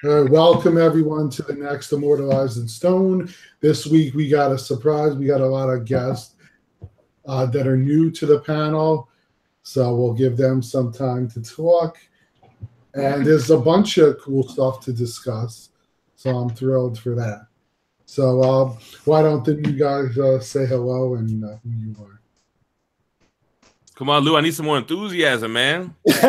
All right, welcome everyone to the next Immortalized in Stone. This week we got a surprise. We got a lot of guests that are new to the panel, so we'll give them some time to talk. And there's a bunch of cool stuff to discuss, so I'm thrilled for that. So why don't you guys say hello and who you are? Come on, Lou. I need some more enthusiasm, man. Boy,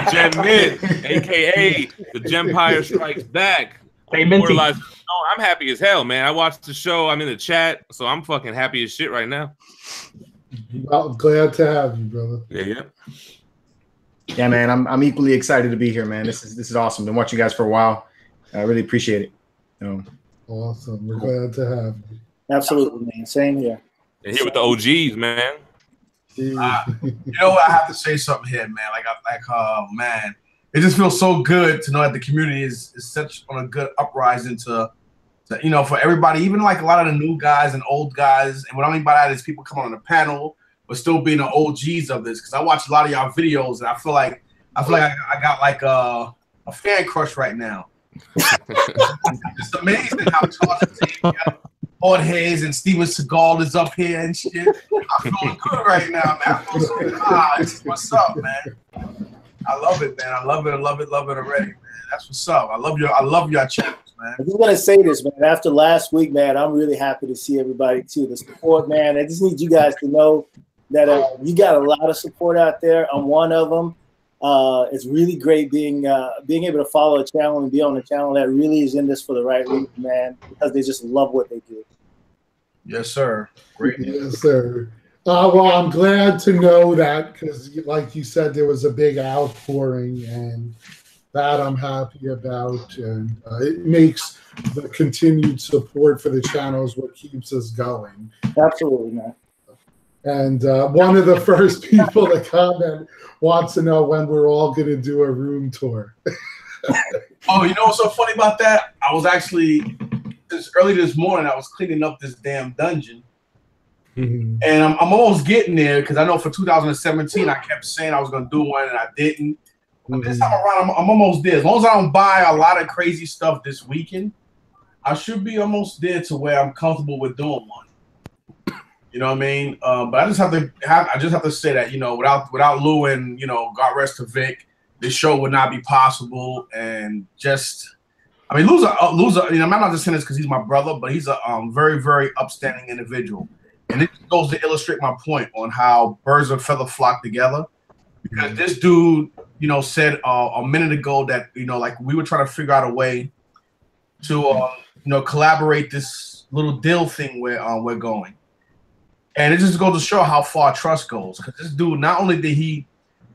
Gen Mid, a.k.a. the Gempire Strikes Back. I'm happy as hell, man. I watched the show. I'm in the chat, so I'm fucking happy as shit right now. Well, glad to have you, brother. Yeah. Yeah, man. I'm equally excited to be here, man. This is awesome. Been watching you guys for a while. I really appreciate it. Awesome. We're glad to have you. Absolutely, man. Same here. And here with the OGs, man. You know what? I have to say something here, man. Man, it just feels so good to know that the community is such on a good uprising to for everybody, even like a lot of the new guys and old guys. And what I mean by that is people coming on the panel, but still being the OGs of this. Because I watch a lot of y'all videos, and I feel like I got like a fan crush right now. It's amazing how Odd Hayes and Steven Seagal is up here and shit. I'm feeling good right now, man. I feel so good. What's up, man? I love it, man. I love it already, man. That's what's up. I love your channels, man. I'm just gonna say this, man. After last week, man, I'm really happy to see everybody too. The support, man. I just need you guys to know that you got a lot of support out there. I'm one of them. It's really great being able to follow a channel and be on a channel that really is in this for the right reason, man, because they just love what they do. Yes, sir. Great. Yes, sir. Well, I'm glad to know that because, like you said, there was a big outpouring, and that I'm happy about. And it makes the continued support for the channels what keeps us going. Absolutely, man. And one of the first people to comment wants to know when we're all going to do a room tour. Oh, you know what's so funny about that? I was actually, early this morning, I was cleaning up this damn dungeon. And I'm almost getting there because I know for 2017, I kept saying I was going to do one and I didn't. But this time around, I'm almost there. As long as I don't buy a lot of crazy stuff this weekend, I should be almost there to where I'm comfortable with doing one. You know what I mean? But I just have to say that, without Lou and, God rest to Vic, this show would not be possible. And Lou's I'm not just saying this because he's my brother, but he's a very, very upstanding individual. And it goes to illustrate my point on how birds of a feather flock together. Because this dude, said a minute ago that, like we were trying to figure out a way to, collaborate this little deal thing where we're going. And it just goes to show how far trust goes. Because this dude, not only did we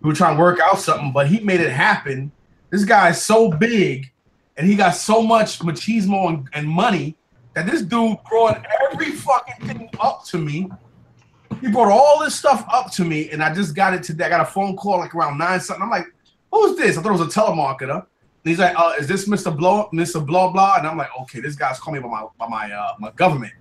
were trying to work out something, but he made it happen. This guy is so big, and he got so much machismo and money that this dude brought every fucking thing up to me. He brought all this stuff up to me, and I just got it today. I got a phone call like around 9 something. I'm like, who's this? I thought it was a telemarketer. And he's like, is this Mr. Blah Blah? And I'm like, okay, this guy's calling me by my government.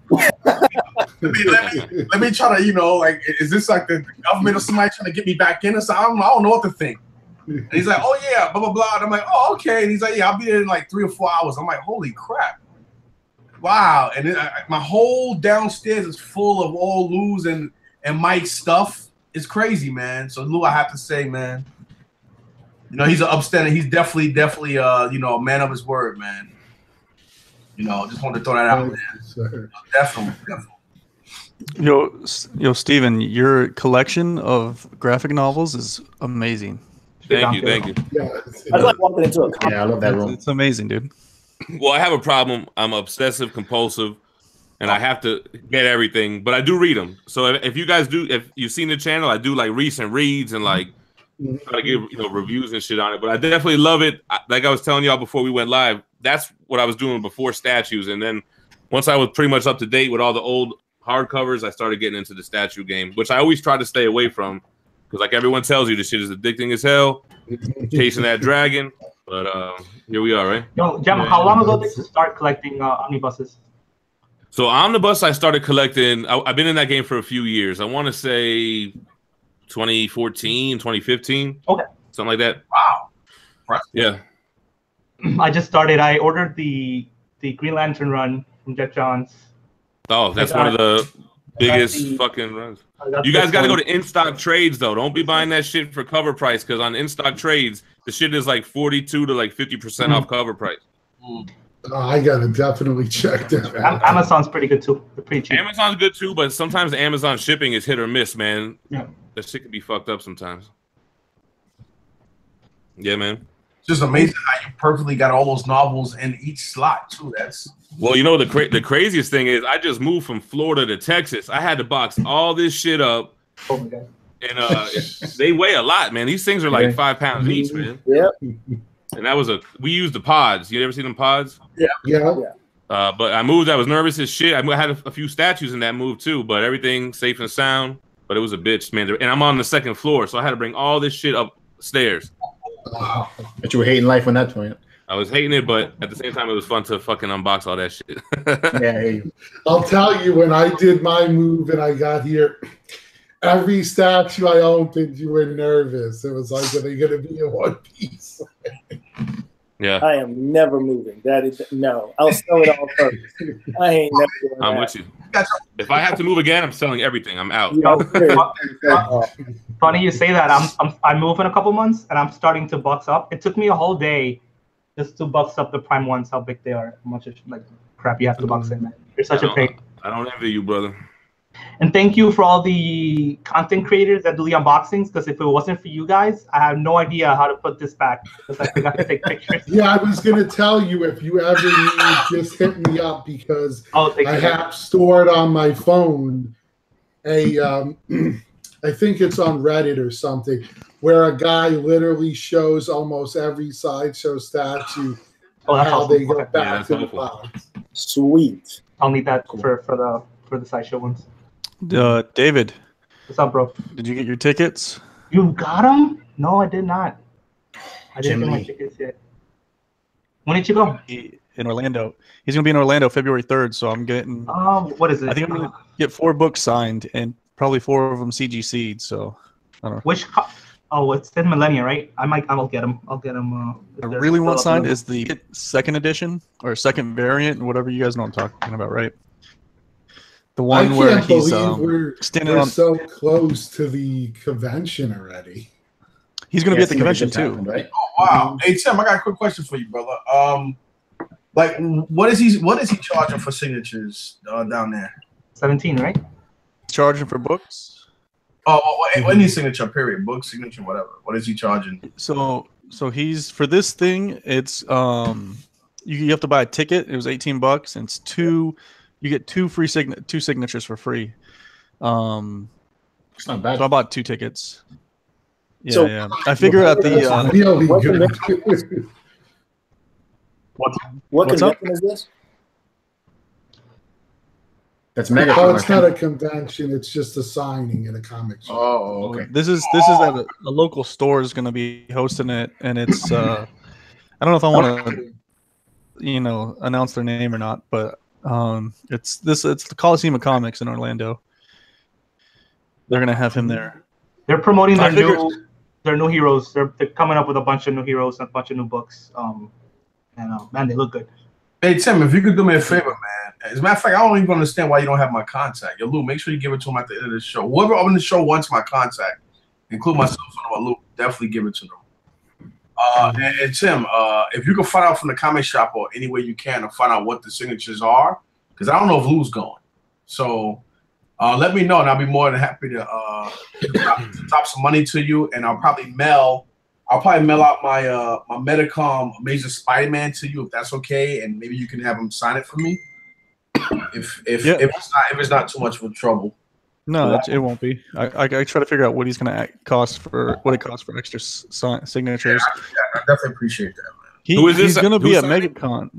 let me try to, is this like the government or somebody trying to get me back in or something? I don't know what to think. And he's like, oh yeah, blah, blah, blah. And I'm like, oh, okay. And he's like, yeah, I'll be there in like 3 or 4 hours. I'm like, holy crap. Wow. And then my whole downstairs is full of all Lou's and Mike's stuff. It's crazy, man. So Lou, I have to say, man, he's an upstanding. He's definitely, a man of his word, man. Just wanted to throw that out there. Definitely. Steven, your collection of graphic novels is amazing. Thank you. Yeah, I like walking into a comic. Yeah, I love that room. It's amazing, dude. Well, I have a problem. I'm obsessive compulsive, and I have to get everything, but I do read them. So if you guys do, if you've seen the channel, I do like recent reads and like try to give reviews and shit on it. But I definitely love it. Like I was telling y'all before we went live, that's what I was doing before statues, and then once I was pretty much up to date with all the old hardcovers, I started getting into the statue game, which I always try to stay away from because, like everyone tells you, this shit is addicting as hell. Chasing that dragon, but here we are, right? Yo, Jem, how long ago did you start collecting omnibuses? So omnibus, I started collecting. I've been in that game for a few years. I want to say 2014, 2015. Okay, something like that. Wow. Yeah. I just started. I ordered the Green Lantern run from Jeff Johns. Oh, that's one of the biggest fucking runs. You guys got to go to in-stock trades though. Don't be buying that shit for cover price, because on in-stock trades, the shit is like 42 to like 50% off cover price. I gotta definitely check that out. Amazon's pretty good too. They're pretty cheap. Amazon's good too, but sometimes the Amazon shipping is hit or miss, man. Yeah. That shit can be fucked up sometimes. Yeah, man. It's just amazing how you perfectly got all those novels in each slot too. That's well, you know, the craziest thing is I just moved from Florida to Texas. I had to box all this shit up. Oh my God. And they weigh a lot, man. These things are like 5 pounds each, man. Yeah. And that was we used the pods. You ever seen them pods? Yeah. But I moved. I was nervous as shit. I had a few statues in that move too, but everything safe and sound. But it was a bitch, man. And I'm on the 2nd floor, so I had to bring all this shit upstairs. But you were hating life on that point. I was hating it, but at the same time, it was fun to fucking unbox all that shit. Yeah, I hear you. I'll tell you, when I did my move and I got here, every statue I opened, you were nervous. It was like, are they going to be in one piece? Yeah. I am never moving. That is no. I'll sell it all first. I ain't never doing I'm that. with you. If I have to move again, I'm selling everything. I'm out. Funny you say that. I move in a couple months and I'm starting to box up. It took me a whole day just to box up the prime ones, how big they are, how much like crap you have to box in, man. You're such a pig. I don't envy you, brother. And thank you for all the content creators that do the unboxings, because if it wasn't for you guys, I have no idea how to put this back because I forgot to take pictures. Yeah, I was going to tell you, if you ever need, just hit me up, because I have stored on my phone a, I think it's on Reddit or something, where a guy literally shows almost every Sideshow statue how they go back to the box. Sweet. I'll need that for the Sideshow ones. David, what's up, bro? Did you get your tickets? You got them? No, I did not. I didn't get my tickets yet. When did you go? In Orlando. He's gonna be in Orlando February 3rd, so I'm getting. What is it? I think I'm gonna get 4 books signed and probably 4 of them CGC'd. So I don't know. Which? Oh, it's in Millennia, right? I'll get them. I'll get them. I really want signed is the 2nd edition or 2nd variant, whatever you guys know what I'm talking about, right? The one where he's standing on. So close to the convention already. He's going to be at the convention too, right? Oh wow! Hey Tim, I got a quick question for you, brother. Like, what is he charging for signatures down there? 17, right? Charging for books. Oh, any signature period, book signature, whatever. What is he charging? So he's for this thing. It's you have to buy a ticket. It was $18, and it's 2. You get 2 free signatures for free. It's not bad. So I bought 2 tickets. Yeah. I figure out the really good. What convention is this? That's mega. Oh, it's not a convention. It's just a signing in a comic shop. Oh, okay. This is at a local store is going to be hosting it, and it's I don't know if I want to announce their name or not, but it's the Coliseum of Comics in Orlando. They're gonna have him there. They're promoting their new heroes. They're coming up with a bunch of new heroes and a bunch of new books. Man, they look good. Hey Tim, if you could do me a favor, man. As a matter of fact, I don't even understand why you don't have my contact. Yo, Lou, make sure you give it to him at the end of the show. Whoever on the show wants my contact, include myself on Lou, definitely give it to them. And Tim, if you can find out from the comic shop or any way you can to find out what the signatures are, because I don't know if Lou's going. So let me know, and I'll be more than happy to drop some money to you, and I'll probably mail out my my Metacom Amazing Spider-Man to you if that's okay, and maybe you can have him sign it for me. If it's not too much of a trouble. No, it won't be. I try to figure out what he's going to cost for extra signatures. Yeah, I definitely appreciate that, man. Who is this? He's going to be at MegaCon.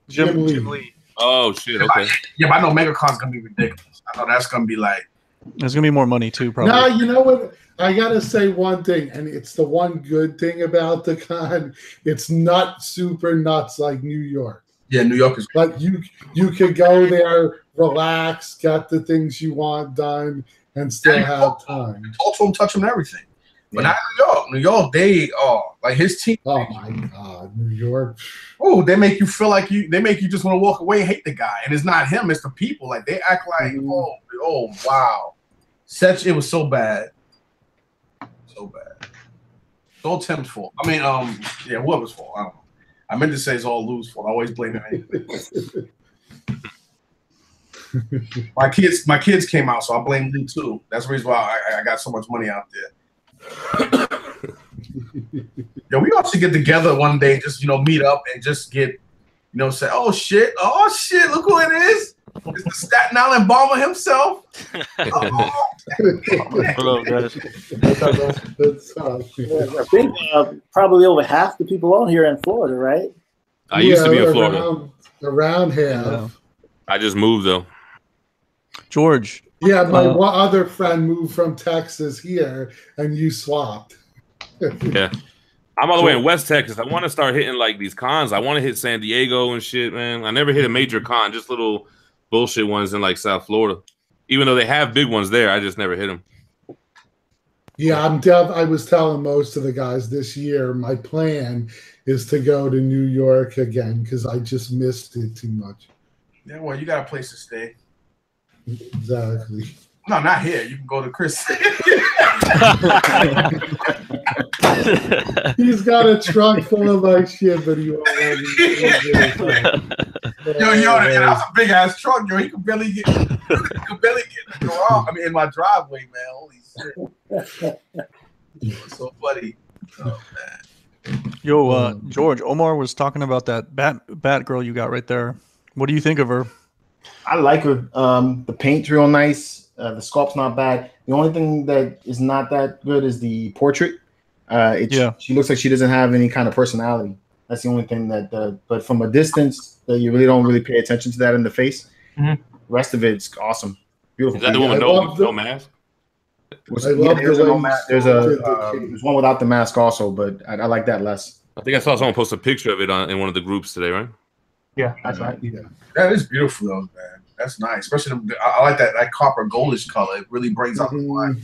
Jim Lee. Oh shit! Okay. Yeah, but I know MegaCon's going to be ridiculous. I know that's going to be like. There's going to be more money too, probably. No, you know what? I got to say one thing, and it's the one good thing about the con. It's not super nuts like New York. Yeah, New York is. Like you could go there, relax, get the things you want done, and still have time. Talk to him, touch him, and everything. But not New York. New York, they like his team. Oh my god! New York. Oh, they make you feel like they make you just want to walk away and hate the guy. And it's not him, it's the people. Like they act like, oh wow. It was so bad. So bad. It's all Tim's fault. I mean, yeah, whoever's fault. I don't know. I meant to say it's all Lou's fault. I always blame him. My kids came out, so I blame Lou too. That's the reason why I got so much money out there. Yo, we all should get together one day, just meet up and just get, say, oh shit, look who it is. It's the Staten Island bomber himself. Hello, guys. I think probably over half the people on here in Florida, right? I used to be in Florida. Around half. Yeah. I just moved though. George. Yeah, my one other friend moved from Texas here, and you swapped. Yeah. I'm all the way in West Texas. I want to start hitting like these cons. I want to hit San Diego and shit, man. I never hit a major con, just little bullshit ones in like South Florida. Even though they have big ones there, I just never hit them. Yeah, I was telling most of the guys this year, my plan is to go to New York again because I just missed it too much. Yeah, well, you got a place to stay. Exactly. No, not here. You can go to Chris. He's got a trunk full of my shit, but he won't let me. That's a big ass truck, yo. He could barely get in the garage. I mean, in my driveway, man. Holy shit. It's so funny. Oh man. Yo, George, Omar was talking about that bat girl you got right there. What do you think of her? I like her. The paint's real nice. The sculpt's not bad. The only thing that is not that good is the portrait. She looks like she doesn't have any kind of personality. That's the only thing that. But from a distance, you really don't pay attention to that in the face. The rest of it's awesome. Beautiful. Is that the one with no mask? There's one without the mask also, but I like that less. I think I saw someone post a picture of it in one of the groups today, right? Yeah, that's right. Yeah. That is beautiful, though, man. That's nice. Especially, I like that copper goldish color. It really brings out the line.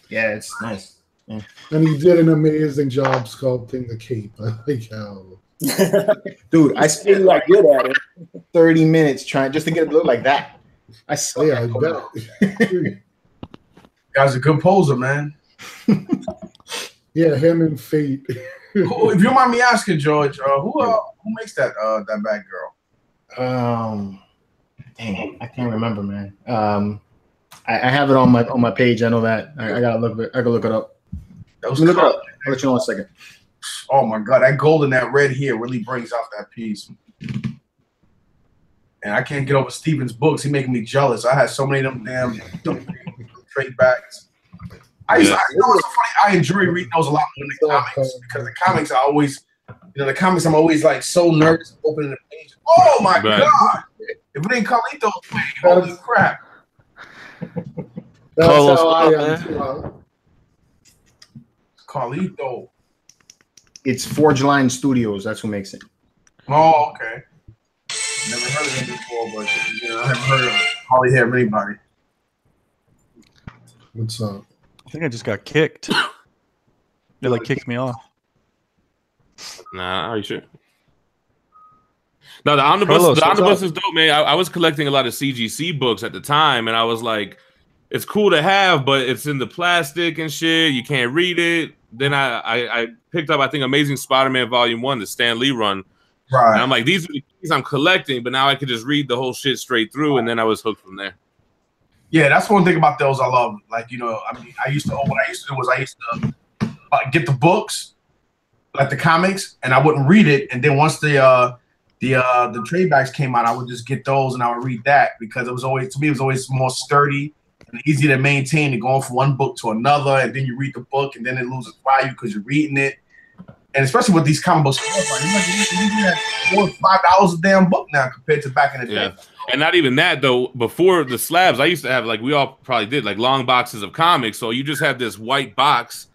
Yeah, it's nice. Yeah. And he did an amazing job sculpting the cape. I like how. Dude, I spent like good at it. 30 minutes trying just to get it to look like that. I bet. Guy's a good poser, man. Yeah, him and Fate. If you don't mind me asking, George, who makes that bad girl? Dang, I can't remember, man. I have it on my page. I know that. I gotta look it. I gotta look it up. Look it up. I'll let you know in a second. Oh my god, that gold and that red here really brings out that piece. And I can't get over Steven's books. He's making me jealous. I had so many of them damn trade backs. You know what's so funny? I enjoy reading those a lot more than the comics because the comics are always, I'm always like so nervous opening the page. Oh my god! If it ain't Carlito's way, holy crap! That's how I am. Carlito. It's Forge Line Studios. That's who makes it. Oh, okay. Never heard of him before, but I haven't heard of Holly Hair anybody. What's up? I think I just got kicked. They kicked me off. Nah, are you sure? No, the omnibus is dope, man. I was collecting a lot of CGC books at the time, and I was like, it's cool to have, but it's in the plastic and shit. You can't read it. Then I picked up, I think, Amazing Spider-Man Volume 1, the Stan Lee run. Right. And I'm like, these are the things I'm collecting, but now I could just read the whole shit straight through, and then I was hooked from there. Yeah, that's one thing about those I love. Like, what I used to do was I used to get the books, like the comics, and I wouldn't read it. And then once the trade backs came out, I would just get those and I would read that because it was always more sturdy and easy to maintain than going from one book to another. And then you read the book and then it loses value because you're reading it. And especially with these comic books, you get $4 or $5 a damn book now compared to back in the day. And not even that, though. Before the slabs, I used to have, like we all probably did, like long boxes of comics. So you just have this white box.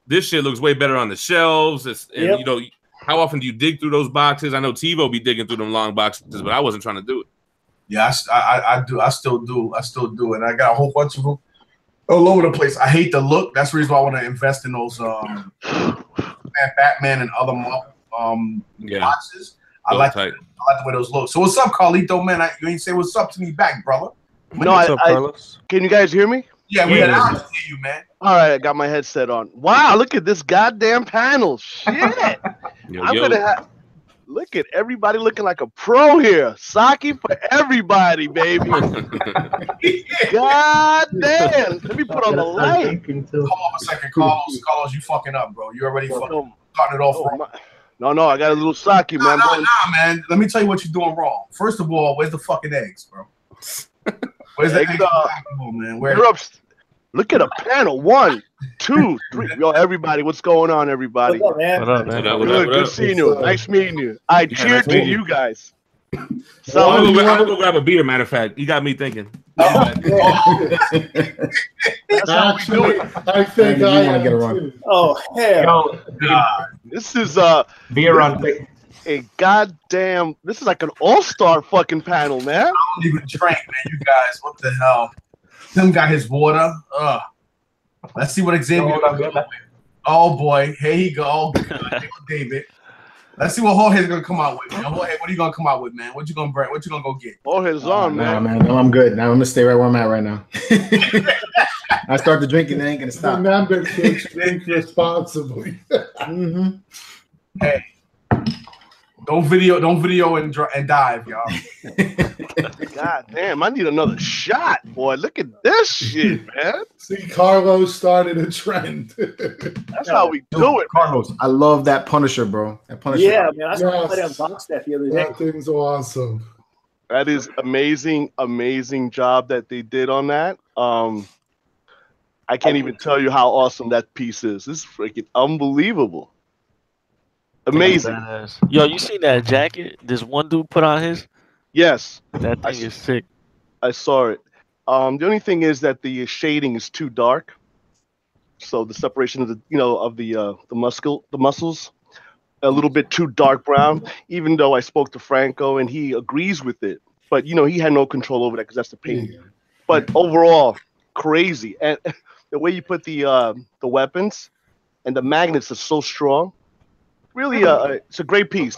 This shit looks way better on the shelves. How often do you dig through those boxes? I know TiVo be digging through them long boxes, but I wasn't trying to do it. Yeah, I do. I still do. And I got a whole bunch of them all over the place. I hate the look. That's the reason why I want to invest in those Batman and other boxes. I like the way those look. So what's up, Carlito, man? You ain't say what's up to me back, brother. No, can you guys hear me? Yeah, we got to hear you, man. All right, I got my headset on. Wow, look at this goddamn panel. Shit. Gonna have. Look at everybody looking like a pro here. Sake for everybody, baby. God damn. Let me put on the light. Hold on a second, Carlos. Carlos, you fucking up, bro. You already fucking started off wrong. No, I got a little sake, man. Nah, man. Let me tell you what you're doing wrong. First of all, where's the fucking eggs, bro? Where's the eggs, man? Where? Look at a panel. 1, 2, 3. Yo, everybody, what's going on, everybody? What up, man? Good seeing you. Nice meeting you. I cheered to you guys. So I'm gonna go grab a beer. Matter of fact, you got me thinking. That's how we do it. I think I want to get a run. Oh hell! This is beer run. A goddamn. This is like an all-star fucking panel, man. I don't even drink, man. You guys, what the hell? Tim got his water. Let's see what Xavier. Oh boy, here he go. David. Let's see what Jorge's gonna come out with, man. Jorge, what are you gonna come out with, man? What you gonna bring? What you gonna go get? Jorge's on, man. Nah, man. No, I'm good. Now I'm gonna stay right where I'm at right now. I start the drinking, they ain't gonna stop. Remember, kids, drink responsibly. Hey, don't video and dive, y'all. God damn, I need another shot, boy. Look at this shit, man. See, Carlos started a trend. That's how we do it, Carlos. I love that Punisher, bro. That Punisher. Yeah, man. I saw somebody unbox that the other day. That thing's awesome. That is amazing job that they did on that. I can't even tell you how awesome that piece is. This is freaking unbelievable. Amazing. Yo, you seen that jacket this one dude put on his? Yes. That thing is sick. I saw it. The only thing is that the shading is too dark. So the separation of the muscles, a little bit too dark brown. Even though I spoke to Franco and he agrees with it, but he had no control over that because that's the paint. Yeah. But overall, crazy. And the way you put the weapons and the magnets are so strong. Really, it's a great piece.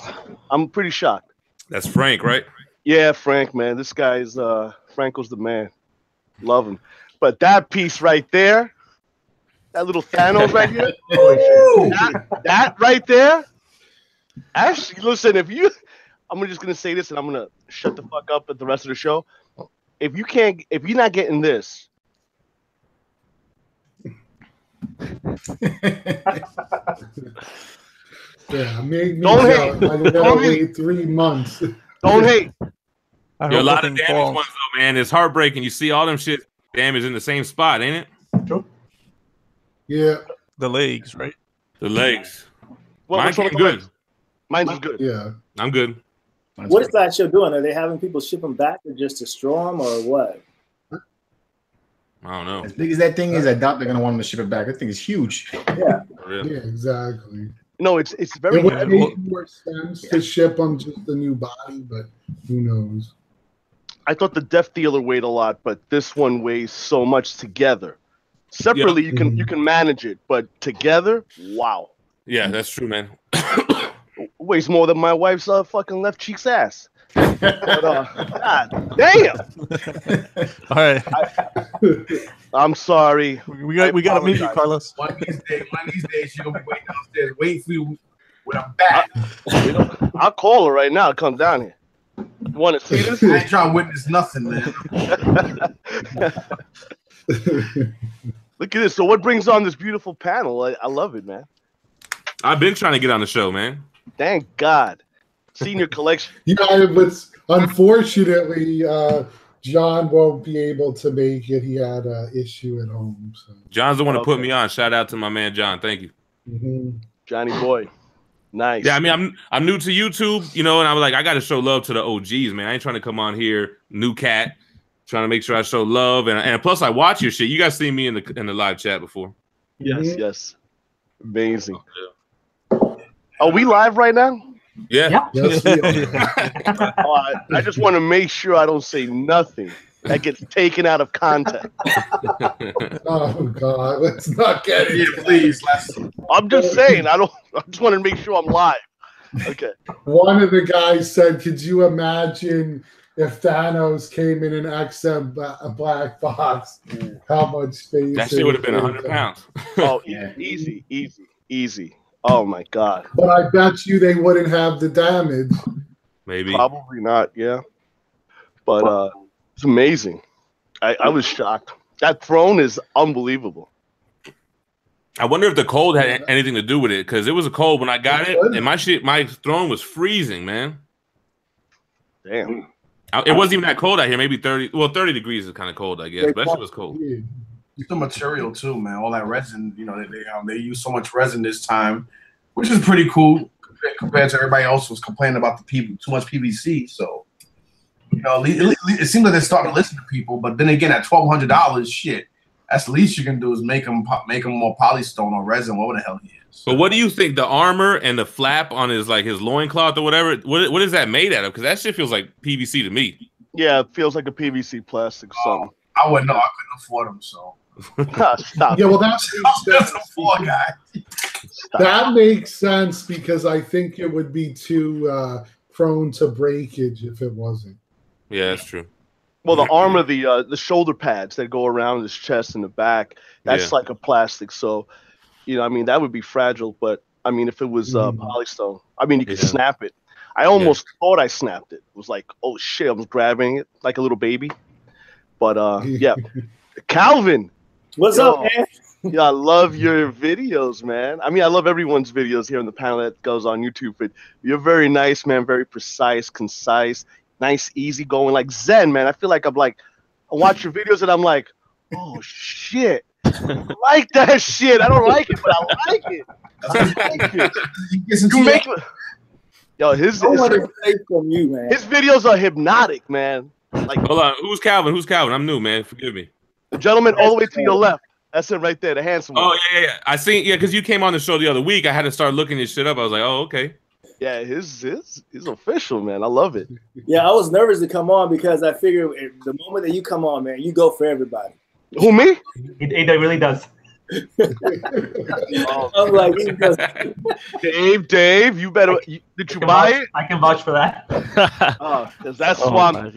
I'm pretty shocked. That's Frank, right? Yeah, Frank, man. This guy's Franco's the man. Love him. But that piece right there, that little Thanos right here, that right there. Actually, listen, I'm just gonna say this, and I'm gonna shut the fuck up at the rest of the show. If you're not getting this. Yeah, don't hate. I gotta wait 3 months. Don't hate. A lot of damaged ones though, man. It's heartbreaking. You see all them shit damaged in the same spot, ain't it? True. Yeah. The legs, right? The legs. Well, Mine came good. Mine's is good. Yeah. I'm good. What is Sideshow doing? Are they having people ship them back or just destroy them or what? I don't know. As big as that thing is, I doubt they're gonna want them to ship it back. That thing is huge. Yeah. Yeah, exactly. No, it's very. It would make more sense to ship them just the new body, but who knows? I thought the Death Dealer weighed a lot, but this one weighs so much together. Separately, you can manage it, but together, wow. Yeah, that's true, man. Weighs more than my wife's fucking left cheek's ass. But, God damn! All right. I'm sorry. We got to meet you, Carlos. One of these days, she's gonna be waiting downstairs, waiting for you with a bat. I'll call her right now. Come down here. You want to see this? I ain't trying to witness nothing, man. Look at this. So, what brings on this beautiful panel? I love it, man. I've been trying to get on the show, man. Thank God. Senior collection. Yeah, but unfortunately, John won't be able to make it. He had an issue at home. So. John's the one to put me on. Shout out to my man John. Thank you, Johnny boy. Nice. Yeah, I mean, I'm new to YouTube, and I was like, I got to show love to the OGs, man. I ain't trying to come on here, new cat, trying to make sure I show love, and plus I watch your shit. You guys seen me in the live chat before? Yes. Amazing. Are we live right now? Yeah. Yes, I just want to make sure I don't say nothing that gets taken out of context. Oh God, let's not get it. Yeah, please. I'm just saying. I just want to make sure I'm live. Okay. One of the guys said, "Could you imagine if Thanos came in an XM black box? How much space?" That shit would have been 100 pounds. Oh, Yeah. easy. Oh my God. But I bet you they wouldn't have the damage. Maybe. Probably not. Yeah. But it's amazing. I was shocked. That throne is unbelievable. I wonder if the cold had anything to do with it, because it was a cold when I got it, and my throne was freezing, man. Damn. It wasn't even that cold out here. Maybe 30. Well, 30 degrees is kind of cold, I guess. But that shit was cold. It's the material too, man. All that resin, you know, they use so much resin this time, which is pretty cool compared to everybody else who was complaining about too much PVC. So, you know, it seems like they're starting to listen to people. But then again, at $1,200, shit, that's the least you can do is make them more polystone or resin, whatever the hell he is. But what do you think? The armor and the flap on his loincloth or whatever, what is that made out of? Because that shit feels like PVC to me. Yeah, it feels like a PVC plastic or something. I wouldn't know. I couldn't afford them, so. Stop. Yeah, well, that's a poor guy. That makes sense because I think it would be too prone to breakage if it wasn't. Yeah, that's true. Well, the armor, the shoulder pads that go around his chest and the back, that's like a plastic. So, you know, I mean, that would be fragile. But I mean, if it was polystone, I mean, you could snap it. I almost thought I snapped it. It was like, oh shit, I was grabbing it like a little baby. But yeah, Calvin. What's up, man? Yeah, I love your videos, man. I mean, I love everyone's videos here on the panel that goes on YouTube. But you're very nice, man. Very precise, concise, nice, easy going, like Zen, man. I feel like I watch your videos and I'm like, oh shit, I like that shit. I don't like it, but I like it. You make yo his from you, man. His videos are hypnotic, man. Like, hold on, who's Calvin? Who's Calvin? I'm new, man. Forgive me. The gentleman all the way to your left. That's it right there, the handsome one. Oh yeah. I seen because you came on the show the other week. I had to start looking this shit up. I was like, oh okay. Yeah, his official, man. I love it. Yeah, I was nervous to come on because I figured the moment that you come on, man, you go for everybody. Who, me? It really does. I'm like, he does. Dave, you better. Did you buy it? I can vouch for that. Because that's Swamp.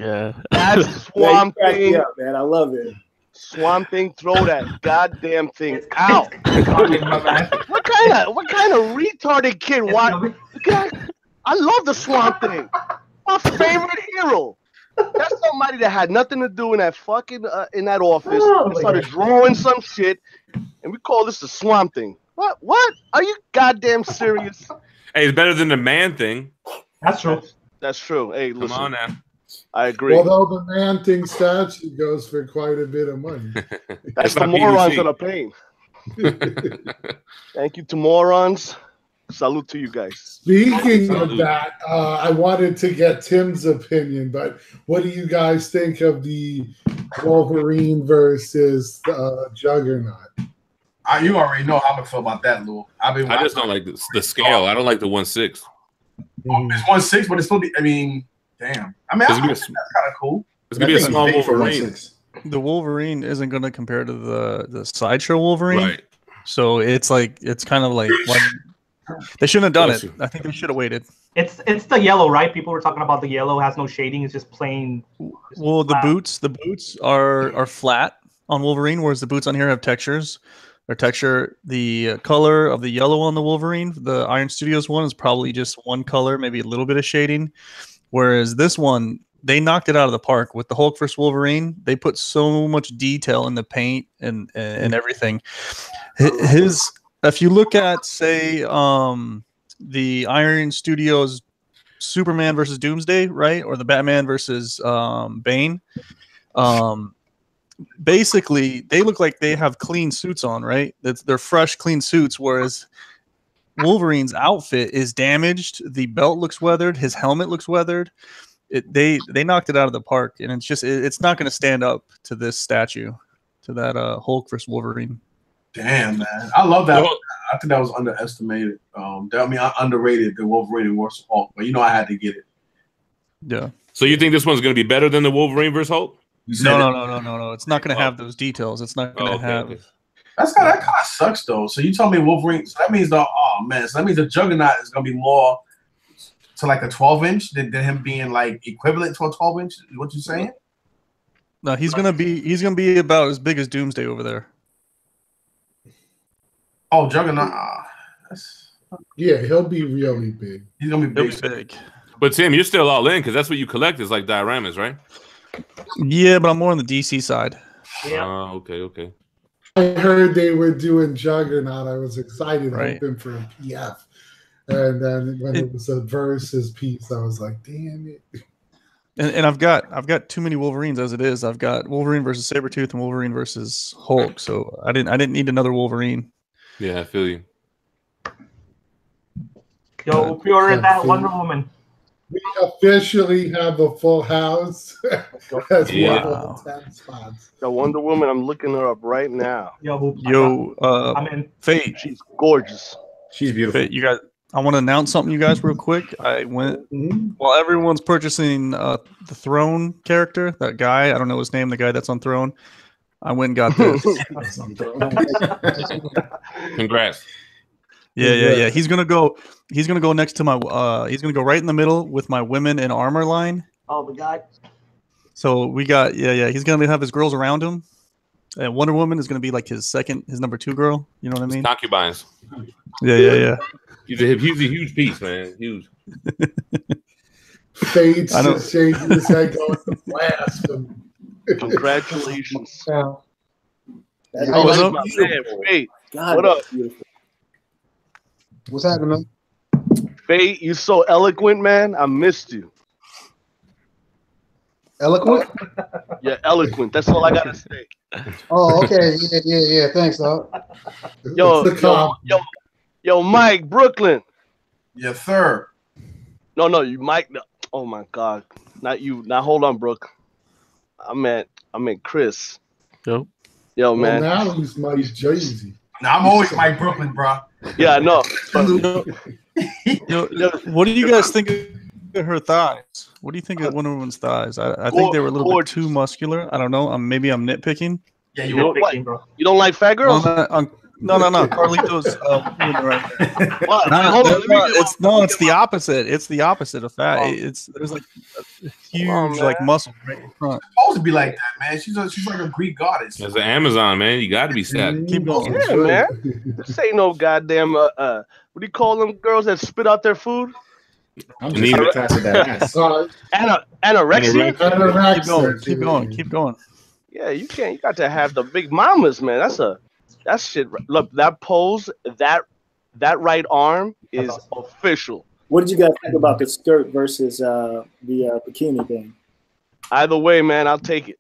That's Swamp Thing. Up, man, I love it. Swamp Thing, throw that goddamn thing out. What kind of retarded kid? I love the Swamp Thing. My favorite hero. That's somebody that had nothing to do in that fucking in that office. He started drawing some shit, and we call this the Swamp Thing. What? Are you goddamn serious? Hey, it's better than the Man Thing. That's true. That's true. Hey, listen. Come on now. I agree. Although the Man Thing statue goes for quite a bit of money. That's the morons that are paying. Thank you to morons. Salute to you guys. Speaking of that, I wanted to get Tim's opinion, but what do you guys think of the Wolverine versus Juggernaut? You already know how I feel about that, Lou. I just don't like the scale. I don't like the 1/6. It's 1/6, but it's still. I mean, damn. I mean, that's kind of cool. It's gonna be a small Wolverine. The Wolverine isn't gonna compare to the Sideshow Wolverine, right? So it's kind of like they shouldn't have done it. I think they should have waited. It's the yellow, right? People were talking about the yellow has no shading. It's just plain. Well, the boots are flat on Wolverine, whereas the boots on here have textures. Their texture, the color of the yellow on the Wolverine, the Iron Studios one is probably just one color, maybe a little bit of shading. Whereas this one, they knocked it out of the park with the Hulk vs. Wolverine. They put so much detail in the paint and everything. If you look at, say, the Iron Studios Superman versus Doomsday, right, or the Batman versus Bane, basically they look like they have clean suits on, right? They're fresh, clean suits, whereas Wolverine's outfit is damaged. The belt looks weathered. His helmet looks weathered. They knocked it out of the park, and it's not going to stand up to this statue, to that Hulk versus Wolverine. Damn, man, I love that. I think that was underestimated. I underrated the Wolverine versus Hulk, but I had to get it. Yeah. So you think this one's going to be better than the Wolverine versus Hulk? No. It's not going to have those details. It's not going to have. Okay. That kind of sucks though. So you tell me Wolverine? So that means so that means the Juggernaut is going to be more to like a 12-inch than him being like equivalent to a 12-inch? What you saying? No, he's gonna be about as big as Doomsday over there. Oh, Juggernaut. Yeah, he'll be really big. He's gonna be He'll be big. But Tim, you're still all in because that's what you collect is like dioramas, right? Yeah, but I'm more on the DC side. Yeah. Okay. I heard they were doing Juggernaut. I was excited, Right. hoping for a PF. And then when it was a versus piece, I was like, damn it. And I've got too many Wolverines as it is. I've got Wolverine versus Sabretooth and Wolverine versus Hulk, so I didn't need another Wolverine. Yeah, I feel you. Yo, pre-order that Wonder Woman. We officially have a full house. That's Yeah. one of the 10 spots. The Wonder Woman, I'm looking her up right now. I'm in. Fate. She's gorgeous. She's beautiful. Fate, you guys. I want to announce something, you guys, real quick. I went while everyone's purchasing the Throne character. That guy, I don't know his name. The guy that's on Throne. I went and got this. Congrats. Yeah. He's gonna go next to my. He's gonna go right in the middle with my women in armor line. Oh my god. So we got He's gonna have his girls around him, and Wonder Woman is gonna be like his number 2 girl. You know what I mean? Concubines. Yeah. He's a huge piece, man. Huge. Fate's just shaking his head going to blasphemy. Congratulations. What's up? Fate. God, What up? beautiful. What's happening, man? Fate, you so eloquent, man. I missed you. Eloquent? You're eloquent. That's all I gotta say. Oh, okay. Yeah. Thanks, dog. Yo, Mike, Brooklyn. Yes, sir. No, you Mike. No. Oh my God, not you. Now hold on, Brooke. I meant Chris. Yo, man. Well, now he's Mike Jay-Z. Now I'm always Mike Brooklyn, bro. Yeah, I know. What do you guys think of her thighs? What do you think of Wonder Woman's thighs? I think they were a little bit too muscular. I don't know. Maybe I'm nitpicking. Yeah, you don't like, bro. You don't like fat girls? No. Carlito's right there. What? It's the opposite. It's the opposite of fat. There's like a huge muscle right in front. It's supposed to be like that, man. She's like a Greek goddess. As an Amazon, man, you got to be sad. Keep going. Yeah, man. This ain't no goddamn what do you call them girls that spit out their food? I'm just attached to that ass. Anorexia? Keep going. Yeah, you can't. You got to have the big mamas, man. That's shit. Look, that pose, that right arm is official. What did you guys think about the skirt versus the bikini thing? Either way, man, I'll take it.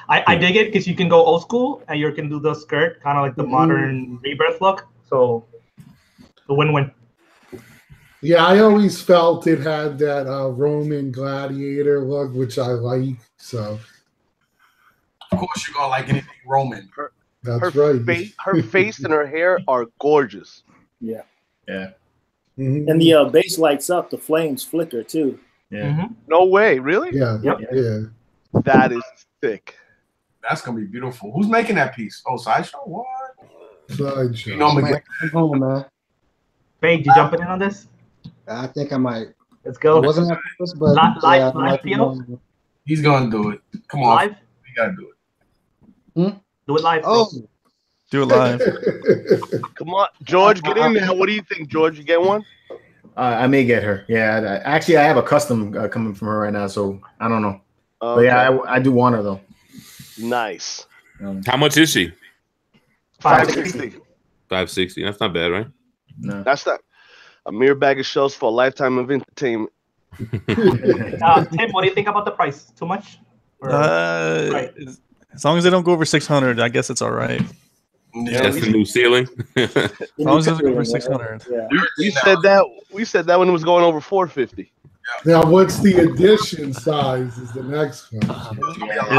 I dig it because you can go old school and you can do the skirt, kind of like the modern rebirth look. So the win-win. Yeah, I always felt it had that Roman gladiator look, which I like. So, of course, you're gonna like anything Roman. That's right. Her face and her hair are gorgeous. Yeah. Mm-hmm. And the base lights up, the flames flicker too. Yeah. Mm-hmm. No way, really? Yeah. That is thick. That's gonna be beautiful. Who's making that piece? Oh, Sideshow. What? Sideshow. You know, man. Fade, you jumping in on this? I think I might. Let's go. It wasn't at first, but live PO? He's gonna do it. Come on. Live? You gotta do it. Do it live. Oh. Do it live. Come on, George, get in there. What do you think, George? You get one? I may get her. Yeah, actually, I have a custom coming from her right now, so I don't know. But yeah, I do want her though. Nice. How much is she? $560. $560. That's not bad, right? No, that's not a mere bag of shells for a lifetime of entertainment. Tim, what do you think about the price? Too much? Right. As long as they don't go over 600, I guess it's all right. Yeah, that's the new ceiling. As long as it doesn't go over 600. Yeah. We said that. We said that when it was going over 450. Now, what's the edition size? Is the next one?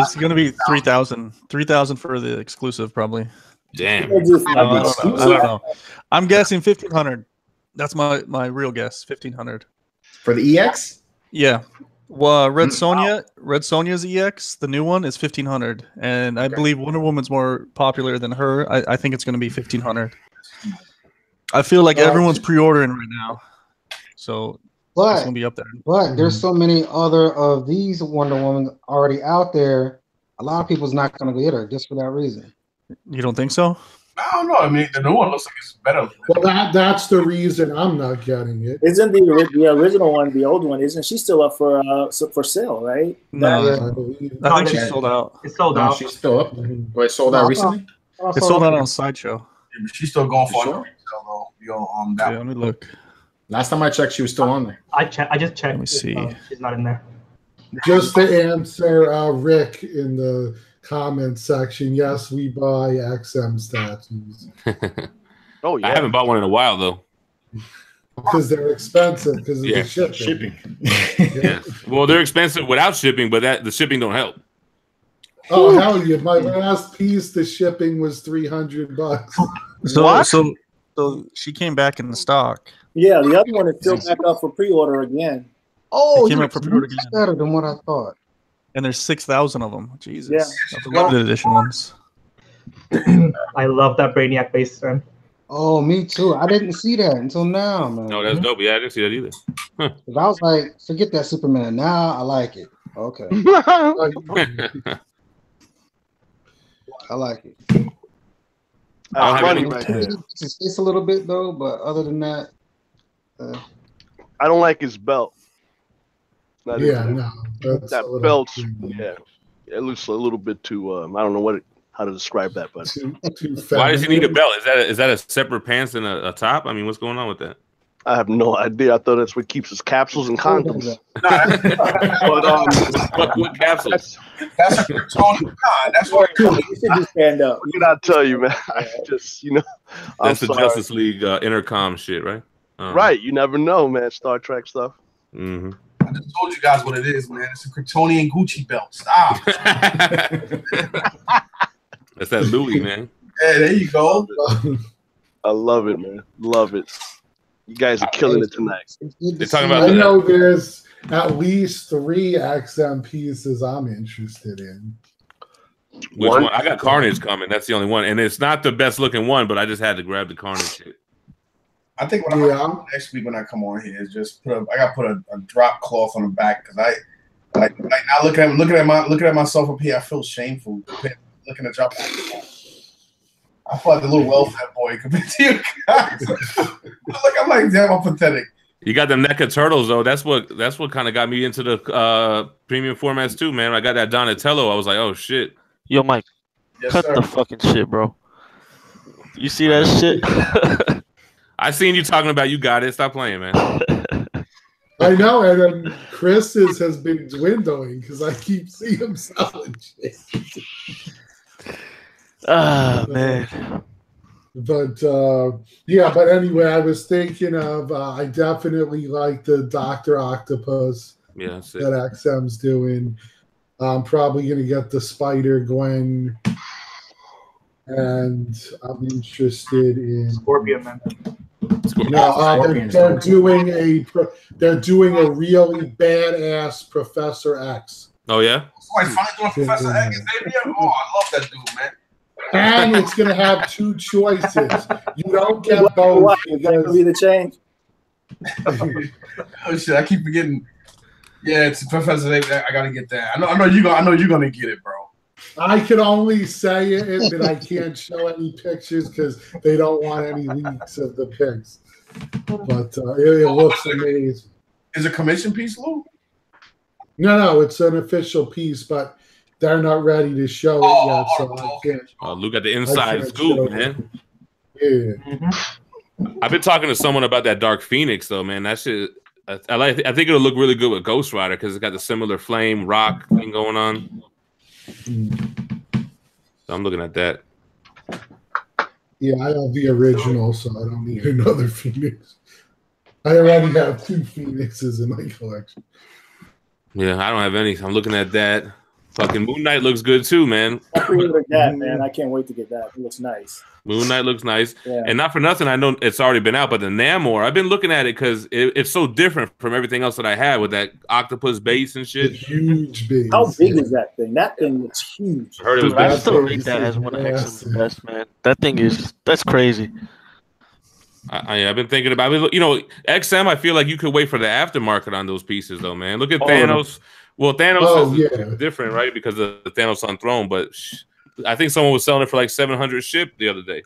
It's going to be 3,000. 3,000 for the exclusive, probably. Damn. I don't know. I'm guessing 1,500. That's my real guess. 1,500 for the EX. Yeah. Well, Red Sonja's EX, the new one, is 1,500, and I believe Wonder Woman's more popular than her. I think it's going to be 1,500. I feel like everyone's pre-ordering right now, so It's gonna be up there. But there's so many other of these Wonder Woman already out there. A lot of people's not gonna get her just for that reason. You don't think so? I don't know. I mean, the new one looks like it's better. Well, that's the reason I'm not getting it. Isn't the original one, the old one, isn't she still up for sale, right? No, I think she's sold out. It's sold out. She's still up. Wait, sold out recently? It's sold out on Sideshow. Yeah, but she's still going for Sure? it. That Yeah, let me look. Last time I checked, she was still on there. I just checked. Let me see. She's not in there. Just to answer Rick in the comment section, yes, we buy XM statues. Oh yeah. I haven't bought one in a while though. Because they're expensive because of the shipping. Yeah. Well, they're expensive without shipping, but the shipping don't help. Oh hell yeah! My last piece, the shipping was $300. So she came back in the stock. Yeah, the other one is still back up for pre-order again. Oh, It came up for pre-order again. better than what I thought. And there's 6,000 of them. Jesus. Yeah. The limited edition ones. I love that Brainiac base trim. Oh, me too. I didn't see that until now, man. No, that's dope. Yeah, I didn't see that either. 'Cause I was like, forget that Superman. Now I like it. Okay, I like it. I don't have any. Right there. It's a little bit though, but other than that, I don't like his belt. Not Yeah, even no. That's a that little belt's too- it looks a little bit too. I don't know how to describe that, but too Why does he need a feminine. belt? Is that a separate pants and a top? I mean, what's going on with that? I have no idea. I thought that's what keeps his capsules and condoms. But what capsules? That's a Kryptonian con. That's what You should just stand up. What can I tell you, man? I just, I'm That's the sorry. Justice League intercom shit, right? Right. You never know, man. Star Trek stuff. Mm-hmm. I just told you guys what it is, man. It's a Kryptonian Gucci belt. Stop. That's that Louis, man. Yeah, there you go. I love it, man. Love it. You guys are killing it tonight. They're talking about I that. know there's at least 3 XM pieces I'm interested in. Which one? I got Carnage coming. That's the only one, and it's not the best looking one, but I just had to grab the Carnage shit. I think what I'm gonna do next week when I come on here is just I gotta put a drop cloth on the back because I like now looking at myself up here, I feel shameful looking at drop. I feel like the little welfare boy compared to you guys. I'm like, damn, I'm pathetic. You got them NECA turtles though. That's what kind of got me into the premium formats too, man. I got that Donatello. I was like, oh shit. Yo, Mike, cut the fucking shit, bro. You see that shit? I seen you talking about. You got it. Stop playing, man. I know, and then Chris's has been dwindling because I keep seeing him selling shit. Ah, man. But yeah, but anyway, I was thinking of I definitely like the Dr. Octopus Yeah, that's it. that XM's doing. I'm probably gonna get the Spider Gwen, and I'm interested in Scorpion, man. No, they're doing a really badass Professor X. Oh yeah. Somebody finally doing Professor X. Oh, I love that dude, man. And it's going to have 2 choices. You don't get both. Is that gonna be the change? Oh shit! I keep forgetting. Yeah, it's Professor X. I gotta get that. I know you're gonna get it, bro. I can only say it, but I can't show any pictures because they don't want any leaks of the pics. But it looks amazing. Is it a commission piece, Lou? No, it's an official piece, but they're not ready to show it yet, so I can't. Oh, Luke got the inside scoop, man. Yeah. I've been talking to someone about that Dark Phoenix, though, man. That shit, I think it'll look really good with Ghost Rider because it's got the similar flame rock thing going on. So I'm looking at that. Yeah, I have the original, so I don't need another Phoenix. I already have 2 Phoenixes in my collection. Yeah, I don't have any. I'm looking at that. Fucking Moon Knight looks good too, man. I pre-ordered that, man. I can't wait to get that. It looks nice. Moon Knight looks nice. Yeah. And not for nothing, I know it's already been out, but the Namor, I've been looking at it because it's so different from everything else that I had with that octopus base and shit. Huge base. How big is that thing? That thing looks huge. I heard it was Dude, I big. still rate that as one of X's best, man. That's crazy. I've been thinking about it. You know, XM, I feel like you could wait for the aftermarket on those pieces, though, man. Look at Thanos. Well, Thanos is different, right? Because of the Thanos on throne. But I think someone was selling it for like 700 ship the other day.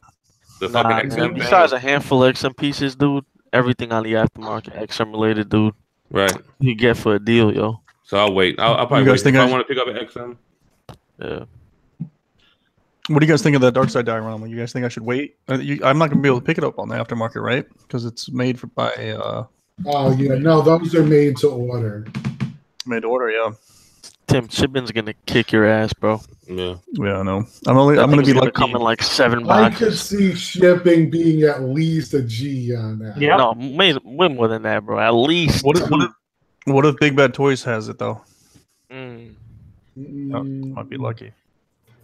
The fucking XM. Besides a handful of XM pieces, dude, everything on the aftermarket XM related, dude. Right. You get for a deal, yo. So I'll wait. I'll probably wait. If I want to pick up an XM. Yeah. What do you guys think of that Darkseid diorama? You guys think I should wait? I'm not gonna be able to pick it up on the aftermarket, right? Because it's made by. Oh yeah, no, those are made to order. Made to order, yeah. Tim, shipping's gonna kick your ass, bro. Yeah, I know. I'm gonna be like coming like 7 boxes. I could see shipping being at least a G on that. Yeah, no, way more than that, bro. At least. What if Big Bad Toys has it though? Might be lucky.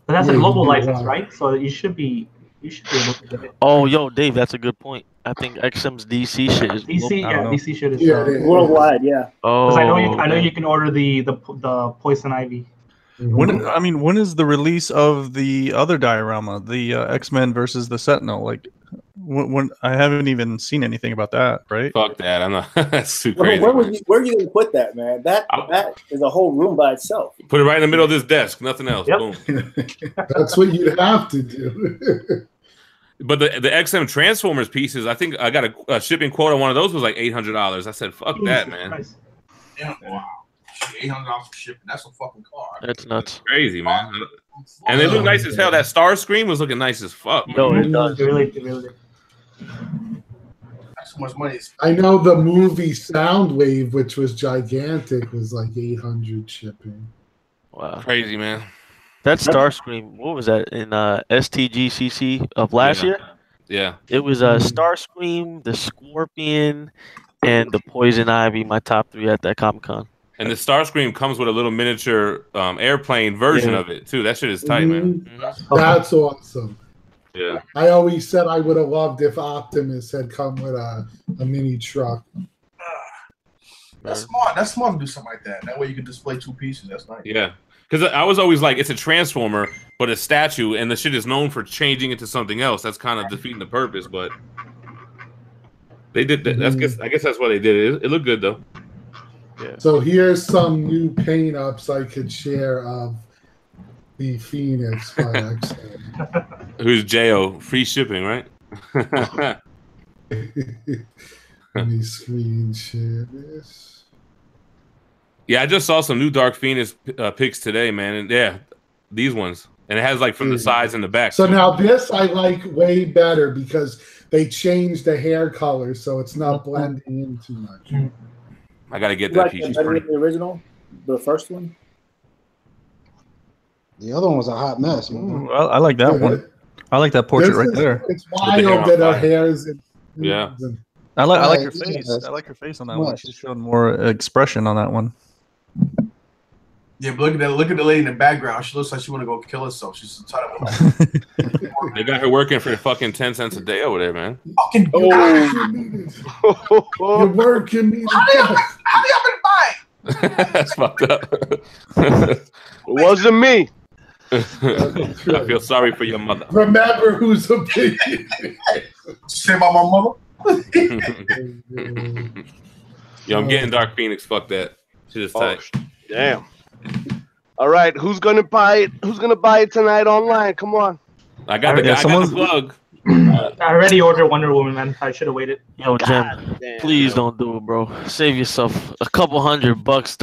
But that's a global license, right? So you should be able to get it. Oh, yo, Dave, that's a good point. I think XM's DC shit is DC, DC shit is worldwide, yeah. Oh, because I know you can order the poison ivy. When is the release of the other diorama, the X-Men versus the Sentinel? Like, when I haven't even seen anything about that, right? Fuck that! I'm not. That's too crazy. Where are you gonna put that, man? That is a whole room by itself. Put it right in the middle of this desk. Nothing else. Yep. Boom. That's what you'd have to do. But the XM Transformers pieces, I think I got a shipping quote on one of those was like $800. I said, "Fuck that, man." Nice. Yeah, wow. $800 for shipping. That's a fucking car. That's nuts. Crazy, man. And they look nice as hell. That Star Scream was looking nice as fuck. No, it does. Really. That's so much money. I know the movie Soundwave, which was gigantic, was like 800 shipping. Wow, crazy, man. That Starscream, what was that in STGCC of last year? Yeah, it was Starscream, the Scorpion, and the Poison Ivy. My top 3 at that Comic-Con. And the Starscream comes with a little miniature airplane version of it too. That shit is tight, man. That's awesome. Yeah. I always said I would have loved if Optimus had come with a mini truck. That's smart. That's smart to do something like that. That way you can display 2 pieces. That's nice. Yeah. Because I was always like, it's a Transformer, but a statue, and the shit is known for changing it to something else. That's kind of defeating the purpose, but they did that. I guess that's why they did it. It looked good though. Yeah. So here's some new paint ups I could share of the Phoenix by XM. Who's J.O. Free shipping, right? Let me screen share this. Yeah, I just saw some new Dark Phoenix pics today, man. And yeah, these ones. And it has like from the sides and the back. So now this I like way better because they changed the hair color so it's not blending in too much. I got to get that piece. Better than the original? The first one? The other one was a hot mess, man. Well, I like that one. I like that portrait right there. It's wild that our hair is in. Yeah. I like her face. I like her face on that one. She showed more expression on that one. Yeah, but look at the lady in the background. She looks like she want to go kill herself. She's tired of They got her working for fucking 10 cents a day over there, man. Fucking You're working me. How y'all been buying? That's fucked up. It wasn't me. I feel sorry for your mother. Remember who's a pig. Say about my mother. Yo, I'm getting Dark Phoenix. Fuck that. Shit is tight. Damn. All right, who's gonna buy it? Who's gonna buy it tonight online? Come on. I got the plug. I already ordered Wonder Woman, man. I should have waited. Yo, Jim, please don't do it, bro. Save yourself a couple $100.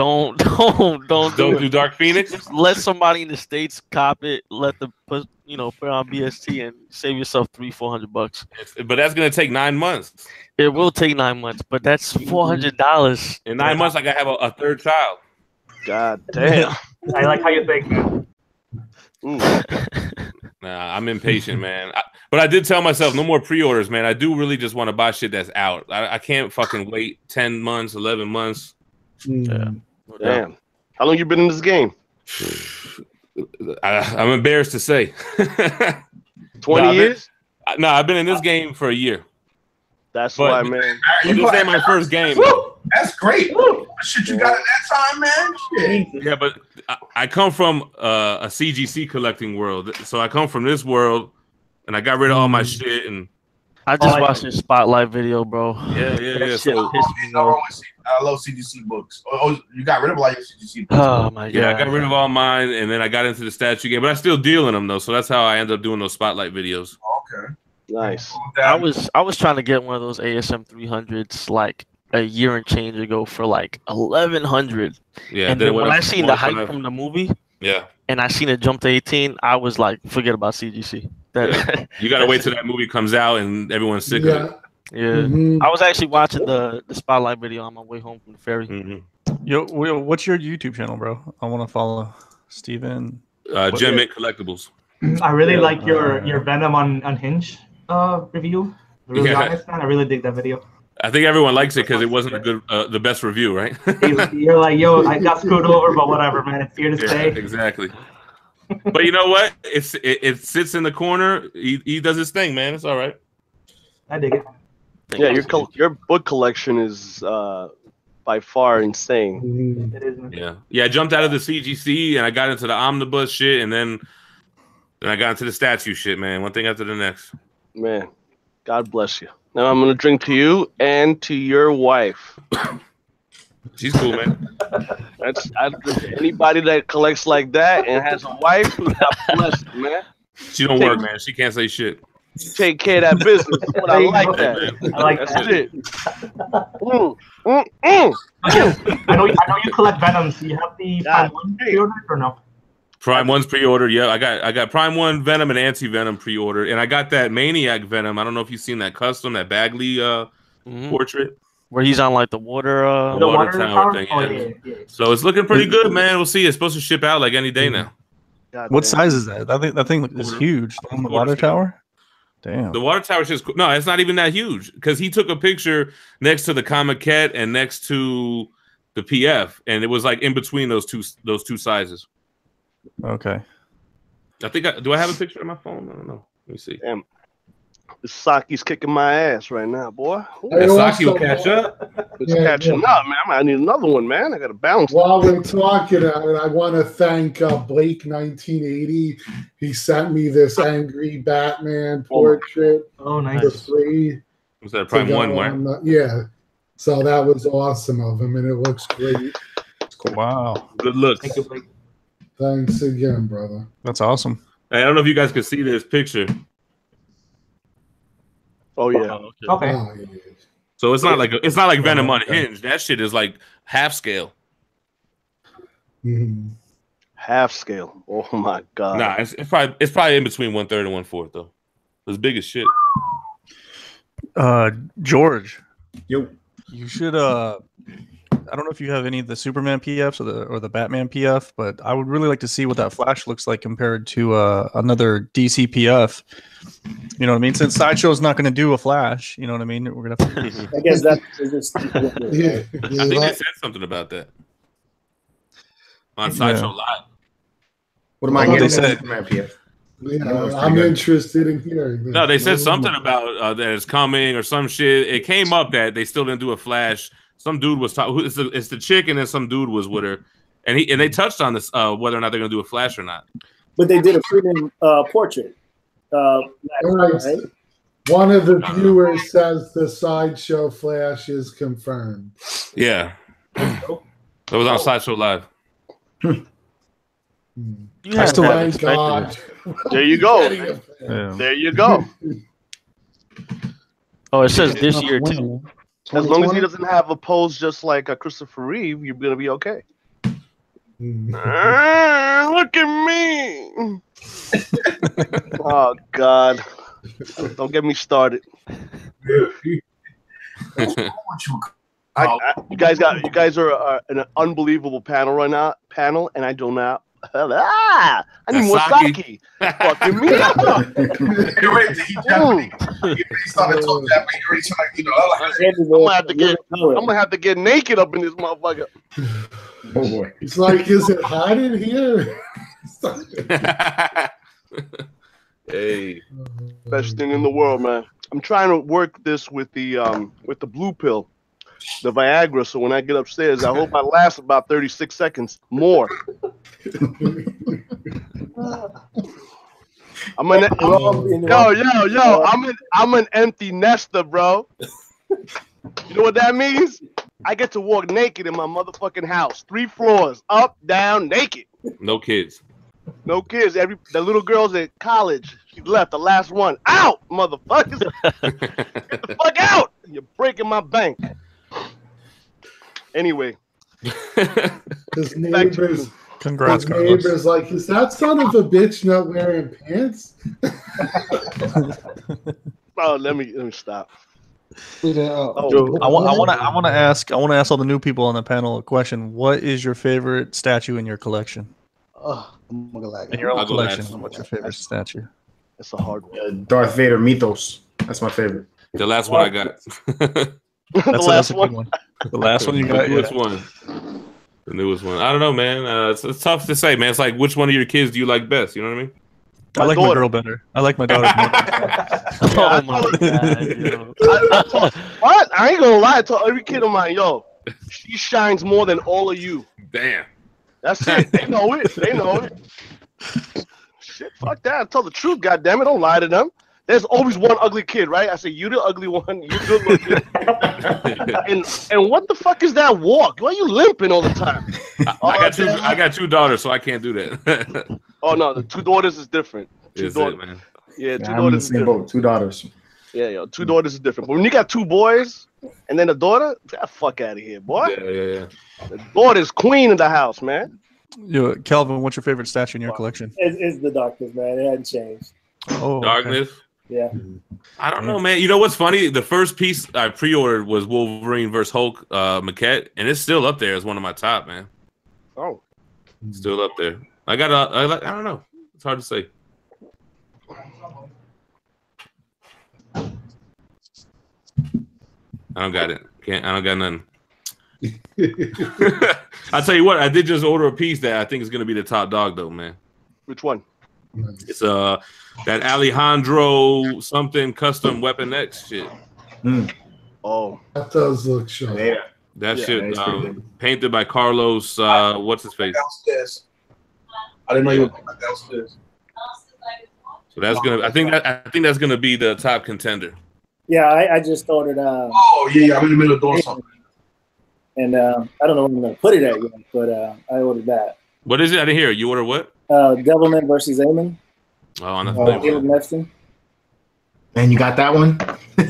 Don't do Dark Phoenix. Just let somebody in the States cop it. Let them put it on BST and save yourself $300-400. But that's gonna take 9 months. It will take 9 months, but that's $400. In 9 months, I gotta have a third child. God damn. I like how you think, man. Nah, I'm impatient, man. But I did tell myself no more pre-orders, man. I do really just want to buy shit that's out. I can't fucking wait 10 months, 11 months. Yeah. Damn. How long you been in this game? I'm embarrassed to say. 20 years? I've been in this game for a year. That's why, man. This ain't my first game. That's great. Shit, you got it that time, man. Shit. Yeah, but I come from a CGC collecting world, so I come from this world, and I got rid of all my shit, and I just watched your spotlight video, bro. Yeah. I love CGC books. Oh, you got rid of all your CGC books. Oh my god. Yeah, I got rid of all mine, and then I got into the statue game, but I still deal in them though. So that's how I ended up doing those spotlight videos. Okay. Nice. I was trying to get one of those ASM 300s like a year and change ago for like 1100. Yeah. And then when I seen the hype from the movie, and I seen it jump to 18, I was like, forget about CGC. You gotta wait till that movie comes out and everyone's sick of it. Yeah. I was actually watching the spotlight video on my way home from the ferry. Yo, what's your YouTube channel, bro? I want to follow Steven. Gem Mint Collectibles. I really like your Venom on Hinge review. Really honest, man. I really dig that video. I think everyone likes it because it wasn't a good, the best review, right? You're like, yo, I got screwed over, but whatever, man. It's here to stay. Exactly. But you know what? It sits in the corner. He does his thing, man. It's all right. I dig it. Yeah, your book collection is by far insane. It is, man. Yeah. I jumped out of the CGC and I got into the omnibus shit, and then I got into the statue shit, man. One thing after the next. Man, God bless you. Now I'm gonna drink to you and to your wife. She's cool, man. Anybody that collects like that and has a wife, God bless you, man. She don't work, man. She can't say shit. Take care of that business. But I like that. I like That's that. it. I know you collect Venoms. Do you have the Prime 1 pre-ordered or no? Prime 1's pre-ordered. Yeah, I got Prime 1 Venom and Anti-Venom pre-ordered, and I got that Maniac Venom. I don't know if you've seen that custom, that Bagley portrait. Where he's on like the water tower thing. Yeah. So it's looking pretty good, man. We'll see. It's supposed to ship out like any day now. What size is that? That thing is huge. On the water tower? Damn. The water tower is just cool. No, it's not even that huge because he took a picture next to the Comiquette and next to the PF, and it was like in between those two sizes. Okay. I think do I have a picture on my phone? I don't know. Let me see. Damn. The Saki's kicking my ass right now, boy. Saki will catch up. It's catching up, man. I need another one, man. I got to bounce. While we're talking, I want to thank Blake 1980. He sent me this angry Batman portrait. Oh, nice. For free. Was that Prime 1? Where? Yeah. So that was awesome of him, and it looks great. It's cool. Wow. Good looks. Thank you, Blake. Thanks again, brother. That's awesome. Hey, I don't know if you guys can see this picture. Oh yeah. Okay. Oh, yeah. So it's not like Venom Unhinged. That shit is like half scale. Mm-hmm. Half scale. Oh my god. Nah, it's probably in between 1/3 and 1/4 though. It's big as shit. George. Yo. You should I don't know if you have any of the Superman PFs or the Batman PF, but I would really like to see what that Flash looks like compared to another DC PF. You know what I mean? Since Sideshow is not going to do a Flash, you know what I mean? We're gonna. I guess that's just Yeah. I think they said something about that on Sideshow Live. What am I What getting? they said. Superman PF. Yeah, I'm interested in hearing this. No, they said something about that it's coming or some shit. It came up that they still didn't do a Flash. Some dude was talking. It's the chick, and then some dude was with her, and they touched on this whether or not they're gonna do a Flash or not. But they did a freaking portrait. Right? One of the viewers says the Sideshow Flash is confirmed. Yeah, that was on Sideshow Live. I still Thank God. There you go. Yeah. There you go. Oh, it says this year too. As long as he doesn't have a pose just like a Christopher Reeve, you're gonna be okay. Look at me. Oh God! Don't get me started. You guys are an unbelievable panel right now. And I do not. I need more sake. Fucking me up. You're ready to eat Japanese. He started talking Japanese. I'm gonna have to get naked up in this motherfucker. Oh boy. It's like, is it hot in here? Hey, Best thing in the world, man. I'm trying to work this with the blue pill, the Viagra. So when I get upstairs, I hope I last about 36 seconds more. I'm an I'm an empty nester, bro. You know what that means? I get to walk naked in my motherfucking house, 3 floors, up, down, naked. No kids. No kids. The little girl's at college. She left, the last one. Out, motherfuckers. Get the fuck out. You're breaking my bank. Anyway. His neighbors. Congrats, his neighbors like, is that son of a bitch not wearing pants? Oh, let me stop. I want to ask all the new people on the panel a question. What is your favorite statue in your collection? I'm gonna lag. In your own collection, what's your favorite statue? That's a hard one. Darth Vader Mythos. That's my favorite. The last one I got. That's the last one. The last one you got. The newest one. The newest one. I don't know, man. It's tough to say, man. It's like, which one of your kids do you like best? You know what I mean? I like my girl better. I like my daughter more. Oh my god! What? I ain't gonna lie. I told every kid of mine, yo, she shines more than all of you. Damn. That's it. They know it. They know it. Shit, fuck that. Tell the truth, goddammit. Don't lie to them. There's always one ugly kid, right? I say, you the ugly one. You good looking. and what the fuck is that walk? Why are you limping all the time? I got 2 daughters, so I can't do that. Oh no, the 2 daughters is different. Is it, man? Yeah, 2 I'm in the daughters is same different. boat. 2 daughters. Yeah, yo, 2 daughters is different. But when you got 2 boys and then a daughter, get the fuck out of here, boy. Yeah. The daughter's queen in the house, man. Yo, Calvin, what's your favorite statue in your collection? It's the darkness, man. It hadn't changed. Oh, Darkness. Okay. Yeah. I don't know, man. You know what's funny? The first piece I pre-ordered was Wolverine vs. Hulk maquette, and it's still up there as one of my top, man. Oh, still up there. I don't know. It's hard to say. I don't got it. I don't got nothing. I'll tell you what. I did just order a piece that I think is going to be the top dog, though, man. Which one? It's that Alejandro something custom Weapon X shit. Oh, that does look sharp. Yeah. That shit painted by Carlos. What's his face? Downstairs. I didn't know you were downstairs. So that's gonna. I think that's gonna be the top contender. Yeah, I just ordered. Oh yeah, I'm in the middle of doing something. And I don't know where I'm gonna put it at yet, but I ordered that. What is it? I didn't hear. You ordered what? Devilman versus Eamon. Oh, on the Caleb Neptune. And you got that one?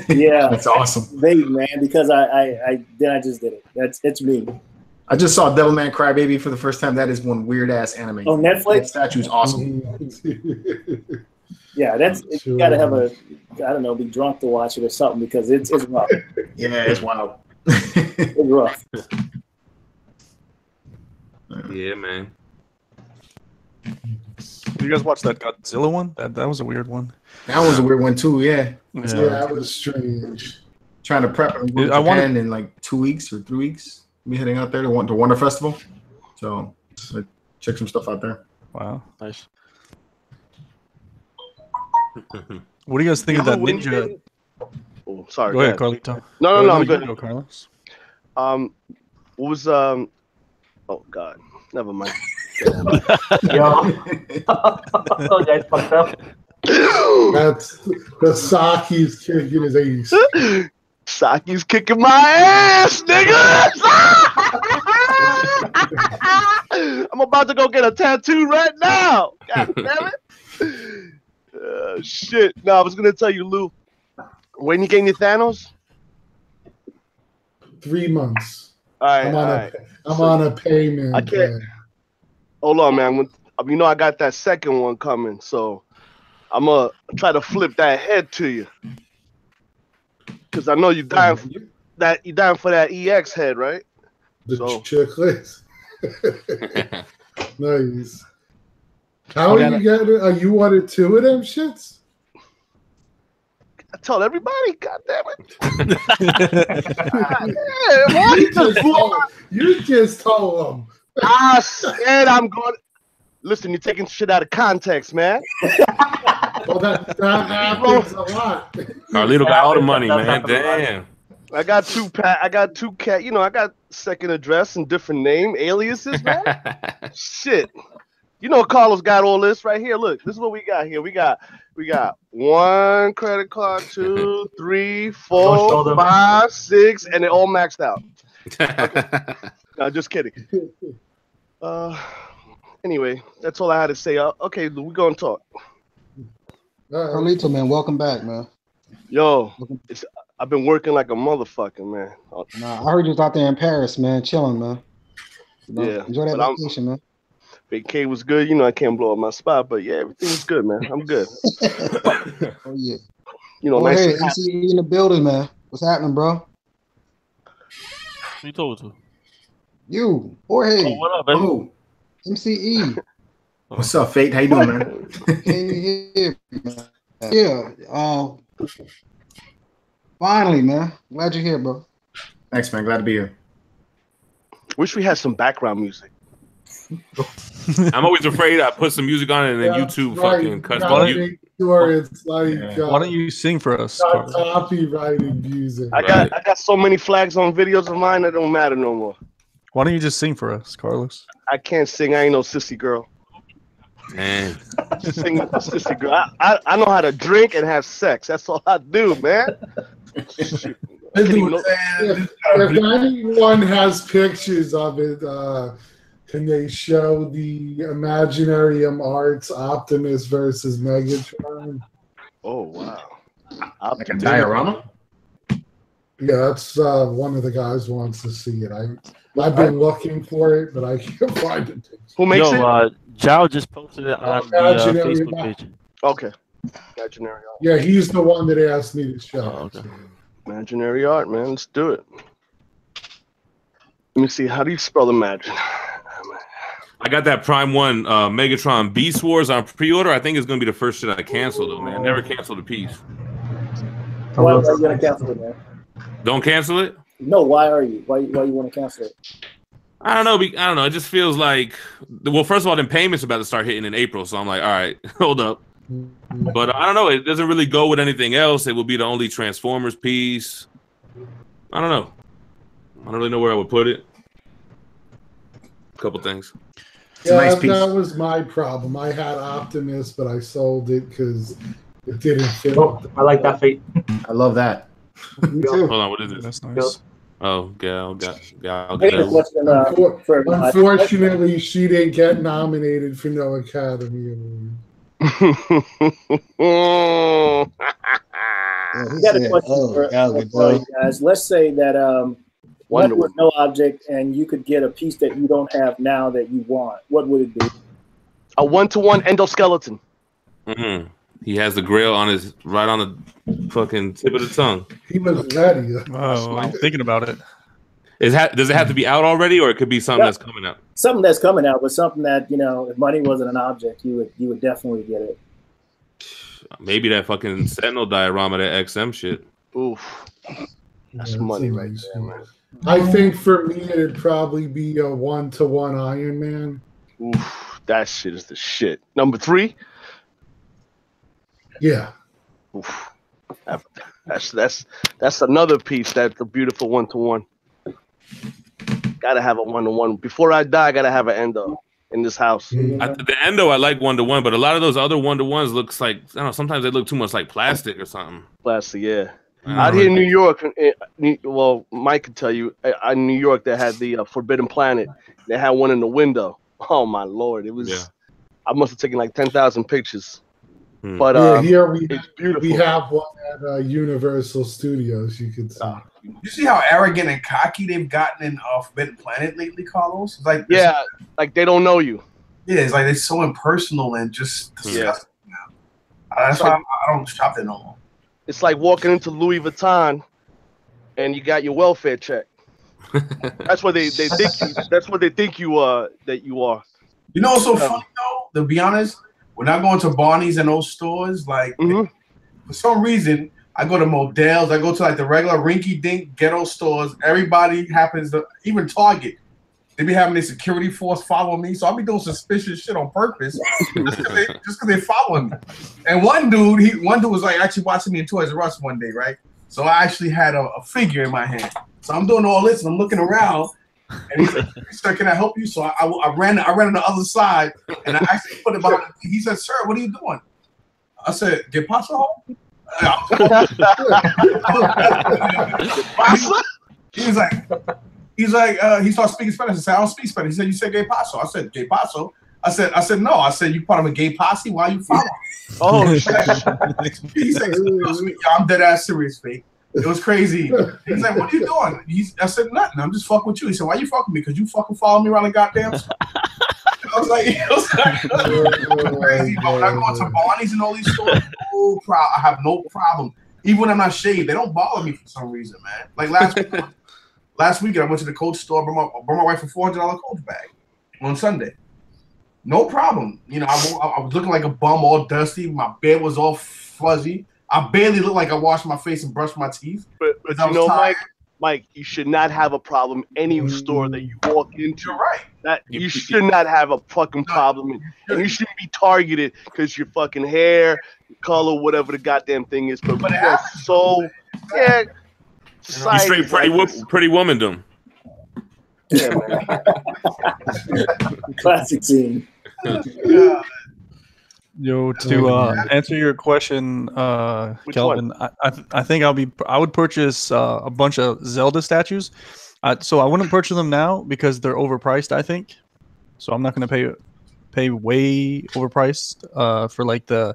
Yeah, that's awesome. Vague, man, because I just did it. It's me. I just saw Devilman Crybaby for the first time. That is one weird ass anime. Oh, Netflix. That statue's awesome. Yeah, you gotta have be drunk to watch it or something because it's rough. Yeah, it's wild. It's rough. Yeah, man. You guys watch that Godzilla one? That was a weird one. That was a weird one too. Yeah, that was strange. Trying to prep and go to Japan in like 2 weeks or 3 weeks. Be heading out there to Wonder Festival. So check some stuff out there. Wow, nice. What do you guys think of that ninja? Oh, sorry. Go ahead, Carlito. No, I'm good. Go, Carlos. What was oh God, never mind. Oh, guys fucked up. That's the Saki's kicking his ace. Saki's kicking my ass, nigga. I'm about to go get a tattoo right now. God damn it. Shit. No, I was gonna tell you, Lou. When you getting your Thanos? 3 months. All right, I'm on a payment. I can't. Hold on, man. You know I got that second one coming, so I'm gonna try to flip that head to you, cause I know you dying for that EX head, right? The chicklets. Nice. How are you getting? Are you wanted 2 of them shits? I told everybody, God damn it. You just told them. I said I'm going. Listen, you're taking shit out of context, man. Well, that happens a lot. Carlito got all the money, man. Damn. I got 2 cat. You know, I got second address and different name aliases, man. Shit. You know, Carlos got all this right here. Look, this is what we got here. We got one credit card, 2, 3, 4, 5, 6, and it all maxed out. Okay. No, just kidding. Anyway, that's all I had to say. Okay, we're gonna talk. Carlito, man, welcome back, man. Yo, I've been working like a motherfucker, man. Nah, I heard you was out there in Paris, man, chilling, man. You know, Yeah, enjoy that vacation, man. Vacay was good. You know, I can't blow up my spot, but yeah, everything was good, man. I'm good. Oh yeah. You know, nice. Hey, MC in the building, man. What's happening, bro? Who you talking to? You, Jorge. Oh, what up, baby? Oh, MCE. What's up, Fate? How you doing, man? Hey, man. Yeah. Finally, man. Glad you're here, bro. Thanks, man. Glad to be here. Wish we had some background music. I'm always afraid I put some music on it and then YouTube fucking cuts the Sure, it's like why don't you sing for us? Copyrighted music. I got so many flags on videos of mine that don't matter no more. Why don't you just sing for us, Carlos? I can't sing. I ain't no sissy girl. Man. Sing sissy girl. I know how to drink and have sex. That's all I do, man. If anyone has pictures of it, can they show the Imaginarium Arts Optimus versus Megatron? Oh wow! Like a diorama? Yeah, that's one of the guys wants to see it. I've been looking for it, but I can't find it. Who makes it? Zhao just posted it on the Facebook page. Okay. Imaginary art. Yeah, he's the one that asked me to show. Oh, okay. Imaginary art, man. Let's do it. Let me see. How do you spell imagine? I got that Prime 1 Megatron Beast Wars on pre-order. I think it's going to be the first shit I cancel, though, man. Never canceled a piece. Why are you going to cancel it, man? Don't cancel it? No, why are you? Why you want to cancel it? I don't know. I don't know. It just feels like, well, first of all, the payments are about to start hitting in April. So I'm like, all right, hold up. But I don't know. It doesn't really go with anything else. It will be the only Transformers piece. I don't know. I don't really know where I would put it. A couple things. Yeah, nice that was my problem. I had Optimus, but I sold it because it didn't fit. Oh, I like that, Fate. I love that. Me too. Hold on, what is it? That's nice. Oh, Gal. Unfortunately, she didn't get nominated for no Academy Award. I got a question for you guys. Let's say that one with no object, and you could get a piece that you don't have now that you want. What would it be? A 1-to-1 endoskeleton. Mm-hmm. He has the grail on his right on the fucking tip of the tongue. He was ready. Oh, I'm thinking about it. Does it have to be out already, or it could be something that's coming out? Something that's coming out, but something that, you know, if money wasn't an object, you would definitely get it. Maybe that fucking Sentinel diorama, that XM shit. Oof, that's money right there, man. I think for me it'd probably be a 1-to-1 Iron Man. Oof, that shit is the shit. Number 3. Yeah. Oof. That's another piece. That's a beautiful 1-to-1. Gotta have a 1-to-1. Before I die, I gotta have an endo in this house. The endo, I like 1-to-1, but a lot of those other 1-to-1s looks like, I don't know, sometimes they look too much like plastic or something. Plastic, yeah. Out here in New York, well, Mike could tell you, in New York, they had the Forbidden Planet. They had one in the window. Oh my lord, it was. I must have taken like 10,000 pictures. But here it's beautiful. We have one at Universal Studios. You could see. You see how arrogant and cocky they've gotten in Forbidden Planet lately, Carlos? It's like like they don't know you. Yeah, it's like it's so impersonal and just disgusting now. That's why I don't shop there no more. It's like walking into Louis Vuitton, and you got your welfare check. That's what they think. That's what they think you are. That you are. You know what's so funny though? To be honest, when I go into Barney's and those stores, like for some reason, I go to Modell's, I go to like the regular rinky-dink ghetto stores. Everybody happens to, even Target, they be having their security force following me. So I'll be doing suspicious shit on purpose just because they following me. And one dude was like actually watching me in Toys R Us one day, right? So I actually had a figure in my hand. So I'm doing all this and I'm looking around And he said, "Can I help you?" So I ran on the other side, and I actually put it behind. He said, "Sir, what are you doing?" I said, "Get pasta home." He's like, he started speaking Spanish. I said, "I don't speak Spanish." He said, "You said gay paso." I said, "Gay paso." I said, "No." I said, "You part of a gay posse? Why are you following?" Oh shit! He said, "I'm dead ass serious, fake." It was crazy. He's like, "What are you doing?" I said, "Nothing. I'm just fucking with you." He said, "Why you fucking me? Because you fucking follow me around the goddamn store." I was like, crazy. But when I go into Barney's and all these stores, I have no problem. Even when I'm not shaved, they don't bother me for some reason, man. Like last weekend, I went to the Coach store, brought my wife a $400 Coach bag on Sunday. No problem. You know, I was looking like a bum, all dusty. My beard was all fuzzy. I barely looked like I washed my face and brushed my teeth. But you know, Mike, you should not have a problem any store that you walk into. You're right. That you should not have a fucking problem, and you shouldn't be targeted because your fucking hair, your color, whatever the goddamn thing is. But so yeah, you straight pretty womandom. Yeah, man. Classic scene. Yo, to answer your question, Kelvin, I think I would purchase a bunch of Zelda statues. So I wouldn't purchase them now because they're overpriced, I think. So I'm not going to pay way overpriced for like the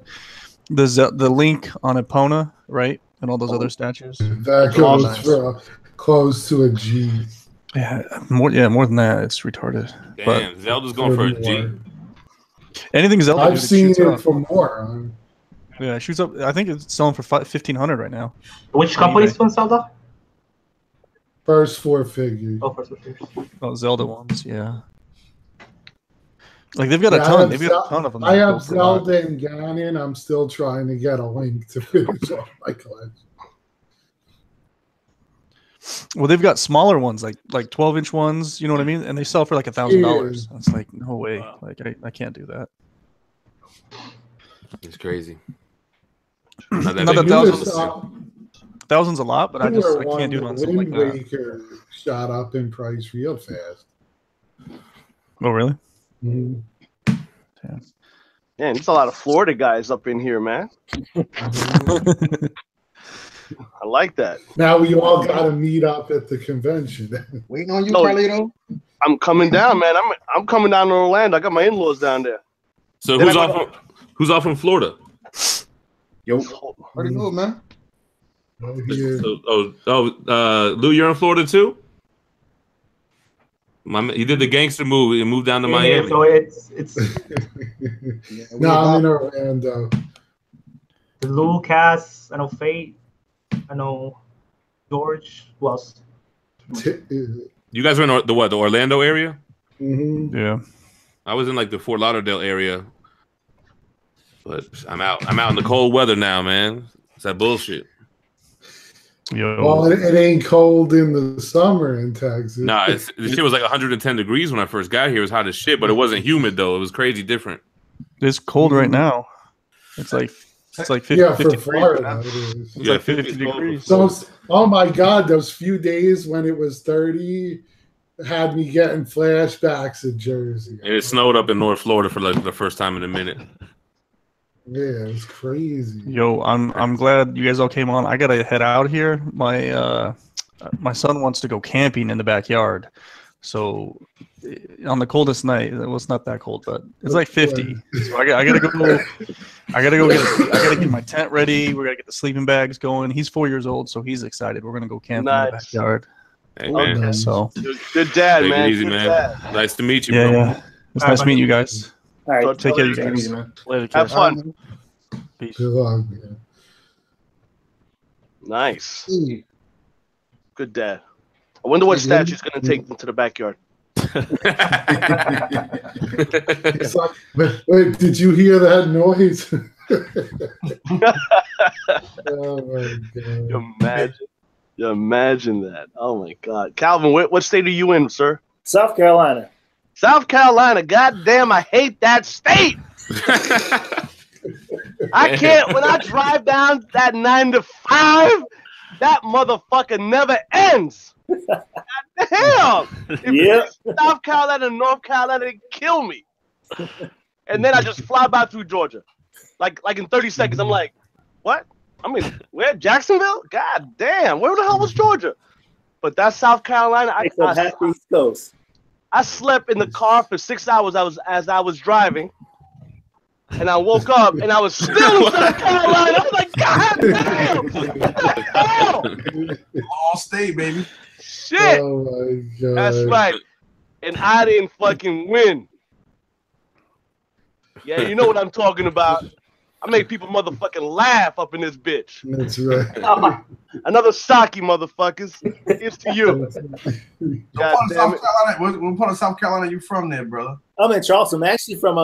Link on Epona, right, and all those other statues. That goes for close to a G. Yeah, more than that. It's retarded. Damn, but Zelda's going for a G. Anything Zelda, I've seen it for more. Yeah, it shoots up. I think it's selling for $1,500 right now. Which company's doing Zelda? First 4 figures. Oh, first 4 figures. Oh, Zelda ones, yeah. Like they've got a ton. They've got a ton of them. I have Zelda and Ganon. I'm still trying to get a Link to finish off my collection. Well, they've got smaller ones, like 12-inch ones. You know what I mean? And they sell for like $1,000. It's like no way. Wow. Like I can't do that. It's crazy. Not that thousands a lot, but I can't do it on something like that. Waker shot up in price real fast. Oh, really? Mm-hmm. Yeah. Man, there's a lot of Florida guys up in here, man. I like that. Now we all got to meet up at the convention. Waiting on you, Carlito. I'm coming down, man. I'm coming down to Orlando. I got my in-laws down there. So who's off from Florida? Yo, pretty good, man. Lou, you're in Florida too? He did the gangster move and moved down to Miami. So it's No, I'm in Orlando. Lou, Cass, I know Fate, I know George. Who else? You guys were in the Orlando area? Mm-hmm. Yeah. I was in like the Fort Lauderdale area, but I'm out in the cold weather now, man. It's that bullshit. Yo. Well, it ain't cold in the summer in Texas. Nah, this shit was like 110 degrees when I first got here. It was hot as shit, but it wasn't humid though. It was crazy different. It's cold right now. It's like 50, yeah, 50 for Florida, it is. It's like 50 degrees. So, oh my God, those few days when it was 30 had me getting flashbacks of Jersey. And it snowed up in North Florida for like the first time in a minute. Yeah, it was crazy. Yo, I'm glad you guys all came on. I gotta head out here. My son wants to go camping in the backyard. So on the coldest night, well, it's not that cold, but it's like 50. So I gotta go. I gotta get my tent ready. We gotta get the sleeping bags going. He's 4 years old, so he's excited. We're gonna go camping in the backyard. Hey, man. Okay, so good dad, take man. it easy, good man. Dad. Nice to meet you, yeah, bro. yeah. It's nice meeting you guys. All right, Take care, you guys. Easy, man. Later, Have kids. fun. Peace. Good luck, man. Nice. Good dad. I wonder what statue's gonna take them to the backyard. It's like, wait, did you hear that noise? Oh my God. You imagine that. Oh my God. Calvin, what state are you in, sir? South Carolina. South Carolina. God damn, I hate that state. I can't, when I drive down that 9 to 5, that motherfucker never ends. Damn! Yeah. South Carolina and North Carolina, they kill me. And then I just fly by through Georgia. Like in 30 seconds, I'm like, what? I mean, where? Jacksonville? God damn, where the hell was Georgia? But that's South Carolina. East Coast. I slept in the car for 6 hours as I was driving. And I woke up and I was still in South Carolina. I was like, God damn! What the hell? All state, baby. Shit. Oh my God. That's right. And I didn't fucking win. Yeah, you know what I'm talking about. I make people motherfucking laugh up in this bitch. That's right. Another sake, motherfuckers. Here's to you. God damn it. What part of South Carolina you from there, brother? I'm in Charleston. I'm actually from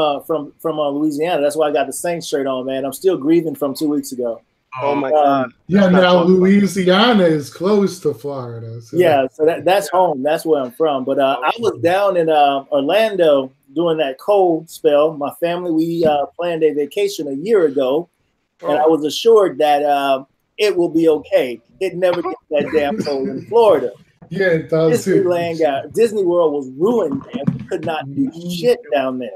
Louisiana. That's why I got the Saints shirt on, man. I'm still grieving from 2 weeks ago. Oh my God. Yeah, now Louisiana is close to Florida. So. Yeah, so that's home. That's where I'm from. But I was down in Orlando during that cold spell. My family, we planned a vacation a year ago, and I was assured that it will be okay. It never gets that damn cold in Florida. Yeah, it does. Disney World was ruined, and we could not do shit down there.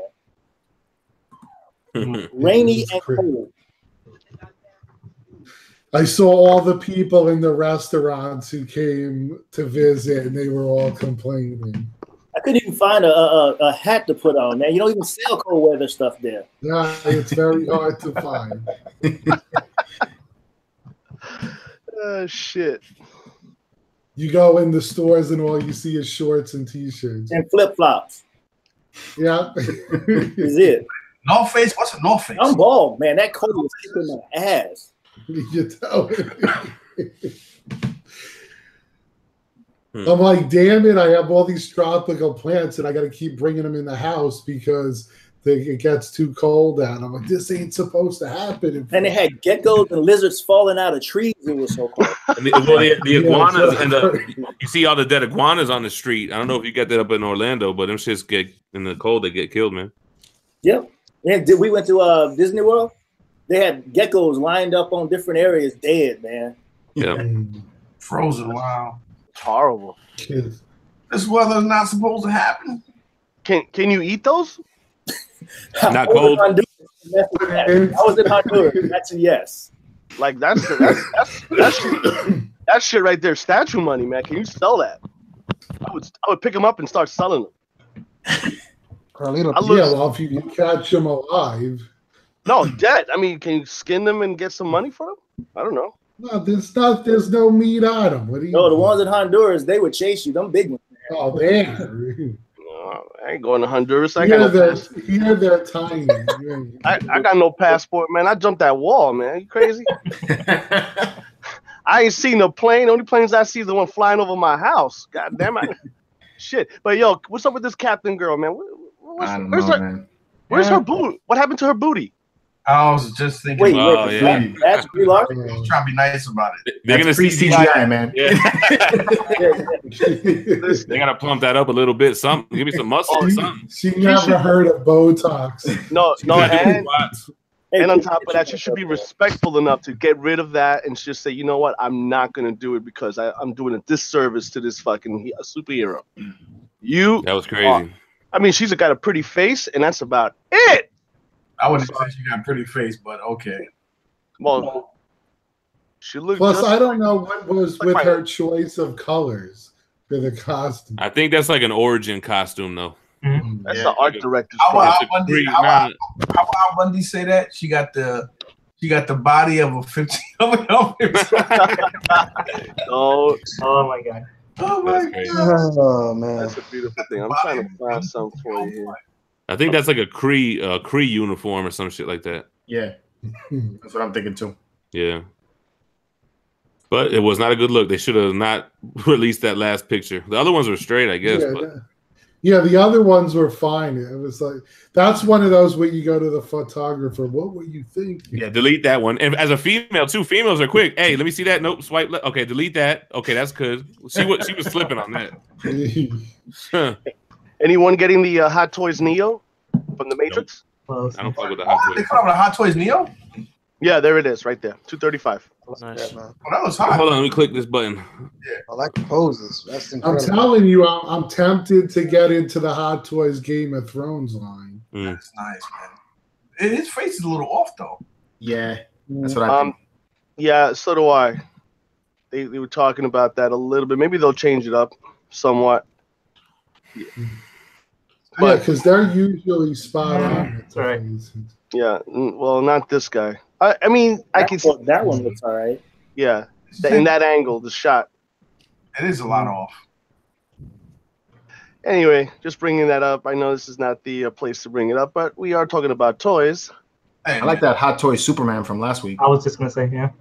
Rainy and cold. I saw all the people in the restaurants who came to visit, and they were all complaining. I couldn't even find a hat to put on, man. You don't even sell cold weather stuff there. Yeah, it's very hard to find. Shit. You go in the stores and all you see is shorts and t-shirts. And flip-flops. Yeah. Is it. North Face? What's a North Face? I'm bald, man. That cold was kicking my ass. You tell me. I'm like, damn it, I have all these tropical plants and I got to keep bringing them in the house because it gets too cold out. I'm like, this ain't supposed to happen. And they had geckos and lizards falling out of trees. It was so cold. The iguanas and you see all the dead iguanas on the street. I don't know if you get that up in Orlando, but them shits get in the cold, they get killed, man. Yep. And we went to Disney World. They had geckos lined up on different areas, dead, man. Yeah. Frozen. Wow. It's horrible. This weather's not supposed to happen. Can you eat those? Not cold. I was in Honduras. That's a yes. Like that's shit right there. Statue money, man. Can you sell that? I would pick them up and start selling them. Well, if you catch them alive. No, dead. I mean, can you skin them and get some money for them? I don't know. No, there's no meat on them. What do you the ones in Honduras, they would chase you. Them big ones. Oh, man. I ain't going to Honduras. They're tiny. I got no passport, man. I jumped that wall, man. You crazy? I ain't seen a plane. The only planes I see is the one flying over my house. God damn it. Shit. But, yo, what's up with this captain girl, man? Where's her booty? What happened to her booty? I was just thinking. Wait, that's Brie Larson? I was trying to be nice about it. They're gonna see CGI, man. Yeah. They gotta plump that up a little bit. Give me some muscle or something. She never heard of Botox. No, and on top of that, you should be respectful enough to get rid of that and just say, you know what, I'm not gonna do it because I'm doing a disservice to this fucking superhero. That was crazy. I mean, she's got a pretty face, and that's about it. I wouldn't say she got a pretty face, but okay. Well, she looked. Plus, I don't know what was with her choice of colors for the costume. I think that's like an origin costume, though. Mm-hmm. That's the art director's. How about Bundy say that? She got the body of a 15-year-old. Oh my god. Oh my god. Oh man. That's a beautiful thing. I'm trying to find something for you here. I think that's like a Cree uniform or some shit like that. Yeah, that's what I'm thinking too. Yeah, but it was not a good look. They should have not released that last picture. The other ones were straight, I guess. Yeah, the other ones were fine. It was like that's one of those where you go to the photographer. What were you thinking? Yeah, delete that one. And as a female too, females are quick. Hey, let me see that. Nope, swipe left. Okay, delete that. Okay, that's good. She was slipping on that. Anyone getting the Hot Toys Neo from the Matrix? Nope. I don't fuck with the Hot Toys. They come out with a Hot Toys Neo? Yeah, there it is, right there. 235. Nice. Oh, that was hot. Hold on, let me click this button. I like the poses. That's I'm incredible. telling you, I'm tempted to get into the Hot Toys Game of Thrones line. That's nice, man. His face is a little off, though. Yeah, that's what I think. Yeah, so do I. They were talking about that a little bit. Maybe they'll change it up somewhat. Yeah, because they're usually spot on. That's right. Yeah, well, not this guy. I mean, I can see that one looks all right. Yeah, in that angle, the shot. It is a lot off. Anyway, just bringing that up. I know this is not the place to bring it up, but we are talking about toys. I like that Hot Toy Superman from last week. I was just gonna say, yeah.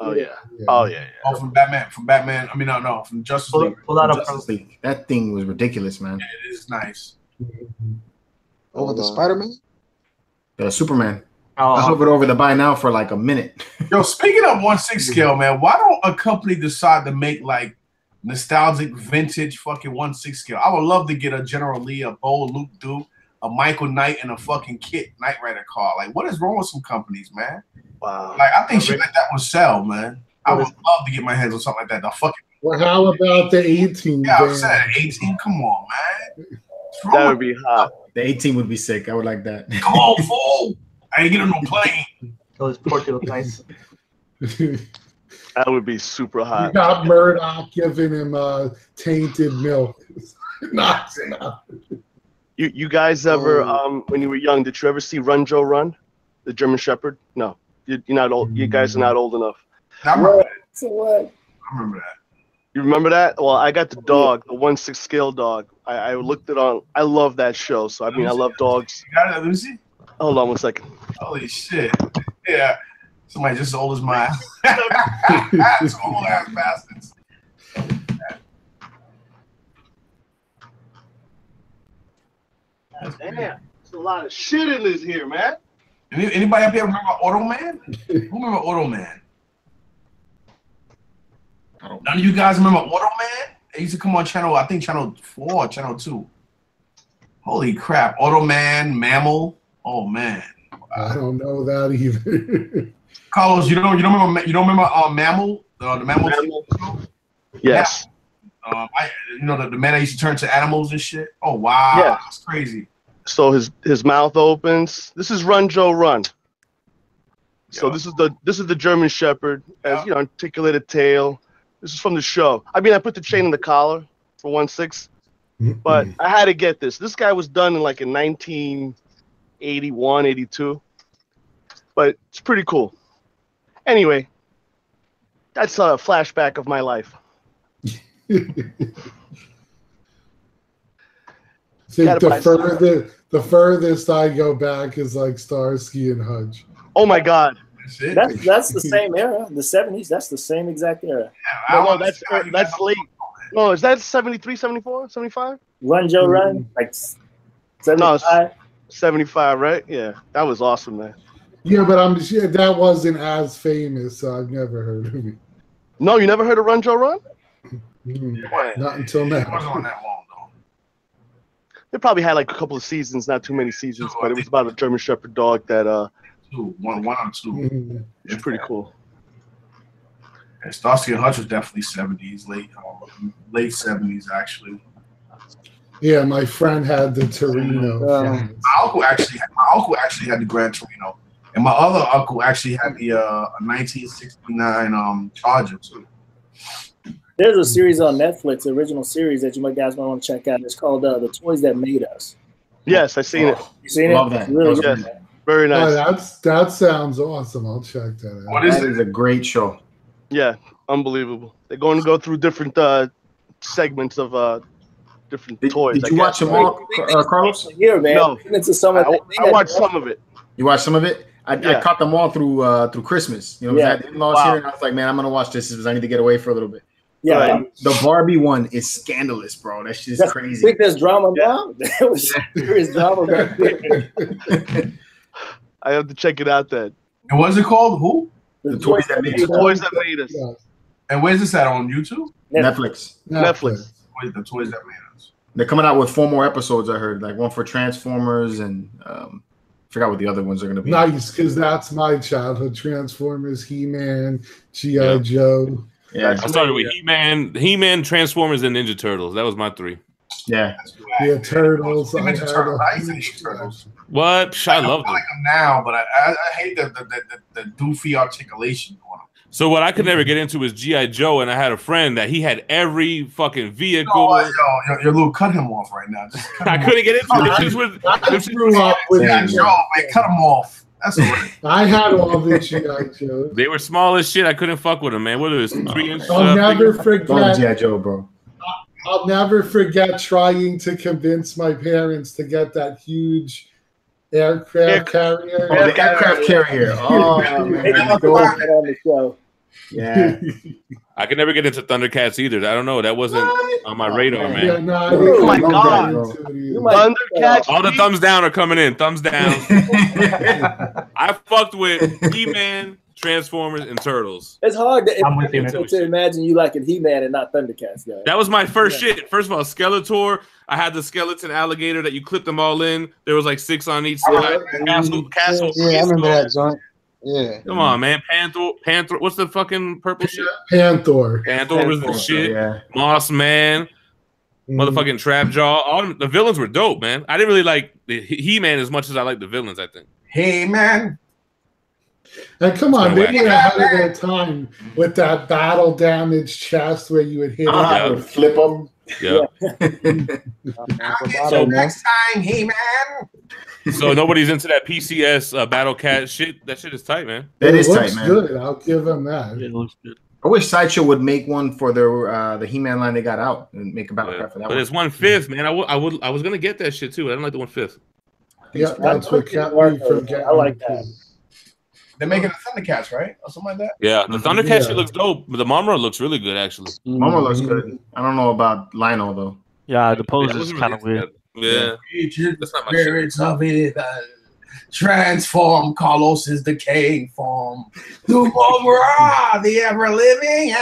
Oh yeah. Oh yeah. Oh, from Batman. From Batman. I mean, no, from Justice League. Pull that up. Justice League. That thing was ridiculous, man. Yeah, it is nice. Over the Spider-Man? Superman. Oh, I hovered over the buy now for like a minute. Yo, speaking of 1/6 scale, man, why don't a company decide to make like nostalgic vintage fucking 1/6 scale? I would love to get a General Lee, a Bo, Luke Duke, a Michael Knight, and a fucking Kit Knight Rider car. Like, what is wrong with some companies, man? Wow. Like, I think shit like that would sell, man. I would love to get my hands on something like that. The fucking. Well, how about the 18? Yeah, I'm saying 18. Come on, man. That would be hot. The 18 would be sick. I would like that. Come on, fool. I ain't getting no plane. Those portrait look nice. That would be super You hot. got Murdoch giving him tainted milk. Knocks it out. You guys ever, when you were young, did you ever see Run Joe Run, the German Shepherd? No, you're not old. You guys are not old enough. I remember that. So what? I remember that. You remember that? Well, I got the dog, the 1/6 scale dog. I looked it on. I love that show. So I mean, I love dogs. You got it, Lucy? Hold on 1 second. Holy shit. Yeah. Somebody just old as mine. That's old ass bastards. Damn, there's a lot of shit in this here, man. Anybody up here remember Automan? Who remember Automan? None of you guys remember Automan? It used to come on channel, I think channel 4 or channel 2. Holy crap. Automan, Mammal. Oh man. I don't know that either. Carlos, you don't remember Mammal? The Mammal? Yes. The man that used to turn to animals and shit. Oh wow, Yeah. That's crazy. So his mouth opens. This is Run Joe Run. So this is the German Shepherd, as you know, articulated tail. This is from the show. I mean, I put the chain in the collar for 1/6, but I had to get this. This guy was done in 1981, 82, but it's pretty cool. Anyway, that's a flashback of my life. See, the furthest I go back is like Starsky and Hutch. Oh my God. That's the same era, the 70s. That's the same exact era. No, that's late. No, is that 73, 74, 75? Run Joe Run, like 75. 75, right? Yeah, that was awesome, man. Yeah, but I'm sure that wasn't as famous, so I've never heard of it. No, you never heard of Run Joe Run? Not until now. It wasn't on that long though. They probably had like a couple of seasons, not too many seasons, but it was about a German Shepherd dog that one or two. It's pretty cool. And Starsky and Hutch was definitely 70s, late 70s actually. Yeah, my friend had the Torino. My uncle actually had the Gran Torino, and my other uncle actually had the 1969 Charger too. There's a series on Netflix, the original series that you guys might want to check out. It's called The Toys That Made Us. Yes, I've seen it. You seen Love it? that. It's really Yes. good. Very nice. Oh, that sounds awesome. I'll check that out. That is a great show. Yeah, unbelievable. They're going to go through different segments of different toys. Did you watch them all, Carlos? Here, man. No. Into some of I watched some of it. You watched some of it? I caught them all through Christmas. You know, Yeah. I had in-laws here, and I was like, man, I'm gonna watch this because I need to get away for a little bit. Yeah. Right. The Barbie one is scandalous, bro. That's just crazy. I think there's drama now. There was serious drama back there. I have to check it out then. And what's it called? Who? The Toys That Made The Us. Toys That Made Us. Yeah. And where's this at, on YouTube? Netflix. Netflix. The Toys That Made Us. They're coming out with 4 more episodes. I heard, like one for Transformers and Forgot what the other ones are gonna be. Nice, because that's my childhood. Transformers, He-Man, G.I. Joe. Yeah, I started with He-Man, Transformers, and Ninja Turtles. That was my 3. Yeah. Yeah, Turtles. I used to hate Turtles. What? I love them. I like them now, but I hate the doofy articulation on them. So what I could never get into was G.I. Joe, and I had a friend that he had every fucking vehicle. Yo, your little cut him off right now. I couldn't get into it. I grew up with Joe, man, cut him off. That's right. I had all the G.I. Joe. They were small as shit. I couldn't fuck with them, man. What is 3 inches? I'll never forget G.I. Joe, bro. I'll never forget trying to convince my parents to get that huge aircraft carrier. Oh, the aircraft carrier. Oh, man. On the show. Yeah. I could never get into Thundercats either. I don't know. That wasn't on my radar, man. Yeah, no, I Oh my didn't God. get into it. Thundercats. All the thumbs down are coming in. Thumbs down. I fucked with He-Man, Transformers, and Turtles. It's hard I'm with you, man. to imagine you liking He-Man and not Thundercats, guys. That was my first shit. First of all, Skeletor. I had the skeleton alligator that you clip them all in. There was like 6 on each side. Castle. Yeah, I remember that joint. Yeah. Come on, man. Panther. What's the fucking purple shit? Panther. Panther was the shit. Yeah. Moss Man. Motherfucking Trapjaw. All the villains were dope, man. I didn't really like the He-Man as much as I like the villains, I think. Hey, man. And come on, So they were ahead of their time with that battle damage chest where you would hit Yeah. it. Flip them. Yeah. So next time, hey, man. So nobody's into that PCS Battle Cat shit. That shit is tight, man. That is looks tight, man. good. I'll give them that. It looks good. I wish Sideshow would make one for their the He-Man line they got out and make a battle card for that But one. it's 1/5, man. I was gonna get that shit too. I don't like the 1/5. Yeah, that's what kept me from getting I like it, that. too. They're making the Thundercats, right? Or something like that? Yeah, the Thundercat shit looks dope, but the Momra looks really good actually. Momo looks good. I don't know about Lionel though. Yeah, the pose Yeah, I is wasn't kind of really weird. into that. Yeah, that's not my shit. Spirits of it transform. Carlos is decaying form. Dumora, the ever living.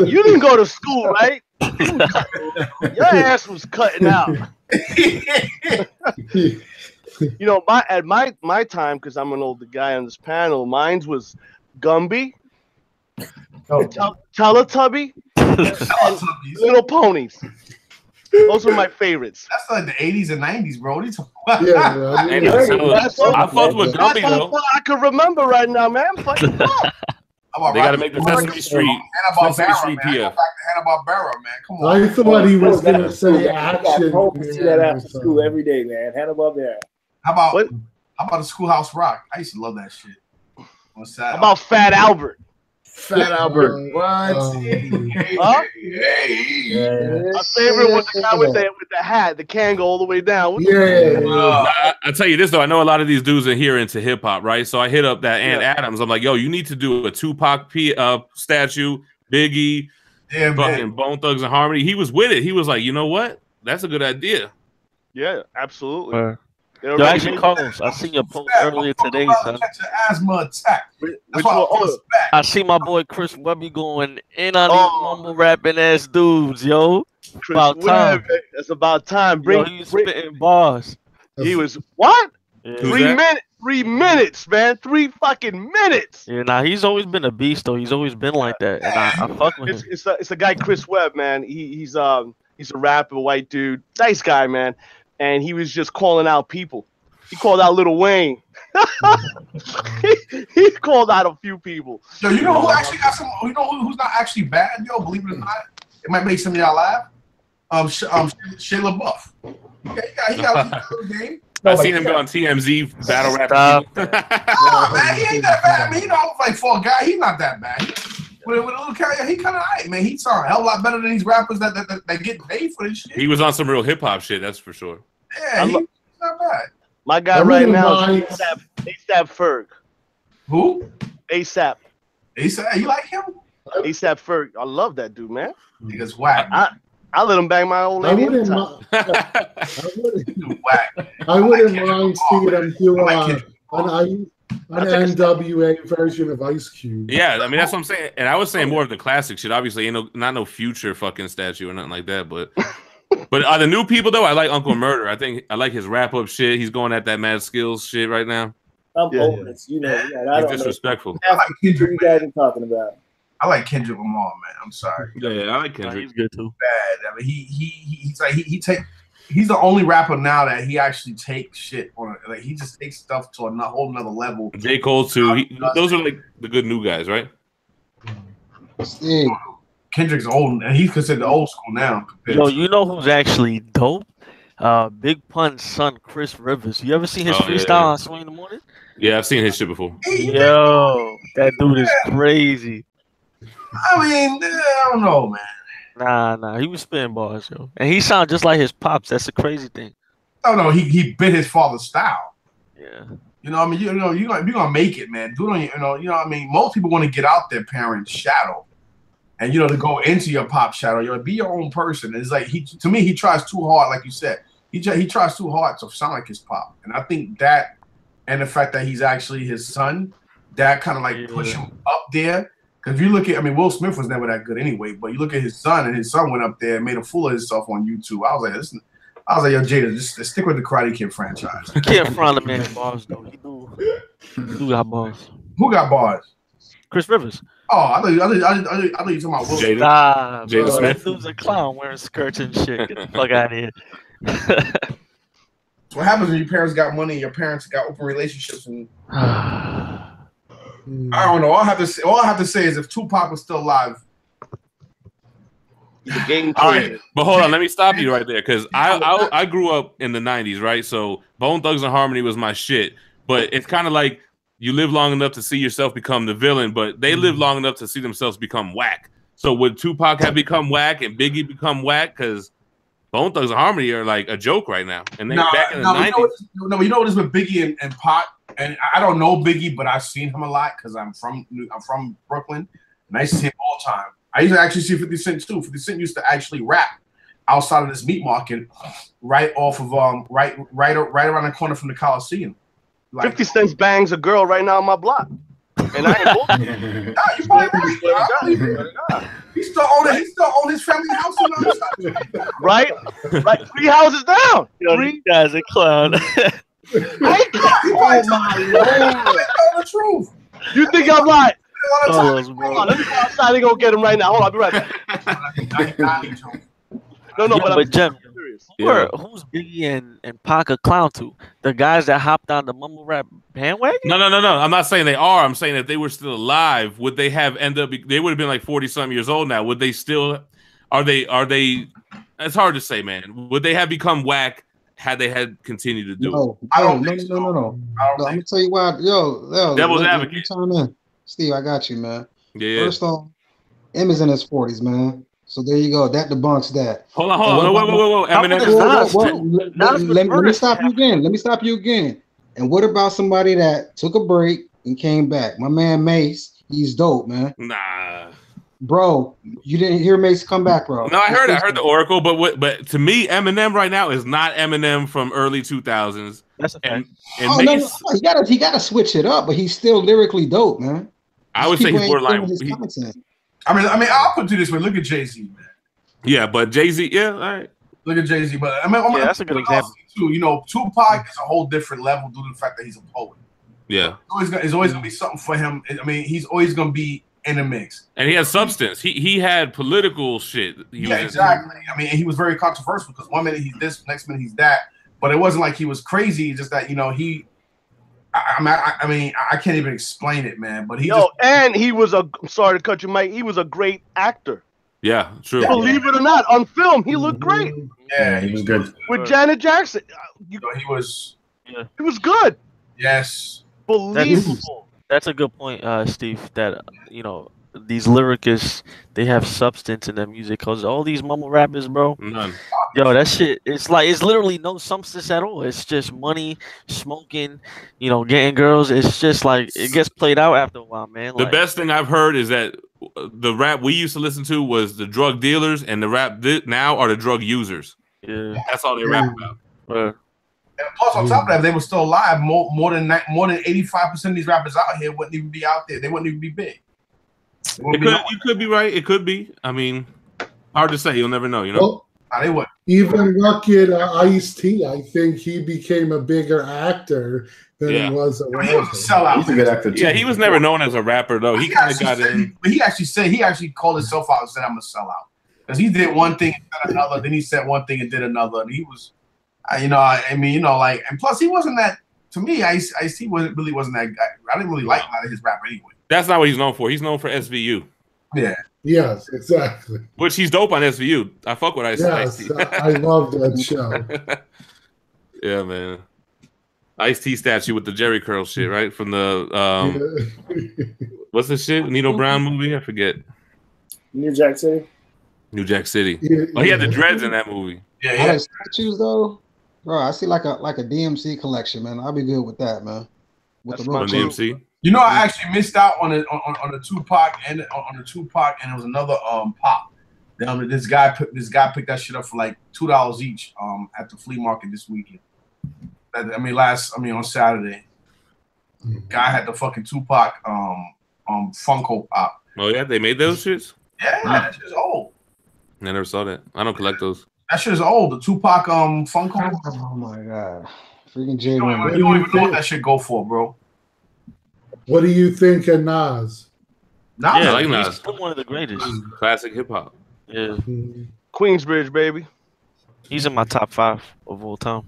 You didn't go to school, right? Your ass was cutting out. You know, at my time, because I'm an older guy on this panel, mine was Gumby, Teletubby, and Little Ponies. Those were my favorites. That's like the 80s and 90s, bro. What are you talking about? Yeah, Ain't no telling. I fucked with Gumby That's though. what I can remember right now, man. Fuck. They got to make the Sesame Street. Sesame Street PF. Hanna-Barbera, man. Come on. I thought he was going to say action. I hope to see that after school every day, man. Hanna-Barbera. How about the Schoolhouse Rock? I used to love that shit. What's that? How about Fat Albert? Fat Albert. What? Huh? Yeah. My favorite was the guy with the hat. The can go all the way down. I tell you this though, I know a lot of these dudes are here into hip hop, right? So I hit up that Ant Adams. I'm like, yo, you need to do a Tupac statue, Biggie, fucking Bone Thugs and Harmony. He was with it. He was like, you know what? That's a good idea. Yeah, absolutely. Yo, actually, Carlos, I seen your post earlier today, son. Catch an asthma attack. That's why I see my boy Chris Webby going in on these mumble rapping ass dudes, yo. About time. That's about time. He's spitting bars. He was what? Yeah. 3 minutes. 3 minutes, man. 3 fucking minutes. Yeah, nah, he's always been a beast, though. He's always been like that, and I fuck with him. It's a guy, Chris Webb, man. He's a rapper, white dude, nice guy, man. And he was just calling out people. He called out Lil Wayne. he called out a few people. Yo, you know who actually got some? You know who's not actually bad? Yo, believe it or not, it might make some of y'all laugh. Shia LaBeouf. Yeah, he got a little game. I seen him go on TMZ battle rap. Nah, man, he ain't that bad. I mean, you know, like for a guy, he's not that bad. With a little carrier, he kind of alright, man. He sound a hell of a lot better than these rappers that get paid for this shit. He was on some real hip hop shit, that's for sure. Yeah, he's not bad. My guy right now is ASAP Ferg. Who? ASAP. ASAP, you like him? ASAP Ferg. I love that dude, man. Nigga's whack. I let him bang my old lady. I wouldn't mind seeing him do an NWA version of Ice Cube. Yeah, I mean that's what I'm saying, and I was saying more of the classic shit. Obviously, ain't not no Future fucking statue or nothing like that, but But are the new people though? I like Uncle Murder. I think I like his wrap up shit. He's going at that Mad Skills shit right now. I'm old, you know. I don't He's disrespectful. know. What you guys are talking about? I like Kendrick Lamar, man. I'm sorry. Yeah, I like Kendrick. He's good too. Bad. I mean, he's the only rapper now that he actually takes shit on it. Like he just takes stuff to a whole nother level. J. Cole too. Those are like the good new guys, right? Steve. Kendrick's old, and he's considered old school now. Yo, you know who's actually dope? Big Pun's son, Chris Rivers. You ever seen his freestyle on Swing in the Morning? Yeah, I've seen his shit before. Yo, that dude is crazy. I mean, I don't know, man. Nah, he was spitting bars, yo, and he sounded just like his pops. That's a crazy thing. I don't know. He bit his father's style. Yeah. You know, what I mean, you're gonna make it, man. Do it. You know what I mean. Most people want to get out their parents' shadow, and to go into your pop shadow. Be your own person. It's like to me, he tries too hard. Like you said, he tries too hard to sound like his pop, and I think that, and the fact that he's actually his son, that kind of like push him up there. Because if you look at, Will Smith was never that good anyway. But you look at his son, and his son went up there and made a fool of himself on YouTube. I was like, yo, Jada, just stick with the Karate Kid franchise. You can't front a man's bars though. He do got bars. Who got bars? Chris Rivers. Oh, I thought you talking about Will Smith. Nah, Jada Smith. That dude's a clown wearing skirts and shit. Get the fuck out of here. That's what happens when your parents got money and your parents got open relationships. And I don't know. All I have to say is if Tupac was still alive. The game. All right, but hold on. Let me stop you right there because I grew up in the 90s, right? So Bone Thugs and Harmony was my shit. But it's kind of like you live long enough to see yourself become the villain, but they live long enough to see themselves become whack. So would Tupac have become whack and Biggie become whack? Because Bone Thugs and Harmony are like a joke right now. And then back in the 90s. You know what is with Biggie and Pac? And I don't know Biggie, but I've seen him a lot because I'm from Brooklyn, and I used to see him all the time. I used to actually see 50 Cent too. 50 Cent used to actually rap outside of this meat market, right off of right around the corner from the Coliseum. Like, 50 Cent bangs a girl right now on my block, and I ain't you probably right. He still own his family house on the other side. Right, 3 houses down. Yo, these guys a clown. Oh my Lord! The truth. You think I'm lying? Oh, Hold on, let me go outside and go get him right now. Hold on, I'll be right back. No, but Jem, who's Biggie and Pac a clown to? The guys that hopped on the mumble rap bandwagon? No. I'm not saying they are. I'm saying if they were still alive, would they have they would have been like 40-something years old now. Would they still? Are they? It's hard to say, man. Would they have become whack had they had continued to do it? I don't think so. No. I'm gonna tell you why. Yo, Devil's advocate. Chime in. Steve, I got you, man. Yeah. First off, M is in his 40s, man. So there you go. That debunks that. Hold on. Whoa. Eminem. Let me stop you again. Let me stop you again. And what about somebody that took a break and came back? My man Mace, he's dope, man. Nah. Bro, you didn't hear Mace come back, bro. No, I heard the Oracle, but to me, Eminem right now is not Eminem from early 2000s. That's a fact. And Mace, no. He gotta switch it up, but he's still lyrically dope, man. I would say he's borderline. I mean, I'll put it this way. Look at Jay-Z, man. Yeah, but Jay-Z, yeah, all right. Look at Jay-Z, but that's a good example too. Tupac is a whole different level due to the fact that he's a poet. Yeah, it's always gonna be something for him. I mean, he's always gonna be in the mix, and he has substance. He had political shit. Exactly. I mean, and he was very controversial because one minute he's this, next minute he's that. But it wasn't like he was crazy. Just that he. I mean, I can't even explain it, man. But and he was I'm sorry to cut you, Mike. He was a great actor. Yeah, true. Believe it or not, on film he looked great. Yeah, he was good. With Janet Jackson, he was. Yeah, he was good. Yes, believable. That's a good point, Steve. That these lyricists, they have substance in their music. Cause all these mumble rappers, bro, none. Yo, that shit. It's literally no substance at all. It's just money, smoking, getting girls. It's just like it gets played out after a while, man. The best thing I've heard is that the rap we used to listen to was the drug dealers, and the rap now are the drug users. Yeah, that's all they rap about. And plus, on top of that, if they were still alive, more than 85% of these rappers out here wouldn't even be out there. They wouldn't even be big. You could be right. It could be. I mean, hard to say. You'll never know. They would. Even look at Ice-T. I think he became a bigger actor than he was a rapper. He was a sellout. He's a good actor too. Yeah, he was never known as a rapper though. He kind of got in. But he actually called himself out and said, "I'm a sellout," because he did one thing and said another. Then he said one thing and did another. And he was, and plus he wasn't that. To me, Ice-T really wasn't that guy. I didn't really like a lot of his rap anyway. That's not what he's known for. He's known for SVU. Yeah. Yes, exactly. Which he's dope on SVU. I fuck with Ice-T. Yes, I love that show. Yeah, man. Ice-T statue with the Jerry curl shit, right? From the what's the shit? Nino Brown movie? I forget. New Jack City. New Jack City. Oh, he had the dreads in that movie. Yeah. All those statues though, bro. I see like a DMC collection, man. I'll be good with that, man. With the DMC. You know, I actually missed out on the Tupac and on the Tupac, and it was another Pop. This guy picked that shit up for like $2 each at the flea market this weekend. On Saturday. Guy had the fucking Tupac Funko Pop. Oh yeah, they made those shits? Yeah, that shit's old. I never saw that. I don't collect those. That shit is old. The Tupac Funko. Oh my god. Freaking J. You don't even know what that shit go for, bro. What do you think of Nas? Nas, yeah, I like Nas. He's still one of the greatest. Classic hip hop. Yeah. Queensbridge, baby. He's in my top 5 of all time.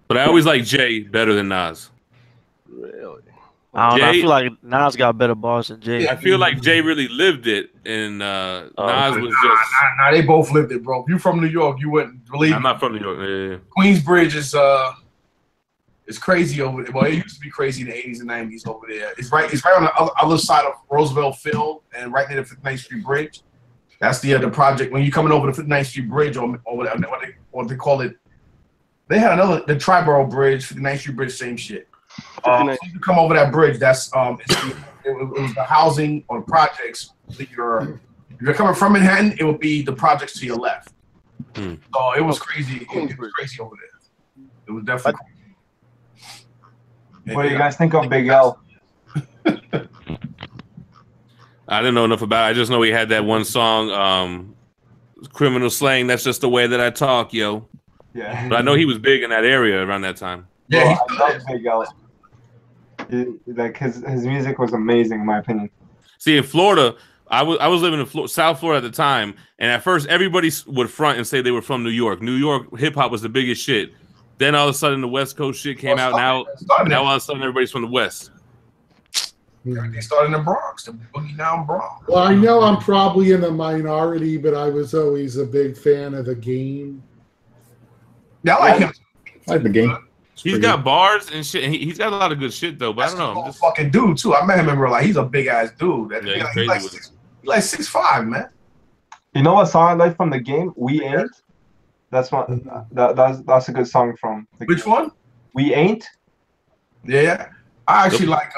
But I always like Jay better than Nas. Really? I don't know. I feel like Nas got better bars than Jay. I feel like Jay really lived it, and Nas was just. Nah, they both lived it, bro. If you from New York, you wouldn't believe. I'm not from New York. Yeah. Queensbridge is crazy over there. Well, it used to be crazy in the 80s and 90s over there. It's right on the other side of Roosevelt Field and right near the 59th Street Bridge. That's the project. When you're coming over the 59th Street Bridge or what they call it. They had the Triborough Bridge, 59th Street Bridge, same shit. So you come over that bridge, that's it was the housing or projects that if you're coming from Manhattan, it would be the projects to your left. So it was crazy. It was crazy over there. It was definitely crazy. What do you guys think of Big L? I didn't know enough about it. I just know he had that one song, Criminal Slang, That's Just the Way That I Talk, yo. Yeah. But I know he was big in that area around that time. Yeah, I love Big L. Like his music was amazing, in my opinion. See, in Florida, I was living in South Florida at the time, and at first everybody would front and say they were from New York. New York hip hop was the biggest shit. Then all of a sudden the West Coast shit came out. Now all of a sudden everybody's from the West. They started in the Bronx, the boogie down Bronx. Well, I know I'm probably in the minority, but I was always a big fan of The Game. Yeah, I like him. I like The Game. He's got bars and shit. And he's got a lot of good shit though. But That's I don't know. I'm just fucking dude too. I met him in real life. He's a big ass dude. Yeah, he's like 6'5", man. You know what song I like from The Game? We Ain't. That's one. That's a good song from The Game. Which one? We Ain't. Yeah, I actually like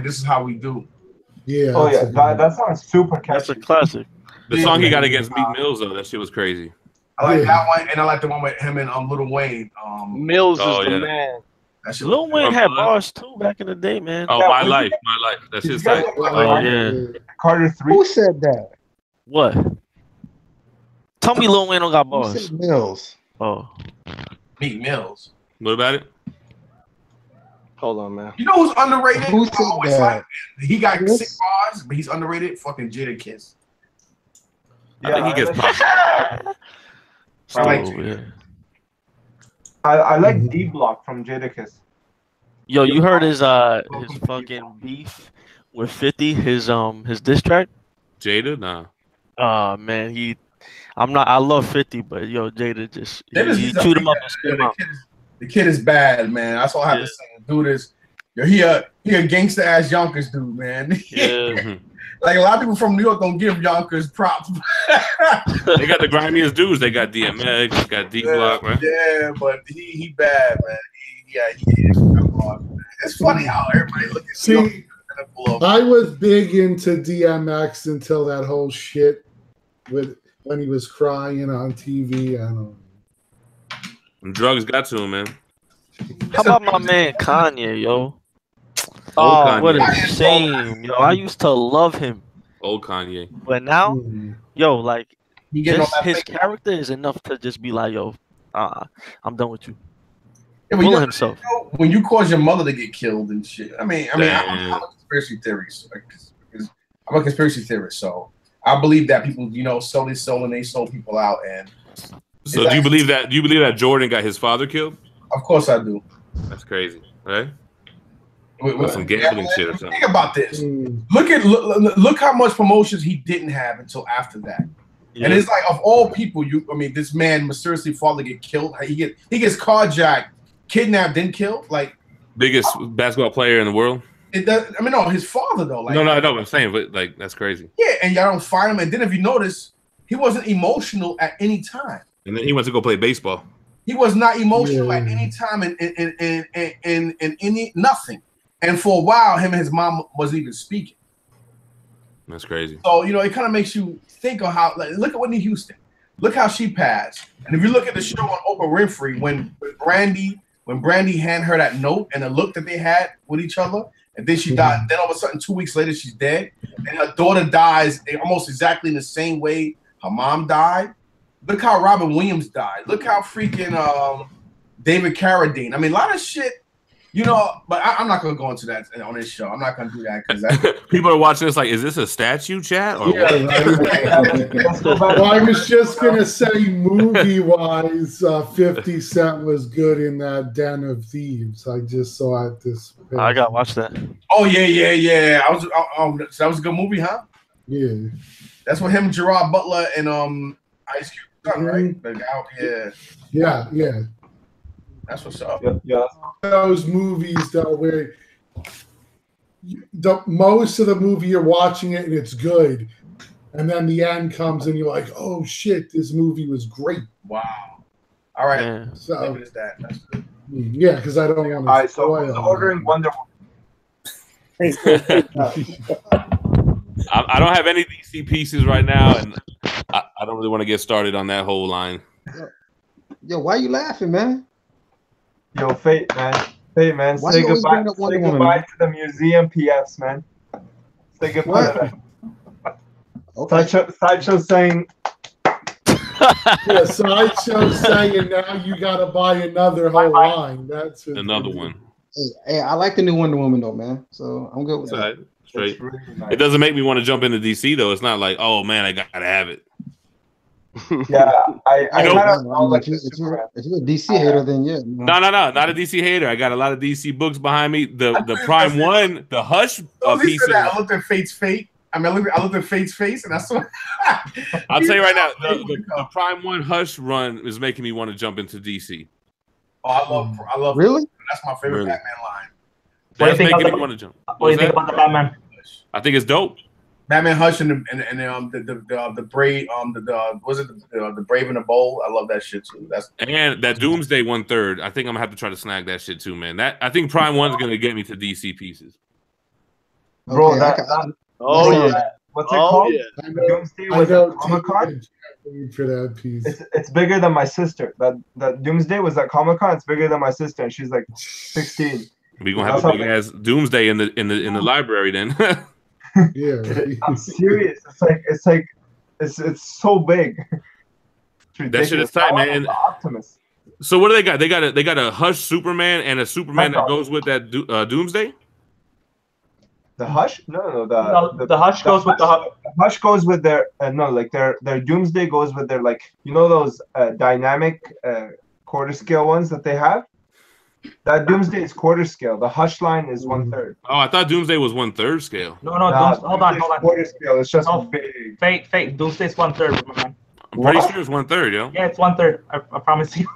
This Is How We Do. Yeah. Oh yeah, that song's super catchy. That's a classic. The song he got against Meek Mills though, that shit was crazy. I like that one, and I like the one with him and Lil Wayne. Mills is the man. Lil Wayne had bars too back in the day, man. Oh, My Life. That's his type. Oh yeah. Carter 3. Who said that? What? Tell me Lil Wayne don't got bars. Who said Mills? Oh. Meek Mills. What about it? Hold on, man. You know who's underrated? Who said that? He got 6 bars, but he's underrated. Fucking Jada Kiss. I think he gets popped. I like D Block from Jadakiss. Yo, you heard his fucking beef with 50, his diss track? Jada? Nah. Man, I love 50, but yo, Jada just he chewed him up and spit him out. The kid is bad, man. That's all I have to say. Dude is he a gangster ass Yonkers dude, man. Yeah. Like a lot of people from New York don't give Yonkers props. They got the grimiest dudes. They got DMX, they got D Block, right? Yeah, but he bad, man. It's funny how everybody look at See, I was big into DMX until that whole shit when he was crying on TV. I don't know. And drugs got to him, man. How about my man Kanye, yo? Old Kanye. What a shame, yo. I used to love him. Old Kanye. But now, yo, like, His character is enough to just be like, yo, I'm done with you. Yeah, Full of himself. When you cause your mother to get killed and shit. I'm a conspiracy theorist. I'm a conspiracy theorist, so I believe that people, sell their soul and they sold people out. And so, do you believe that? Do you believe that Jordan got his father killed? Of course, I do. That's crazy, right? With some gambling shit or something. Think about this. Look how much promotions he didn't have until after that. Yeah. And it's like, of all people, this man mysteriously father get killed. He gets carjacked, kidnapped, then killed. Like biggest basketball player in the world. No, his father though. Like, no, I know what I'm saying, but like that's crazy. Yeah, and y'all don't find him. And then if you notice, he wasn't emotional at any time. And then he went to go play baseball. He was not emotional at any time in any nothing. And for a while, him and his mom wasn't even speaking. That's crazy. So it kind of makes you think of how. Like, look at Whitney Houston. Look how she passed. And if you look at the show on Oprah Winfrey, when Brandy handed her that note and the look that they had with each other, and then she died. Then all of a sudden, 2 weeks later, she's dead, and her daughter dies almost exactly in the same way her mom died. Look how Robin Williams died. Look how freaking David Carradine. A lot of shit. But I'm not gonna go into that on this show. I'm not gonna do that because people are watching this like, is this a statue chat? Or I was just gonna say, movie-wise, 50 Cent was good in that Den of Thieves. I just saw it this. I gotta watch that. Oh yeah. So that was a good movie, huh? Yeah. That's what him, Gerard Butler, and Ice Cube done, right? Like, Yeah. That's what's up. Yeah. Those movies though, where most of the movie you're watching it and it's good, and then the end comes and you're like, "Oh shit, this movie was great!" Wow. All right. Yeah. So maybe it's that. That's good. Yeah, because I don't want to. All right. So who's ordering Wonder Woman? I don't have any DC pieces right now, and I don't really want to get started on that whole line. Yo, why you laughing, man? Yo, Fate, man. Say goodbye to the museum PFs, man. Say goodbye to them. Okay. Sideshow saying. Yeah, Sideshow saying now you gotta buy another whole line. That's another one. Hey, I like the new Wonder Woman though, man. So I'm good with that. Straight. Really nice. It doesn't make me want to jump into DC though. It's not like, oh man, I gotta have it. Yeah, if you're a DC hater, then yeah. No, not a DC hater. I got a lot of DC books behind me. The Prime One, the Hush piece of that. I looked at Fate's fate. I looked at Fate's face, and I saw. I'll tell you right now, the Prime One Hush run is making me want to jump into DC. Oh, I love. Really? That's my favorite Batman line. That's making me want to jump. What do you think about the Batman? I think it's dope. Batman Hush and the Brave the Brave and the Bold. I love that shit too. And that Doomsday 1/3. I think I'm gonna have to try to snag that shit too, man. I think Prime One's gonna get me to DC pieces. Bro, okay, what's it called? Yeah. Doomsday was a Comic-Con. For that piece, it's bigger than my sister. That Doomsday was at Comic-Con. It's bigger than my sister, and she's like 16. We gonna have a big ass Doomsday in the library then. Yeah, I'm serious. It's so big. That shit is tight, man. Optimus. So what do they got? They got a Hush Superman and a Superman that goes with that Doomsday. The Hush? No. The Hush goes with the Hush goes with their their Doomsday goes with their those dynamic quarter scale ones that they have. That Doomsday is quarter scale. The Hush line is 1/3. Oh, I thought Doomsday was 1/3 scale. No. Hold on. Quarter scale. It's just big. Fake. Doomsday's 1/3, my man. I'm pretty sure it's 1/3, yo. Yeah, it's 1/3. I promise you.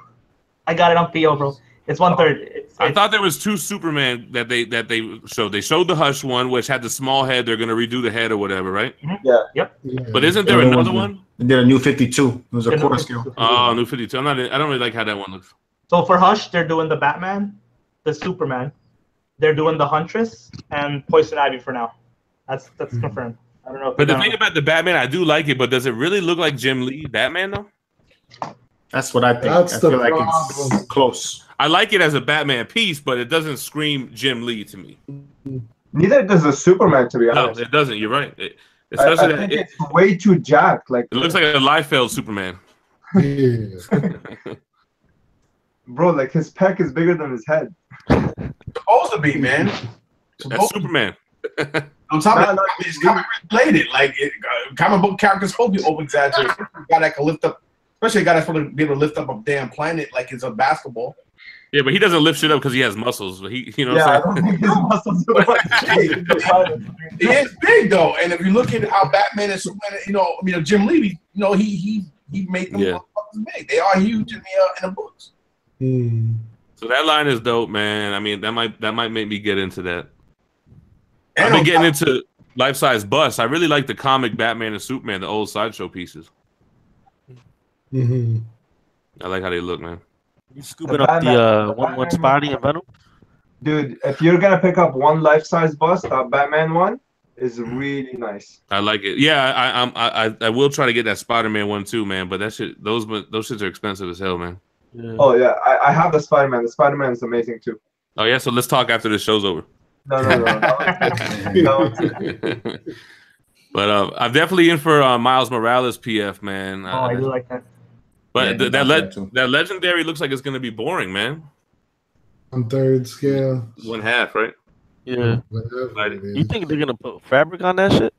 I got it on PO, bro. It's 1/3. I thought there was two Superman that they showed. They showed the Hush one, which had the small head. They're gonna redo the head or whatever, right? Mm-hmm. Yeah. Yep. But isn't there another one? They did a new 52. It was a quarter scale. Oh, new 52. I don't really like how that one looks. So for Hush, they're doing the Batman, the Superman, they're doing the Huntress, and Poison Ivy for now. That's confirmed. I don't know. But the thing about the Batman, I do like it, but does it really look like Jim Lee Batman though? That's what I think. I feel like it's close. I like it as a Batman piece, but it doesn't scream Jim Lee to me. Neither does the Superman, to be honest. No, it doesn't. You're right. Especially I think it's way too jacked. Like it looks like a Liefeld Superman. Yeah. Bro, like his pec is bigger than his head. Supposed to be, man. That's Superman. On top of that, it's comic related. Like comic book characters supposed to be over exaggerated. A guy that can lift up, especially a guy that's supposed to be able to lift up a damn planet like it's a basketball. Yeah, but he doesn't lift shit up because he has muscles. He, you know what I'm saying? His muscles He is big though, and if you look at how Batman and Superman, Jim Lee, he made them motherfuckers big. They are huge in the books. So that line is dope, man. I mean, that might make me get into that. I've been getting into life-size busts. I really like the comic Batman and Superman, the old Sideshow pieces. I like how they look, man. You scooping up the one Spidey and Venom? Dude, if you're gonna pick up one life-size bust, that Batman one is really nice. I like it. Yeah, I will try to get that Spider-Man one too, man. But that shit, those shits are expensive as hell, man. Yeah. Oh yeah, I have the Spider-Man. The Spider-Man is amazing too. Oh yeah, so let's talk after the show's over. No. But I'm definitely in for Miles Morales PF, man. I do like that. But that legendary looks like it's gonna be boring, man. On third scale. 1/2, right? Yeah. You think they're gonna put fabric on that shit?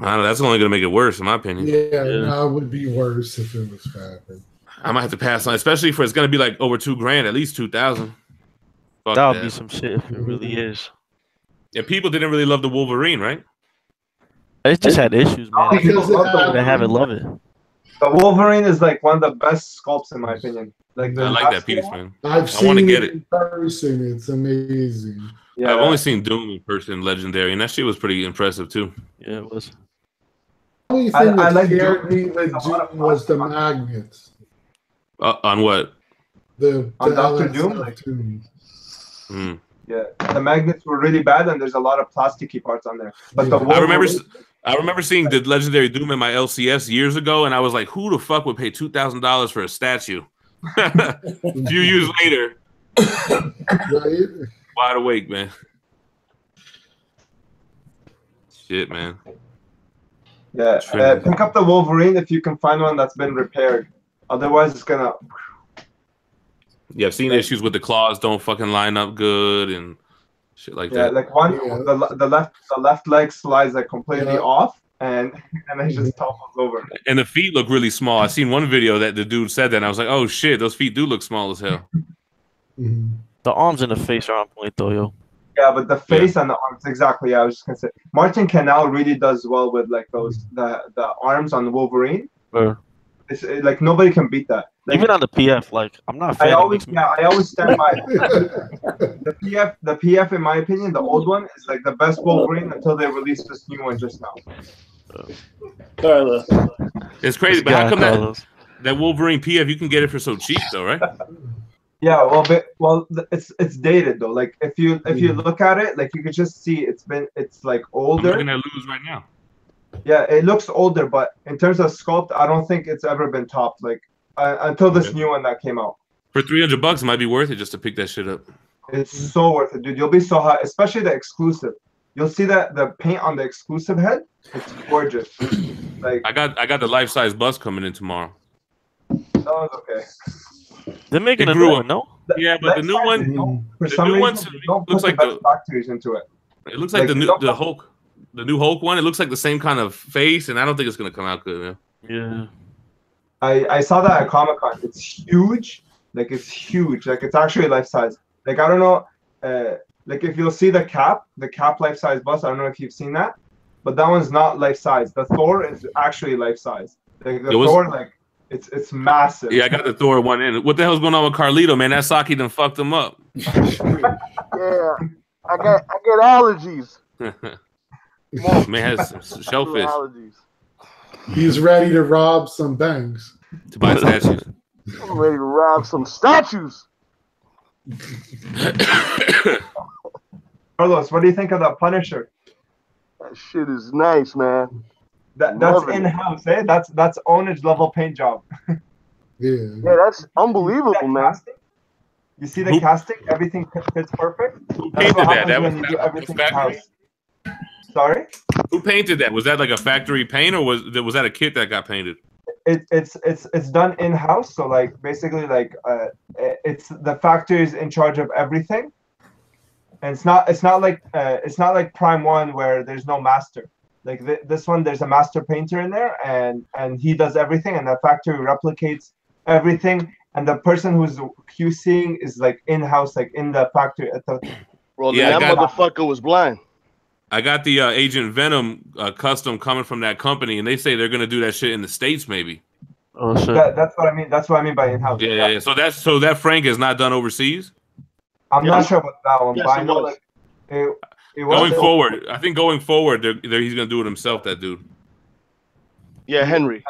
I don't know. That's only gonna make it worse, in my opinion. Yeah, no, it would be worse if it was fabric. I might have to pass on, especially if it's gonna be like over $2,000, at least 2,000. That would be some shit if it really is. Yeah, people didn't really love the Wolverine, right? It just had issues, man. People have it, love it. The Wolverine is like one of the best sculpts in my opinion. Like I like that piece, man. I want to get it in person. It's amazing. Yeah, I've only seen Doom in person, legendary, and that shit was pretty impressive too. Yeah, it was. The only thing that scared me with Doom was the magnets. On what? On Dr. Doom? Yeah, the magnets were really bad, and there's a lot of plasticky parts on there. But I remember seeing the legendary Doom in my LCS years ago, and I was like, "Who the fuck would pay $2,000 for a statue?" A few years later, wide awake, man. Shit, man. Yeah, pick up the Wolverine if you can find one that's been repaired. Otherwise, it's gonna. Yeah, I've seen issues with the claws don't fucking line up good and shit like that. Yeah, like the left leg slides like completely off, and it just topples over. And the feet look really small. I seen one video that the dude said that, and I was like, "Oh shit, those feet do look small as hell." The arms and the face are on point, though, yo. Yeah, but the face and the arms, exactly. Yeah, I was just gonna say, Martin Canal really does well with like those the arms on Wolverine. It's like nobody can beat that. Like, even on the PF, like I'm not a fan. I always stand by the PF. The PF, in my opinion, the old one is like the best Wolverine until they released this new one just now. Carlos. It's crazy, but how come that Wolverine PF you can get it for so cheap though, right? Yeah, well, it's dated though. Like if you look at it, like you could just see it's like older. I'm looking at Lose right now. Yeah, it looks older, but in terms of sculpt, I don't think it's ever been topped. Like until this new one that came out. For $300, it might be worth it just to pick that shit up. It's so worth it, dude. You'll be so hot, especially the exclusive. You'll see that the paint on the exclusive head. It's gorgeous. Like I got the life-size bus coming in tomorrow. That was okay. They're making a new one, no? Yeah, but the new one, for some reason, looks like the factories into it. It looks like the Hulk. The new Hulk one, it looks like the same kind of face, and I don't think it's gonna come out good, man. Yeah. I saw that at Comic-Con. It's huge. Like it's huge. Like it's actually life size. Like I don't know. Like if you'll see the cap life size bust. I don't know if you've seen that, but that one's not life size. The Thor is actually life size. Like the Thor, like it's massive. Yeah, I got the Thor one in. What the hell's going on with Carlito, man? That Saki done fucked him up. Yeah, I get allergies. Man has some shellfish. He's ready to rob some banks. To buy statues. I'm ready to rob some statues. Carlos, what do you think of that Punisher? That shit is nice, man. That's in-house, eh? That's ownage level paint job. Yeah, that's unbelievable, man. Casting? You see the casting? Everything fits perfect. Who painted that? That was everything in-house. Sorry? Who painted that? Was that like a factory paint, or was that a kit that got painted? It's done in house. So like basically like it's the factory is in charge of everything, and it's not like Prime 1 where there's no master. Like this one, there's a master painter in there, and he does everything, and the factory replicates everything, and the person who's QCing is like in house, like in the factory at the. Well, that motherfucker was blind. I got the Agent Venom custom coming from that company, and they say they're gonna do that shit in the States, maybe. Oh shit! That's what I mean. That's what I mean by in-house. Yeah. So that Frank is not done overseas. I'm not sure about that one, but I know like it going forward. I think going forward, he's gonna do it himself. That dude. Yeah, Henry.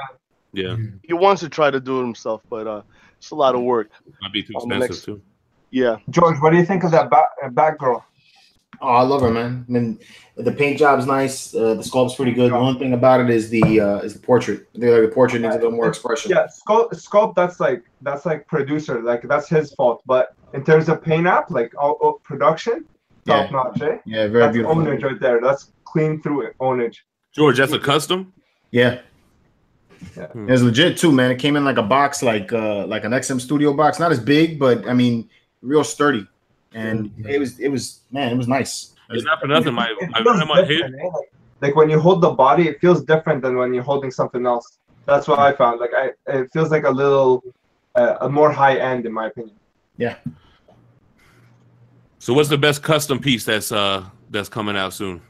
Yeah. He wants to try to do it himself, but it's a lot of work. Might be too expensive too. Yeah. George, what do you think of that Batgirl? Oh, I love her, man. I mean, the paint job's nice. The sculpt's pretty good. The only thing about it is the portrait. The portrait needs a little more expression. Yeah, sculpt. That's like producer. Like that's his fault. But in terms of paint app, like production, top notch. Eh? Yeah, very beautiful. Ownage right there. That's clean through it. Ownage. George, that's a custom. Yeah. It's legit too, man. It came in like a box, like an XM Studio box. Not as big, but I mean, real sturdy. And it was nice. It's not for nothing. My hit. Like when you hold the body, it feels different than when you're holding something else. That's what I found. Like it feels like a little, a more high end, in my opinion. Yeah. So what's the best custom piece that's coming out soon?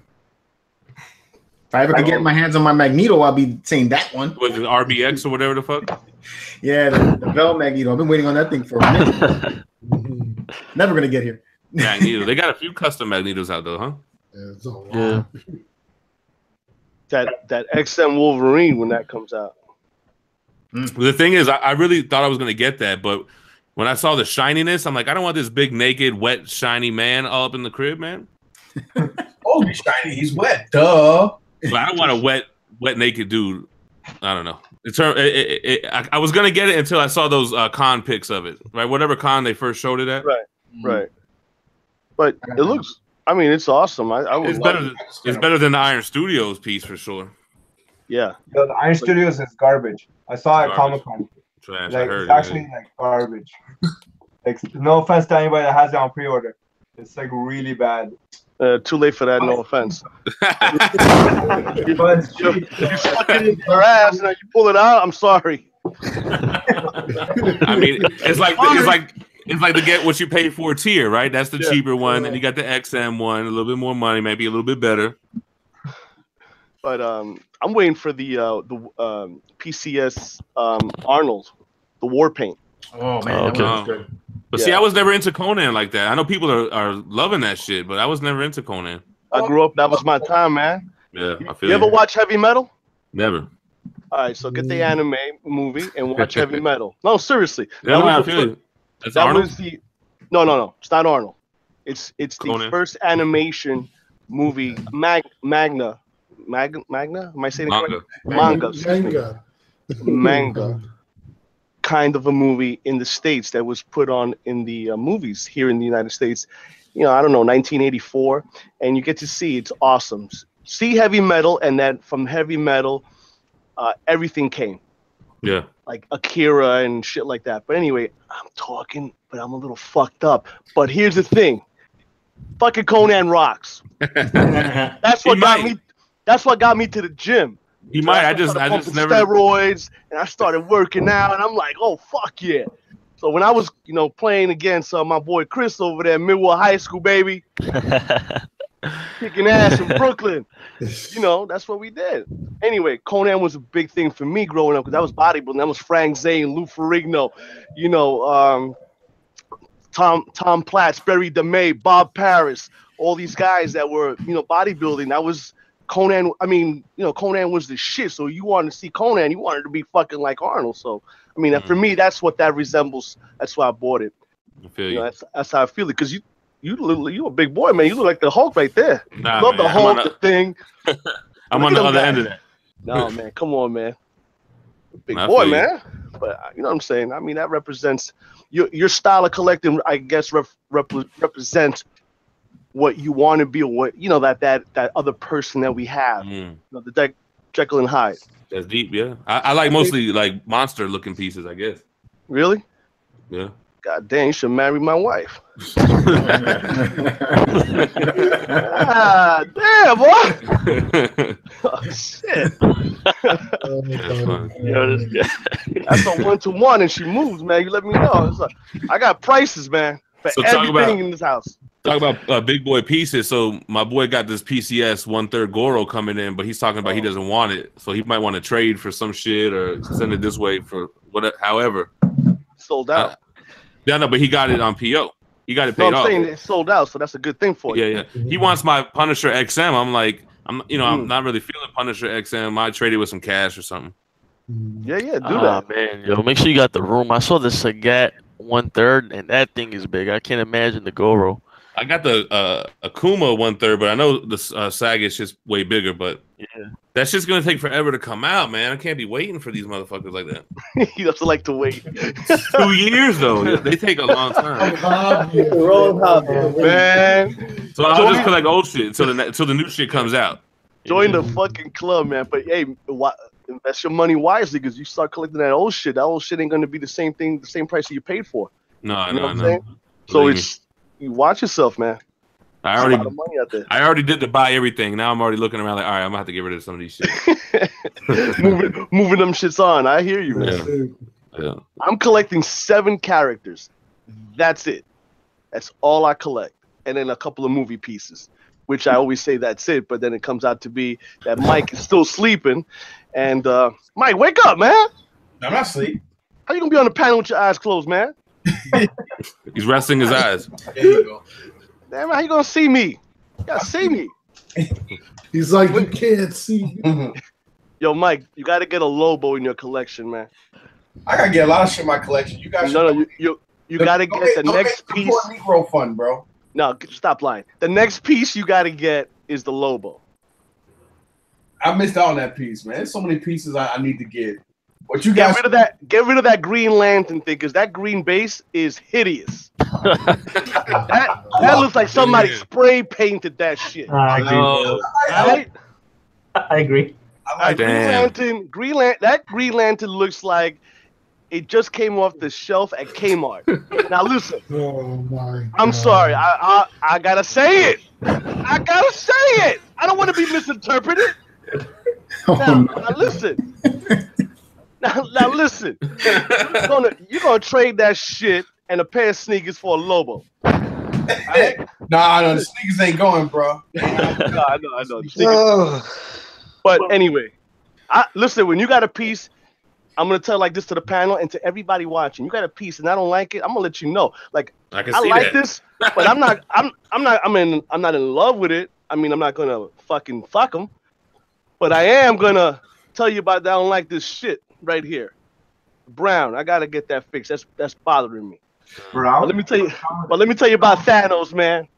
If I ever could get my hands on my Magneto, I'll be saying that one. Was it RBX or whatever the fuck? Yeah, the Bell Magneto. I've been waiting on that thing for a minute. Never gonna get here. Magneto. They got a few custom Magnetos out though, huh? Yeah, it's a lot. That XM Wolverine when that comes out. The thing is, I really thought I was gonna get that, but when I saw the shininess, I'm like, I don't want this big, naked, wet, shiny man all up in the crib, man. Oh, he's shiny. He's wet. Duh. But I don't want a wet, naked dude. I don't know. I was gonna get it until I saw those con pics of it. Right, whatever con they first showed it at. Right. But it looks. I mean, it's awesome. It's better than the Iron Studios piece for sure. Yeah. The Iron Studios is garbage. I saw it at Comic-Con. Trash. Like, I heard it's actually like garbage. Like, no offense to anybody that has it on pre-order. It's like really bad. Too late for that. No offense. You fucking in your ass now. You pull it out. I'm sorry. I mean, it's like to get what you pay for tier, right? That's the cheaper one, and you got the XM one, a little bit more money, maybe a little bit better. But I'm waiting for the PCS Arnold, the war paint. Oh man, that was good. But see, I was never into Conan like that. I know people are loving that shit, but I was never into Conan. I grew up. That was my time, man. Yeah, I feel you ever watch Heavy Metal? Never. All right, so get the anime movie and watch Heavy Metal. No, seriously. Yeah, I feel you. That's Arnold? Was the no. It's not Arnold. It's Conan. The first animation movie. Magna. Am I saying it correctly? Manga. Kind of a movie in the States that was put on in the movies here in the United States. I don't know, 1984, and you get to see it's awesome. See Heavy Metal, and then from Heavy Metal, everything came. Yeah. Like Akira and shit like that. But anyway, I'm talking, but I'm a little fucked up. But here's the thing. Fucking Conan rocks. That's what got me to the gym. You might. I just never steroids, and I started working out, and I'm like, oh fuck yeah. So when I was, playing against my boy Chris over there, Midwell High School, baby, kicking ass in Brooklyn, that's what we did. Anyway, Conan was a big thing for me growing up because that was bodybuilding. That was Frank Zane, Lou Ferrigno, Tom Platts, Barry DeMay, Bob Paris, all these guys that were, bodybuilding. That was Conan. I mean, Conan was the shit. So you wanted to see Conan, you wanted to be fucking like Arnold. So, I mean, for me, that's what that resembles. That's why I bought it. I feel you. That's how I feel it. Because you a big boy, man. You look like the Hulk right there. Nah, love man, the Hulk, the thing. I'm on the other end of that. No, man. Come on, man. Big boy, man. But you know what I'm saying? I mean, that represents your style of collecting, I guess, represents what you want to be, or what that other person that we have. The Jekyll and Hyde. That's deep, yeah. I like mostly like monster looking pieces, I guess. Really? Yeah. God damn, you should marry my wife. Damn, boy. Oh, shit. That's a 1-to-1 and she moves, man. You let me know. I got prices, man, for everything in this house. Talk about big boy pieces. So my boy got this PCS 1/3 Goro coming in, but he's talking about he doesn't want it. So he might want to trade for some shit or send it this way for whatever. However, sold out. Yeah, no, but he got it on PO. He got it paid off. I'm saying it's sold out, so that's a good thing for you. Yeah. He wants my Punisher XM. I'm like, I'm not really feeling Punisher XM. I traded with some cash or something. Yeah, do that, man. Yo, make sure you got the room. I saw the Sagat 1/3, and that thing is big. I can't imagine the Goro. I got the Akuma 1/3, but I know the Sag is just way bigger. But that's just gonna take forever to come out, man. I can't be waiting for these motherfuckers like that. He doesn't like to wait. 2 years though, they take a long time. Man, so I'll just collect old shit until the new shit comes out. Join the fucking club, man. But hey, invest your money wisely because you start collecting that old shit. That old shit ain't gonna be the same thing, the same price that you paid for. No. So you watch yourself, man. I already did the buy everything. Now I'm already looking around like, all right, I'm gonna have to get rid of some of these shit. moving them shits on. I hear you, man. Yeah. I'm collecting 7 characters. That's it. That's all I collect, and then a couple of movie pieces, which I always say that's it. But then it comes out to be that Mike is still sleeping, and Mike, wake up, man. I'm not asleep. How you gonna be on the panel with your eyes closed, man? He's resting his eyes. There you go. Damn, how you gonna see me? You gotta see me. He's like, you can't see me. Yo, Mike, you gotta get a Lobo in your collection, man. I gotta get a lot of shit in my collection. You guys, you gotta get the next piece. Negro fund, bro. No, stop lying. The next piece you gotta get is the Lobo. I missed out on that piece, man. There's so many pieces I need to get. What you guys get rid of that Green Lantern thing, because that green base is hideous. that looks like somebody spray painted that shit. I agree. Green Lantern. That Green Lantern looks like it just came off the shelf at Kmart. Now listen. Oh my! I'm sorry. I gotta say it. I don't want to be misinterpreted. Now listen. Now listen, you're gonna trade that shit and a pair of sneakers for a Lobo. Right? Nah, the sneakers ain't going, bro. I know. But anyway, listen. When you got a piece, I'm gonna tell like this to the panel and to everybody watching. You got a piece and I don't like it. I'm gonna let you know. Like I like this, but I'm not in love with it. I mean, I'm not gonna fucking fuck them, but I am gonna tell you about that. I don't like this shit. Right here, Brown. I gotta get that fixed. That's bothering me. Brown. But let me tell you about Thanos, man.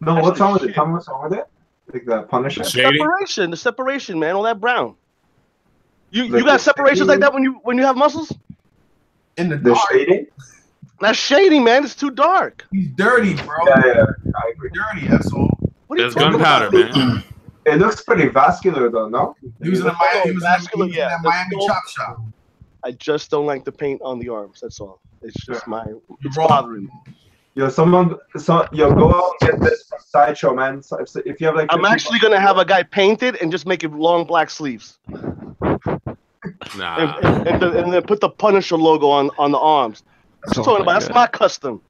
No, what's wrong with it? Tell me what's wrong with it. Like the Punisher. The separation, man. All that brown. You got separations like that when you have muscles. In the shading. That's shading, man. It's too dark. He's dirty, bro. Yeah, I agree. Dirty. That's all. There's gunpowder, man. It looks pretty vascular, though, no? He was in the Miami Chop Shop. I just don't like the paint on the arms. That's all. It's just it's bothering me. Yo, go out and get this from Sideshow, man. So if you have like, I'm actually gonna have a guy paint it and just make it long black sleeves. Nah. And then put the Punisher logo on the arms. That's what I'm talking about. That's my custom.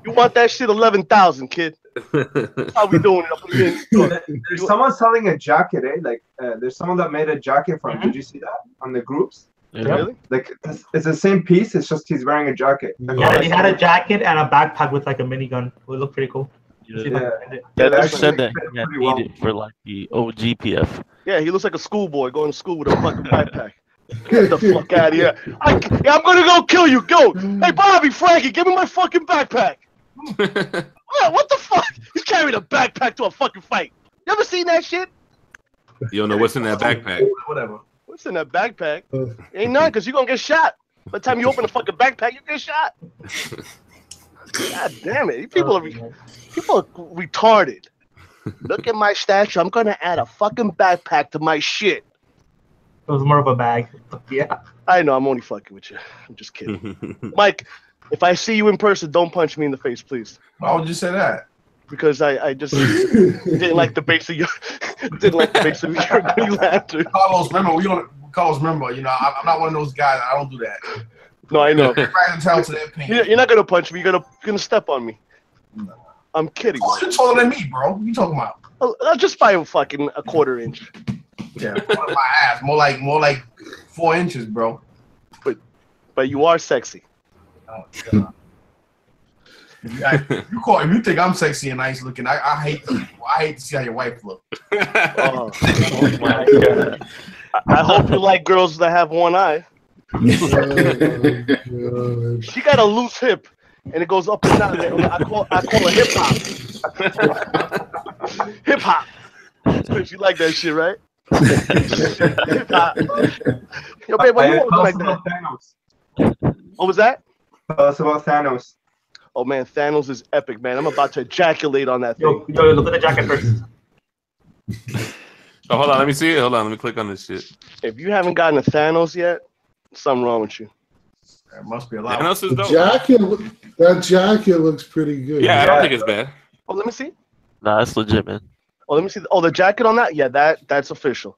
You want that shit 11,000, kid. That's how we doing it. There's someone selling a jacket, eh? Like there's someone that made a jacket from. Did you see that on the groups? Yeah. Really? Like it's the same piece. It's just he's wearing a jacket. Yeah, he had a jacket and a backpack with like a minigun. It would look pretty cool. Yeah, they said that he got needed for like the OGPF. Yeah, he looks like a schoolboy going to school with a fucking backpack. Get the fuck out of here! I'm gonna go kill you. Go! Hey, Bobby, Frankie, give me my fucking backpack. What the fuck? He's carrying a backpack to a fucking fight. You ever seen that shit? You don't know what's in that backpack. Whatever. What's in that backpack? Ain't none, because you're gonna get shot. By the time you open the fucking backpack, you get shot. God damn it! People are retarded. Look at my statue. I'm gonna add a fucking backpack to my shit. It was more of a bag. Yeah. I know. I'm only fucking with you. I'm just kidding. Mike, if I see you in person, don't punch me in the face, please. Why would you say that? Because I just didn't like the base of your Green Lantern. Carlos, remember remember. You know, I'm not one of those guys. I don't do that. No, I know. You're not gonna punch me. You're gonna step on me. I'm kidding. Oh, you're taller than me, bro. What you talking about? Just by a fucking a quarter inch. Yeah, my ass. More like 4 inches, bro. But you are sexy. Oh, God. If you think I'm sexy and nice looking, I hate to see how your wife look. Oh my God. I hope you like girls that have one eye. She got a loose hip, and it goes up and down. I call it hip hop. Hip hop. You like that shit, right? Hip hop. Yo, babe, why you walking like that? Thanos. What was that? Tell us about Thanos. Oh man, Thanos is epic, man. I'm about to ejaculate on that thing. Yo, look at the jacket first. Oh, hold on, let me see it. Hold on, let me click on this shit. If you haven't gotten a Thanos yet, something wrong with you. There must be a lot. Thanos is dope. That jacket looks pretty good. Yeah, I don't think it's bad. Oh, let me see. Nah, that's legit, man. Oh, let me see. Oh, the jacket on that? Yeah, that's official.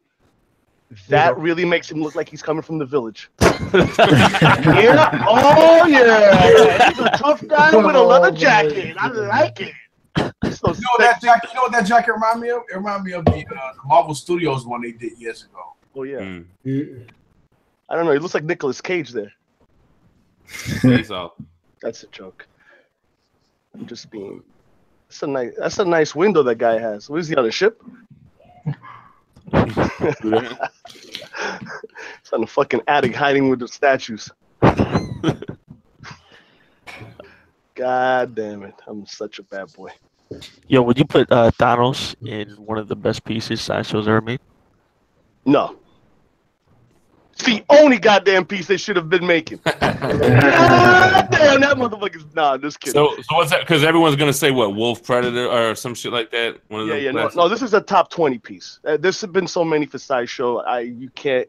That really makes him look like he's coming from the village. Yeah. Oh yeah, he's a tough guy with a leather jacket. I like it. So you know what that jacket remind me of? It remind me of the Marvel Studios one they did years ago. Oh yeah. I don't know. He looks like Nicolas Cage there. That's a joke. I'm just being. That's a nice window that guy has. What is he on a ship? It's on the fucking attic hiding with the statues. God damn it. I'm such a bad boy. Yo, would you put Thanos in one of the best pieces Sideshow's ever made? No. It's the only goddamn piece they should have been making. God damn, that motherfucker's just kidding. So what's that? Because everyone's gonna say what, Wolf Predator or some shit like that. One of no. This is a top 20 piece. There's been so many for Sideshow. You can't.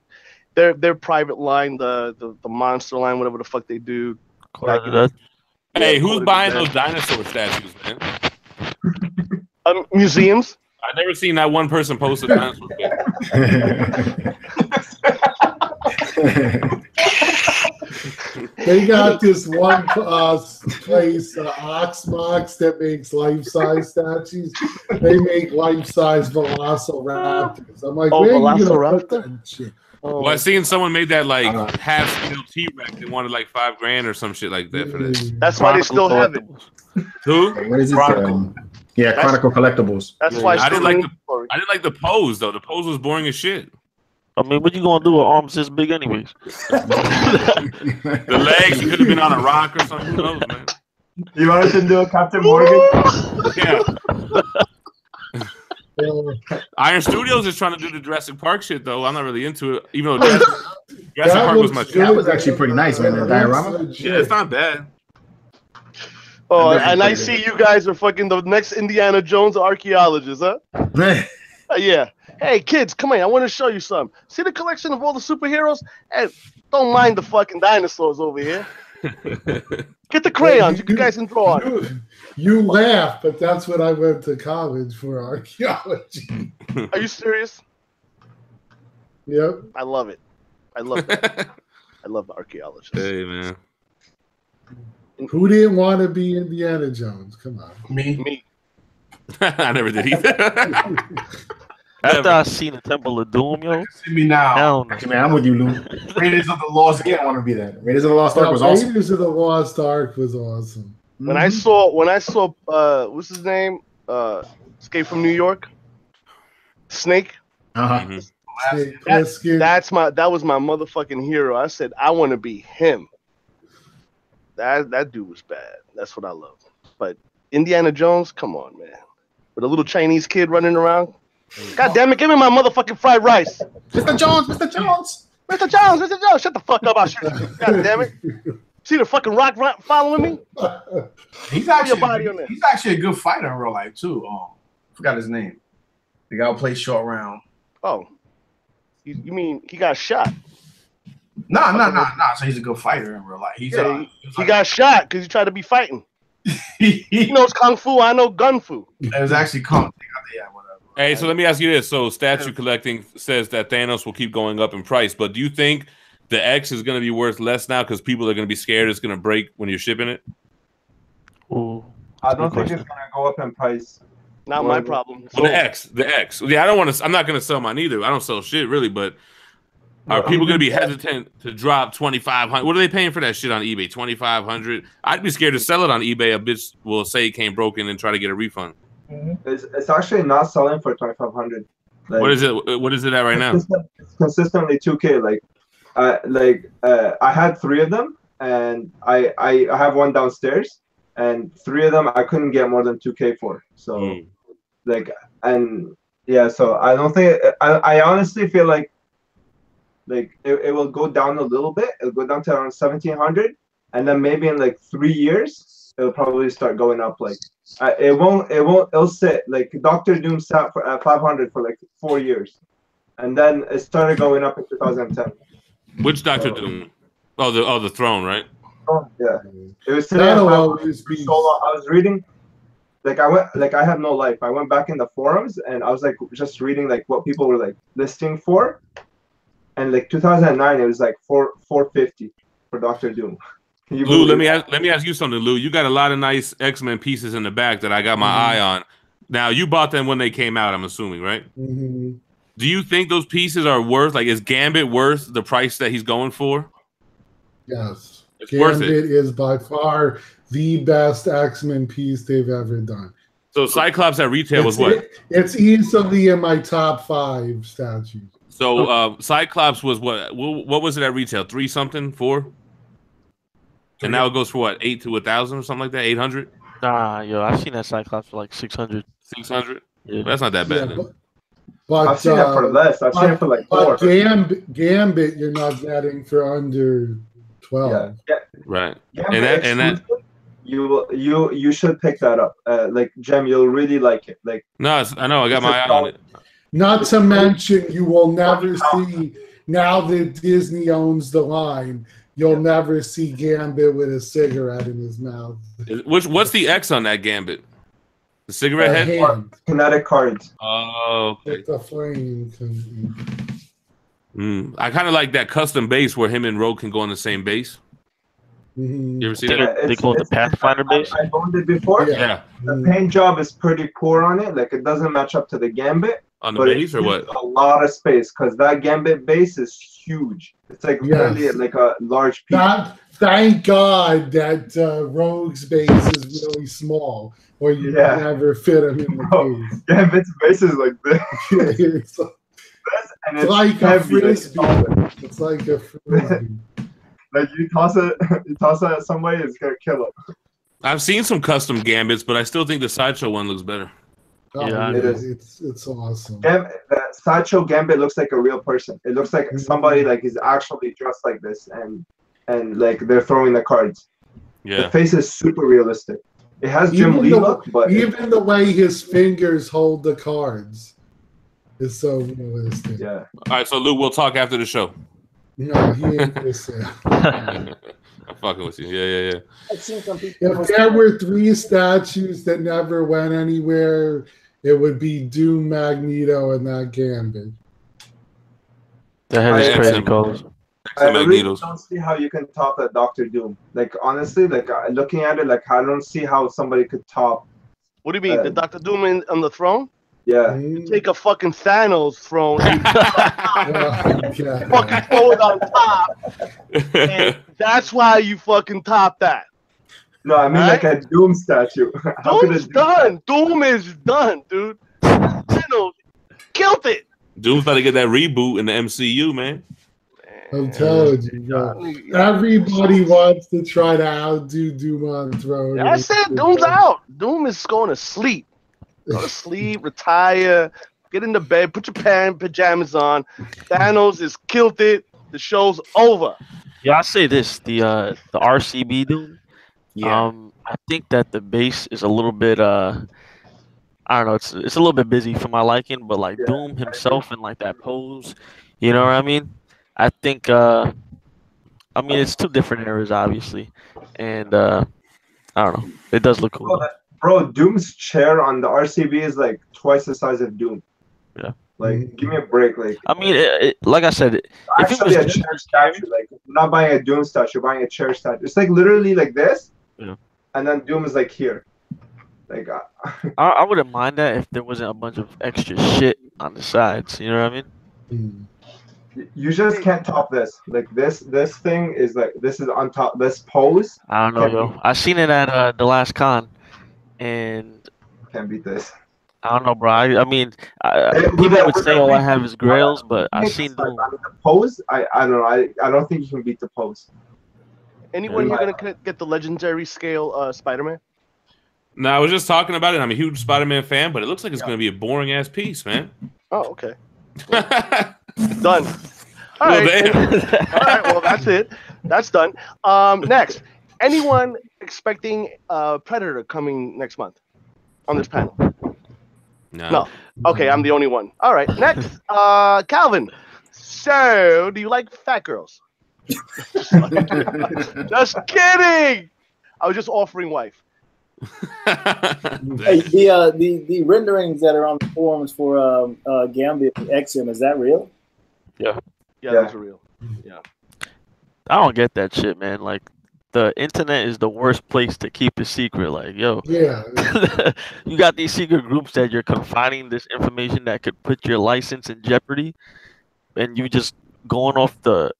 Their private line, the monster line, whatever the fuck they do. Hey, who's buying those dinosaur statues, man? Museums. I've never seen that one person post a dinosaur statue. They got this one place, Oxmox, that makes life-size statues. They make life-size velociraptors. I'm like, where are you gonna put that shit? Well, I seen someone made that like half-scale T-Rex. They wanted like $5,000 or some shit like that for this. That's why they still have it. Who? What is it? Chronicle Collectibles. That's why I didn't like the pose though. The pose was boring as shit. I mean, what you gonna do with arms this big, anyways? The legs, you could have been on a rock or something. Who knows, man? You wanted to do a Captain Morgan? Yeah. Iron Studios is trying to do the Jurassic Park shit though. I'm not really into it, even though Jurassic Park was my shit. That was actually pretty nice, man. The diorama. Yeah, it's not bad. Oh, and I see you guys are fucking the next Indiana Jones archaeologists, huh? Yeah. Hey, kids, come here. I want to show you something. See the collection of all the superheroes? Hey, don't mind the fucking dinosaurs over here. Get the crayons. You guys can draw on. You laugh, but that's what I went to college for, archaeology. Are you serious? Yep. I love it. I love it. I love the archaeologists. Hey, man. Who didn't want to be Indiana Jones? Come on. Me. I never did either. After I seen the Temple of Doom, yo. See me now. Hell no. Man, I'm with you, Lou. Raiders of the Lost Ark. I don't want to be that. Raiders of the Lost Ark was awesome. Raiders of the Lost Ark was awesome. When I saw what's his name? Escape from New York. Snake. Uh-huh. That was my motherfucking hero. I said I want to be him. That dude was bad. That's what I love. But Indiana Jones, come on, man. With a little Chinese kid running around. God damn it, give me my motherfucking fried rice. Mr. Jones, Mr. Jones. Mr. Jones, Mr. Jones, shut the fuck up. I'll shoot you. God damn it. See the fucking rock following me? He's actually a good fighter in real life too. Forgot his name. The guy who plays short round. Oh, you mean he got shot? No. So he's a good fighter in real life. He got shot because he tried to be fighting. He knows kung fu. I know gun fu. It was actually kung. Yeah, whatever. Hey, so let me ask you this: so statue collecting says that Thanos will keep going up in price, but do you think the X is going to be worth less now because people are going to be scared it's going to break when you're shipping it? Ooh, I don't think it's going to go up in price. Not my problem. Well, the X. Yeah, I don't want to. I'm not going to sell mine either. I don't sell shit really, but are people going to be hesitant to drop $2,500? What are they paying for that shit on eBay? $2,500. I'd be scared to sell it on eBay. A bitch will say it came broken and try to get a refund. It's actually not selling for $2,500. Like, what is it? What is it at right now? It's consistently $2K. I had 3 of them, and I have one downstairs, and 3 of them I couldn't get more than $2K for. So, so I don't think I honestly feel like it will go down a little bit. It'll go down to around 1,700, and then maybe in like 3 years it'll probably start going up. It'll sit like Doctor Doom sat for 500 for like 4 years, and then it started going up in 2010. Which Doctor Doom? Oh, the Throne, right? Oh yeah, it was today. I was reading. I have no life. I went back in the forums and I was just reading what people were listing for, and 2009 it was $450 for Doctor Doom. Lou, let me ask you something, Lou. You got a lot of nice X-Men pieces in the back that I got my eye on. Now you bought them when they came out, I'm assuming, right? Mm-hmm. Do you think those pieces are worth? Is Gambit worth the price that he's going for? Yes, it's Gambit worth it. Is by far the best X-Men piece they've ever done. So Cyclops at retail was what? It's easily in my top 5 statues. So Cyclops was what? What was it at retail? 3 something, 4? And now it goes for what? 8 to 1,000 or something like that? 800? Nah, yo, I've seen that Cyclops for 600. 600? Yeah, that's not that bad. Yeah, but I've seen that for less. I've seen it for 4. But Gambit, you're not getting for under 12. Yeah. Right. Gambit and that you should pick that up. Jem, you'll really like it. No, I know. I got my eye on it. Not to mention, you will never see, now that Disney owns the line, you'll never see Gambit with a cigarette in his mouth. What's the X on that Gambit? The cigarette head? Kinetic cards. Oh, okay. With the flame. I kind of like that custom base where him and Rogue can go on the same base. Mm-hmm. You ever see that? They call it the Pathfinder base? I owned it before. Yeah. The paint job is pretty poor on it. It doesn't match up to the Gambit. On the base or what? A lot of space because that Gambit base is huge. It's really a large piece. Thank God that Rogue's base is really small, or you never fit him in the case. Gambit's base is like this. It's like a frisbee. It's like a frisbee. You toss it at somebody, it's gonna kill him. I've seen some custom Gambits, but I still think the Sideshow one looks better. Oh, yeah, it is. It's awesome. The Sideshow Gambit looks like a real person. It looks like somebody is actually dressed like this, and they're throwing the cards. Yeah, the face is super realistic. It has Jim Lee look, but even the way his fingers hold the cards is so realistic. Yeah. All right, so Lou, we'll talk after the show. No, he ain't this. I'm fucking with you. Yeah. I've seen some people. If there were 3 statues that never went anywhere, it would be Doom, Magneto, and that Gambit. That has crazy colors. I really don't see how you can top that Doctor Doom. Honestly, looking at it, I don't see how somebody could top. What do you mean, the Doctor Doom on the throne? Yeah. You take a fucking Thanos throne and fucking throw it on top. And that's why you fucking top that. No, I mean a Doom statue. Doom's done. Doom is done, dude. Killed it. Doom's about to get that reboot in the MCU, man. I'm telling you, everybody wants to try to outdo Doom on throne. I said Doom's out. Doom is going to sleep. Go to sleep, retire, get into bed, put your pajamas on. Thanos is killed it. The show's over. Yeah, I say this: the RCB Doom. Yeah. I think that the base is a little bit I don't know, it's a little bit busy for my liking, but like Doom himself and like that pose, you know what I mean? I think I mean it's two different eras obviously, and I don't know, it does look cool. Bro, Doom's chair on the RCB is like twice the size of Doom. Yeah. Like, give me a break. Like, I mean, like I said, if it actually was a chair statue, like you're not buying a Doom statue, you're buying a chair statue. It's like literally like this, and then Doom is like here. Like, I wouldn't mind that if there wasn't a bunch of extra shit on the sides. You know what I mean? You just can't top this. Like this thing is like this is on top. This pose. I don't know, yo. I seen it at the last con, and can't beat this. I don't know, bro. I mean, people would say all I have is grails, but I seen Doom. The pose. I don't know. I don't think you can beat the pose. Anyone here gonna get the legendary scale Spider-Man? No, I was just talking about it. I'm a huge Spider-Man fan, but it looks like it's going to be a boring ass piece, man. Oh, okay. Done. All right. All right. Well, that's it. That's done. Next, anyone expecting Predator coming next month on this panel? No. Okay, I'm the only one. All right. Next, Calvin. So, do you like fat girls? Just kidding. I was just offering wife. Hey, the renderings that are on the forums for Gambit XM, is that real? Yeah, those are real. Yeah, I don't get that shit, man. Like, the internet is the worst place to keep a secret. Like, yo, you got these secret groups that you're confining this information that could put your license in jeopardy, and you just going off the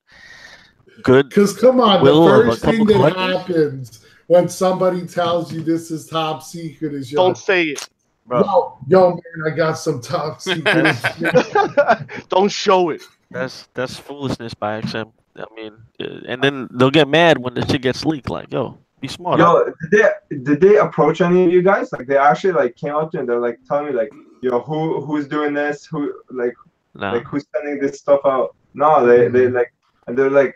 good. Because come on, the first thing that happens when somebody tells you this is top secret is don't say it, bro. Yo, man, I got some top secret. Don't show it. That's foolishness by XM. I mean, and then they'll get mad when the shit gets leaked. Like, yo, be smart. Yo, did they approach any of you guys? Like, they actually like came up to you and they're like telling me like, yo, who's doing this? Who like who's sending this stuff out? No, they like, and they're like,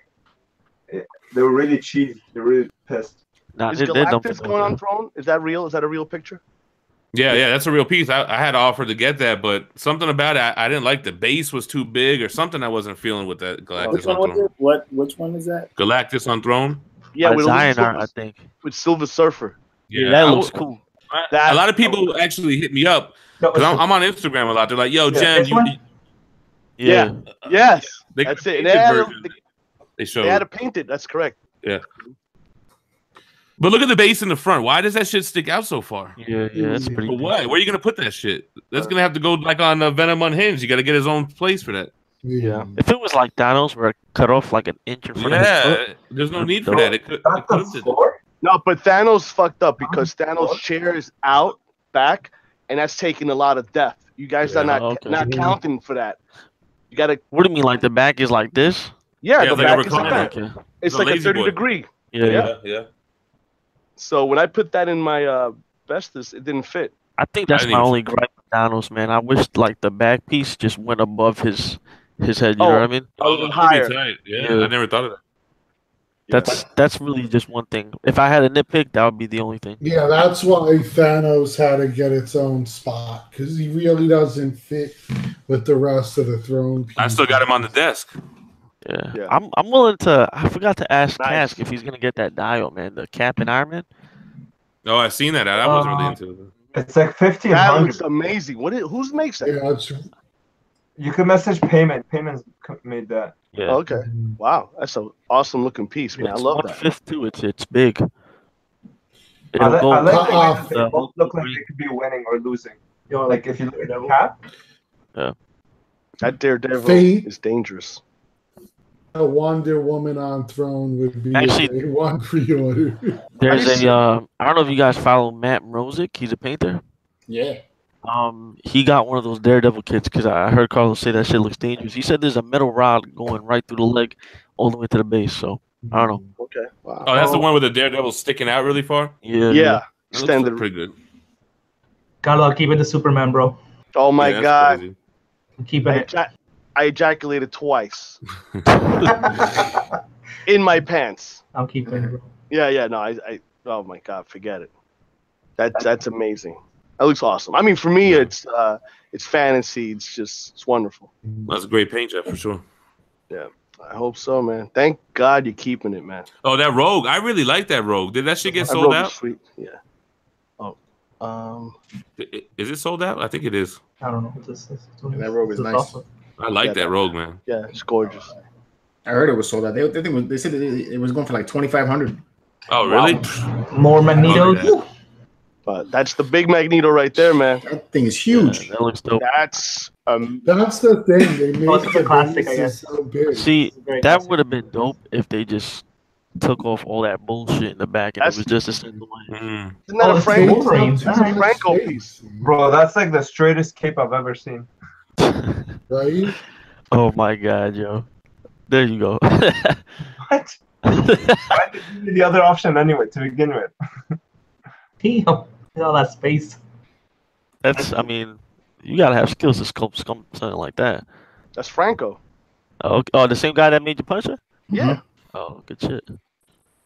they were really cheesy. They're really pissed. Nah, is Galactus going on throne? Is that real? Is that a real picture? Yeah, that's a real piece. I had offered to get that, but something about it, I didn't like. The base was too big, or something I wasn't feeling with that Galactus on Throne. Which one is that? Galactus on Throne. Yeah, with Imaginarium, I think. With Silver Surfer. Yeah, that looks cool. A lot of people actually hit me up because I'm on Instagram a lot. They're like, "Yo, Jen, yes, that's it. They showed. They had to paint it. That's correct. Yeah. But look at the base in the front. Why does that shit stick out so far? Yeah, that's pretty. But what? Where are you gonna put that shit? That's gonna have to go like on Venom Unhinged. You got to get his own place for that. Yeah. If it was like Thanos, where it cut off like an inch in front of his foot, there's no need for that. It could no, but Thanos fucked up because Thanos' chair is out back, and that's taking a lot of depth. You guys are not counting for that. You gotta. What do you mean? Like the back is like this? Yeah, the back is like that. It's like a 30-degree. Yeah. So when I put that in my Vestas, it didn't fit. I think that's my only gripe with Thanos, man. I wish like the back piece just went above his head. You know what I mean? Higher. Yeah, I never thought of that. That's really just one thing. If I had a nitpick, that would be the only thing. Yeah, that's why Thanos had to get its own spot because he really doesn't fit with the rest of the throne pieces. I still got him on the desk. Yeah. I'm willing to. I forgot to ask Cask if he's gonna get that dial, man. The Cap and Iron Man. Oh, I seen that. I wasn't really into it. It's like 1,500. That looks amazing. Who's makes that? Yeah, you can message Payment. Payment's made that. Yeah. Okay. Wow, that's an awesome looking piece, man. I love that. 1/5 too. It's big. I like the way that they both look like they could be winning or losing. Like if you look at the Cap. Yeah. That Daredevil is dangerous. A Wonder Woman on Throne would be actually a one pre-order. There's a I don't know if you guys follow Matt Mrozik. He's a painter. Yeah. He got one of those Daredevil kits because I heard Carlos say that shit looks dangerous. He said there's a metal rod going right through the leg, all the way to the base. So I don't know. Okay. Wow. Oh, that's the one with the Daredevil sticking out really far. Yeah. Extended, pretty good. Carlos, keep it the Superman, bro. Oh my God. Crazy. Keep it. I ejaculated twice. in my pants. I'll keep it, bro. Yeah. No, I. Oh my God, forget it. That's amazing. That looks awesome. I mean, for me, it's fantasy. It's wonderful. That's a great paint job for sure. Yeah, I hope so, man. Thank God you're keeping it, man. Oh, that Rogue. I really like that Rogue. Did that shit get sold out? Sweet. Yeah. Oh. Is it sold out? I think it is. I don't know. That Rogue is nice. Awesome. I like that Rogue, man. Yeah, it's gorgeous. I heard it was sold out. They said it was going for like 2,500. Oh, really? Wow. More Magneto. But that's the big Magneto right there, man. That thing is huge. Yeah, that looks dope. That's the thing. They made it's a classic, I guess. so big. See, that would have been dope if they just took off all that bullshit in the back and it was just a single line. Isn't that a Franco? Wolverine. That's a Franco piece. Bro, that's like the straightest cape I've ever seen. Right? Oh my God, yo. There you go. What? Why did you need the other option anyway to begin with? All that space. I mean, you gotta have skills to sculpt something like that. That's Franco. Oh, the same guy that made you Punisher? Yeah. Oh, good shit.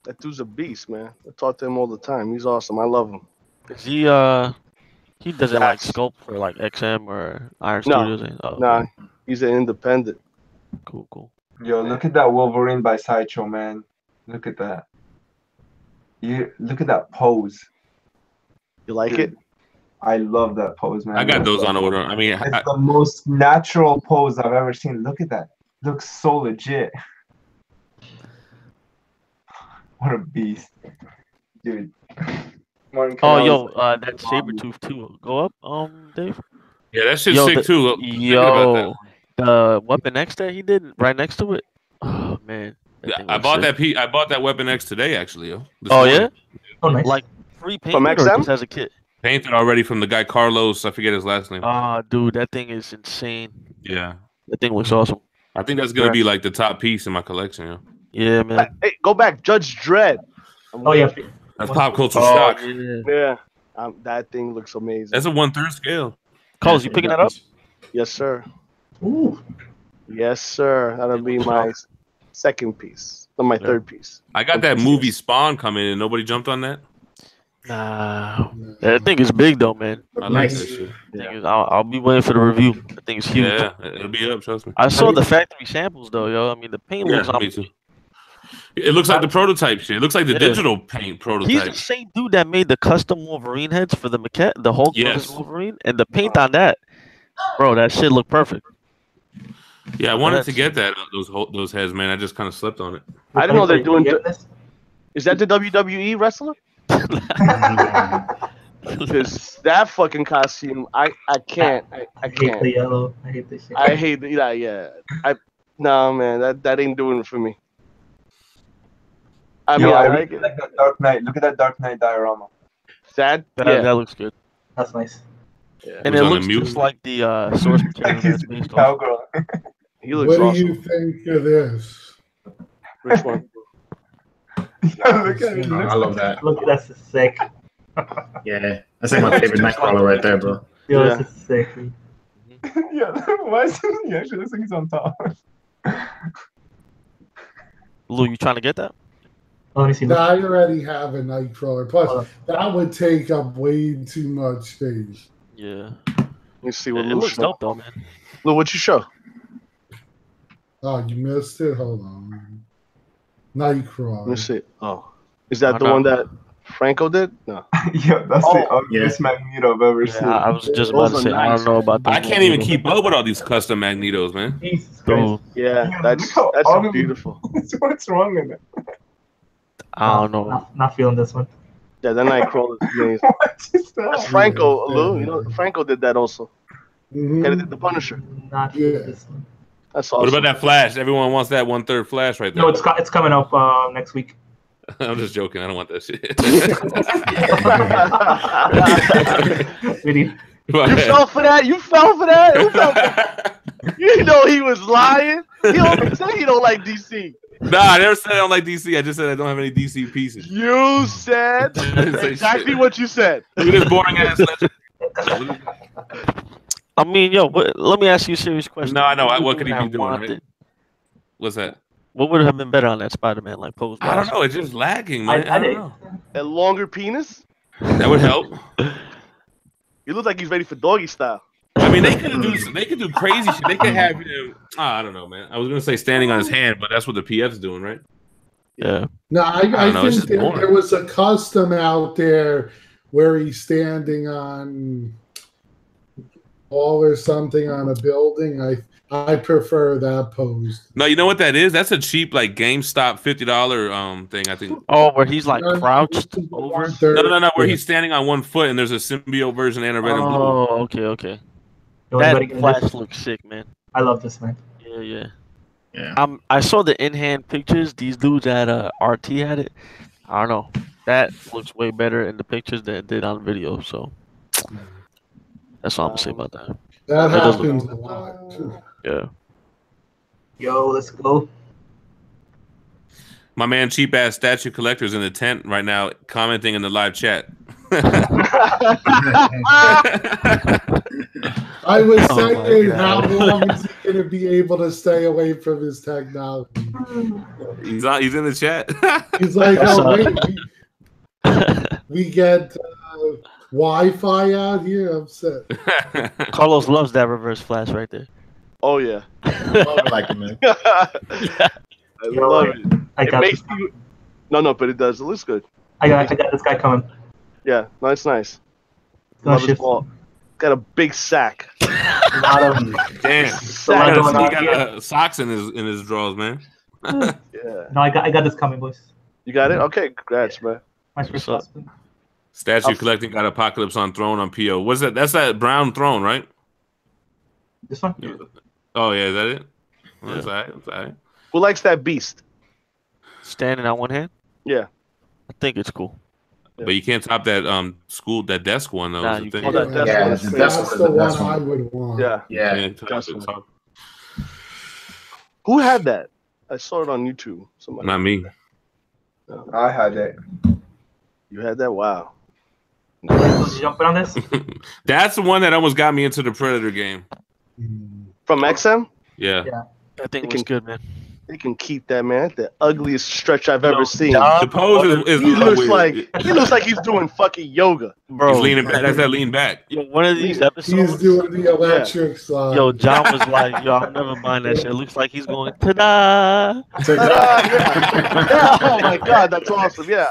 That dude's a beast, man. I talk to him all the time. He's awesome. I love him. Is he doesn't like sculpt for like XM or Iron Studios? Nah, he's an independent. Cool. Yo, look at that Wolverine by Sideshow, man. Look at that. Look at that pose. You like it? I love that pose, man. I got those on order. I mean, it's the most natural pose I've ever seen. Look at that. Looks so legit. What a beast, dude. That Sabretooth too. Go up, Dave. Yeah, that shit's sick too. The Weapon X that he did right next to it. Oh man. I bought that Weapon X today, actually. Yo. Oh yeah. Oh nice. Like free paint from XM? Just as a kit. Painted already from the guy Carlos. I forget his last name. Dude, that thing is insane. Yeah. That thing looks awesome. I think that's gonna be like the top piece in my collection. Yo. Yeah, man. Hey, go back, Judge Dredd. Oh yeah. That's pop culture shock. Yeah. That thing looks amazing. That's a 1/3 scale. Coles, you picking that up? Yes, sir. Ooh. Yes, sir. That'll be my second piece. Or my third piece. I got that movie Spawn coming in. Nobody jumped on that? Nah. That thing is big though, man. I like that shit. I'll be waiting for the review. That thing's huge. Yeah, it'll be up, trust me. I saw the factory samples though, yo. I mean, the paint looks me too. It looks like the prototype shit. It looks like the digital paint prototype. He's the same dude that made the custom Wolverine heads for the maquette, the Hulk versus Wolverine, and the paint on that. Bro, that shit looked perfect. Yeah, I wanted to get those heads, man. I just kind of slept on it. I didn't know they're doing. Is that the WWE wrestler? Because that fucking costume, I can't. I can't. hate the yellow. I hate this shit. I hate that. Yeah. No, man, that ain't doing it for me. I mean, I like it. Like the Dark Knight. Look at that Dark Knight diorama. That looks good. That's nice. Yeah. And it looks just like the source material. That's based off. Cowgirl. He looks What awesome. do you think of this? Which one? Look at it. I love that. Look, that's sick. Yeah, that's like my favorite Nightcrawler right there, bro. Yo, Yeah. this is sick. Yeah, why is he actually looks like he's on top? Lou, you trying to get that? Oh, let me see. Now, I already have a Nightcrawler. Plus, that would take up way too much space. Yeah. Let me see what It Lou looks showed. dope though, man. Lou, what you show? Oh, you missed it? Hold on. Nightcrawler. Let me see. Oh, is that the one that Franco did? No. Yeah, that's the ugliest Magneto I've ever seen. I was just about to say, I don't know about that. I can't even keep up with all these custom Magnetos, man. Jesus Bro, Christ. Yeah, that's beautiful. What's wrong with it? I don't know. Not feeling this one. Yeah, that Nightcrawler is amazing. What is that? That's Franco, Lou. You know, Franco did that also. Mhm. Yeah, did the Punisher. Not feeling this one. That's awesome. What about that Flash? Everyone wants that 1/3 Flash right there. No, it's coming up next week. I'm just joking. I don't want that shit. Really? You fell for that? You fell for that? Who fell for that? You know he was lying. He don't say he don't like DC. Nah, I never said I don't like DC. I just said I don't have any DC pieces. You said exactly what you said. Look at this boring ass legend. I mean, yo, let me ask you a serious question. No, I know. What could he be doing? Right? What's that? What would have been better on that Spider-Man like pose? I don't know. It's just lagging, man. I don't know. A longer penis? That would help. He looks like he's ready for doggy style. I mean, they could do crazy shit. They could have him. I don't know, man. I was gonna say standing on his hand, but that's what the PF's doing, right? Yeah. No, I think there was a custom out there where he's standing on wall or something on a building. I prefer that pose. No, you know what that is? That's a cheap like GameStop $50 thing, I think. Oh, where he's like crouched over? No. Where he's standing on one foot and there's a symbiote version and a red and blue. Oh, okay. That Flash looks sick, man. I love this, man. Yeah. I saw the in-hand pictures. These dudes at RT had it. I don't know. That looks way better in the pictures than it did on video. So that's all I'm gonna say about that. That happens a lot too. Yeah. Yo, let's go. My man, cheap ass statue collector's in the tent right now, commenting in the live chat. I was saying, how long is he going to be able to stay away from his technology? He's in the chat. He's like, oh wait, we get Wi-Fi out here. I'm set. Carlos loves that reverse flash right there. Oh yeah, I like it, man. I love it. It makes you... No, but it does. It looks good. I got this guy coming. Yeah, nice. Love his ball. Got a big sack. Damn. He got socks in his drawers, man. Yeah. No, I got this coming, boys. You got it? Okay, congrats, man. My first husband. Statue collecting got Apocalypse on throne on PO. What's that? That's that brown throne, right? This one? Oh yeah, is that it? Well, that's all right. Who likes that beast? Standing on one hand? Yeah. I think it's cool. But you can't top that that desk one though. Nah, is the thing. That's the one I would want. Yeah. Who had that? I saw it on YouTube. Somebody. Not me. I had it. You had that? Wow. Nice. Jumping on this? That's the one that almost got me into the Predator game. From XM? Yeah. I think it's good, man. They can keep that, man. That's the ugliest stretch I've ever seen. The pose is he looks like he's doing fucking yoga. Bro, he's leaning back. That's that lean back. Yo, one of these episodes. He's doing the electric slide. Yo, John was like, yo, I'm never buying that shit. It looks like he's going, ta-da! Yeah. Oh my god, that's awesome. Yeah.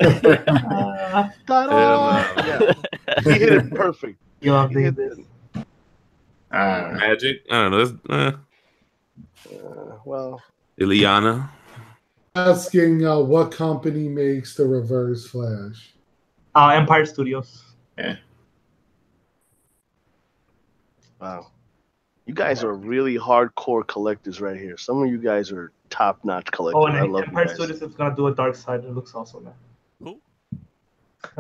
Ta-da! Yeah. He hit it perfect. You love this. Magic? I don't know. Well. Ileana. Asking what company makes the reverse flash? Empire Studios. Yeah. Wow. You guys are really hardcore collectors right here. Some of you guys are top-notch collectors. Oh, and I love Empire you guys. Studios is gonna do a Darkseid. It looks awesome, man. Who?